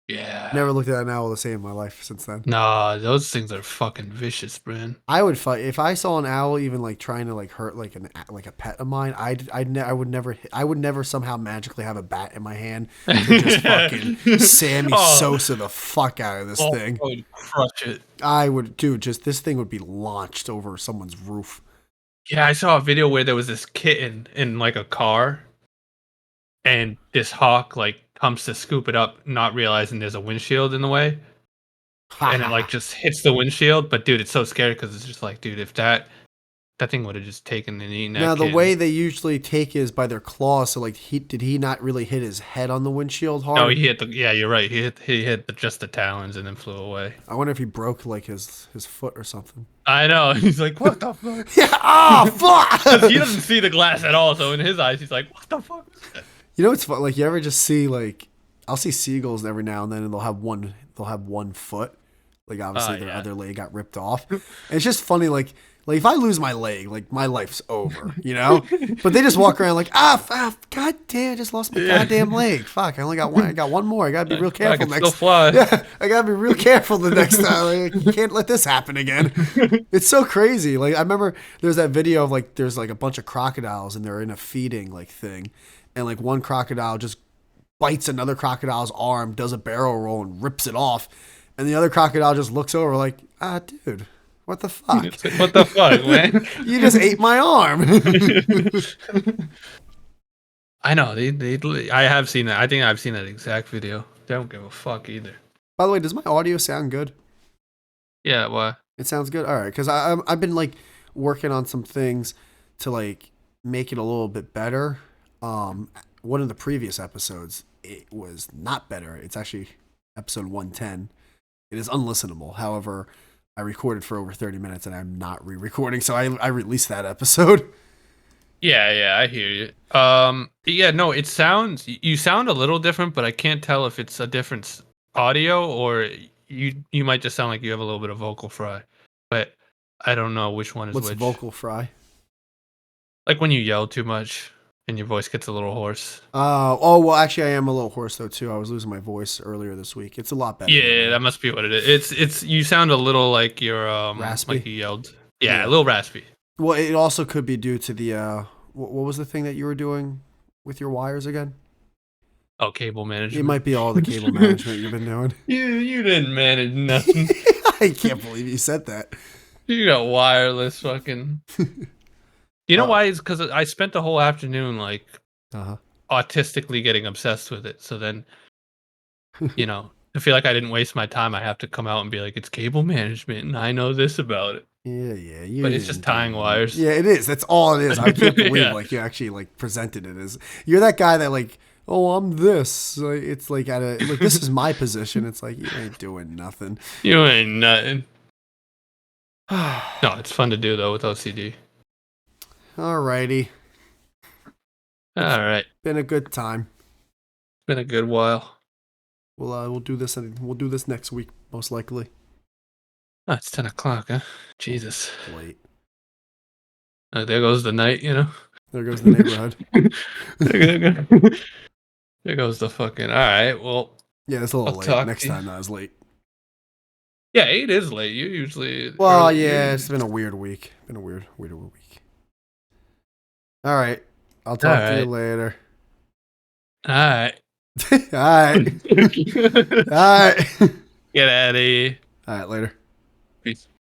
Yeah. Never looked at an owl the same in my life since then. Nah, those things are fucking vicious, man. I would fight if I saw an owl even like trying to like hurt like a pet of mine. I would never I would never somehow magically have a bat in my hand to just fucking Sammy Oh, Sosa the fuck out of this oh, thing. I would crush it. I would, dude. Just this thing would be launched over someone's roof. Yeah, I saw a video where there was this kitten in like a car, and this hawk like comes to scoop it up, not realizing there's a windshield in the way, Ha and it ha like ha. just hits the windshield. But dude, it's so scary because it's just like, dude, if that thing would have just taken and eaten Now that the kitten. way they usually take is by their claws. So like, did he not really hit his head on the windshield No, hard? he hit the. Yeah, you're right. He hit just the talons and then flew away. I wonder if he broke like his foot or something. I know. He's like, what the fuck? Yeah. Oh Because he fuck. doesn't see the glass at all. So in his eyes, he's like, what the fuck? You know what's fun? Like you ever just see like I'll see seagulls every now and then, and they'll have one foot. Like Oh obviously their yeah. other leg got ripped off. And it's just funny. Like if I lose my leg, like my life's over. You know. But they just walk around like god damn, I just lost my Yeah. goddamn leg. Fuck, I only got one. I got one more. I gotta be real I careful can still next. fly. Yeah, I gotta be real careful the next time. Like, you can't let this happen again. It's so crazy. Like I remember there's that video of like there's like a bunch of crocodiles and they're in a feeding like thing, and like one crocodile just bites another crocodile's arm, does a barrel roll and rips it off, and the other crocodile just looks over like, dude, what the fuck? It's like, what the fuck, man? You just ate my arm. I know. I have seen that. I think I've seen that exact video. They don't give a fuck either. By the way, does my audio sound good? Yeah. Why? It sounds good. All right, because I've been like working on some things to like make it a little bit better. One of the previous episodes, it was not better. It's actually episode 110. It is unlistenable. However, I recorded for over 30 minutes and I'm not re-recording, so I released that episode. Yeah. I hear you. Yeah. No. It sounds. You sound a little different, but I can't tell if it's a different audio or you might just sound like you have a little bit of vocal fry. But I don't know which one is What's which. vocal fry? Like when you yell too much and your voice gets a little hoarse. Oh well, actually, I am a little hoarse though too. I was losing my voice earlier this week. It's a lot better. Yeah, that must be what it is. It's you sound a little like you're Raspy? like you yelled. Yeah, Yeah. a little raspy. Well, it also could be due to the what was the thing that you were doing with your wires again? Oh, cable management. It might be all the cable management you've been doing. You didn't manage nothing. I can't believe you said that. You got wireless fucking. You know Uh, why? It's because I spent the whole afternoon like Uh-huh. autistically getting obsessed with it. So then, I feel like I didn't waste my time. I have to come out and be like, it's cable management, and I know this about it. Yeah. You But it's just didn't tying do it. wires. Yeah, it is. That's all it is. I can't believe Yeah. like you actually like presented it as you're that guy that like, oh, I'm this. Like, it's like like this is my position. It's like you ain't doing nothing. You ain't nothing. No, it's fun to do though with OCD. Alrighty. All right, Been a good time. been a good while. We'll do this and we'll do this next week, most likely. Oh, it's 10 o'clock, huh? Jesus. Late. There goes the night, There goes the neighborhood. There goes the fucking. All right, well, Yeah, it's a little I'll late. talk Next to you. time, not as late. Yeah, 8 is late. You usually. Well, early- yeah, it's been a weird week. Been a weirder week. All right. I'll talk to you Alright. later. All right. All right. All right. Get out of here. All right, later. Peace.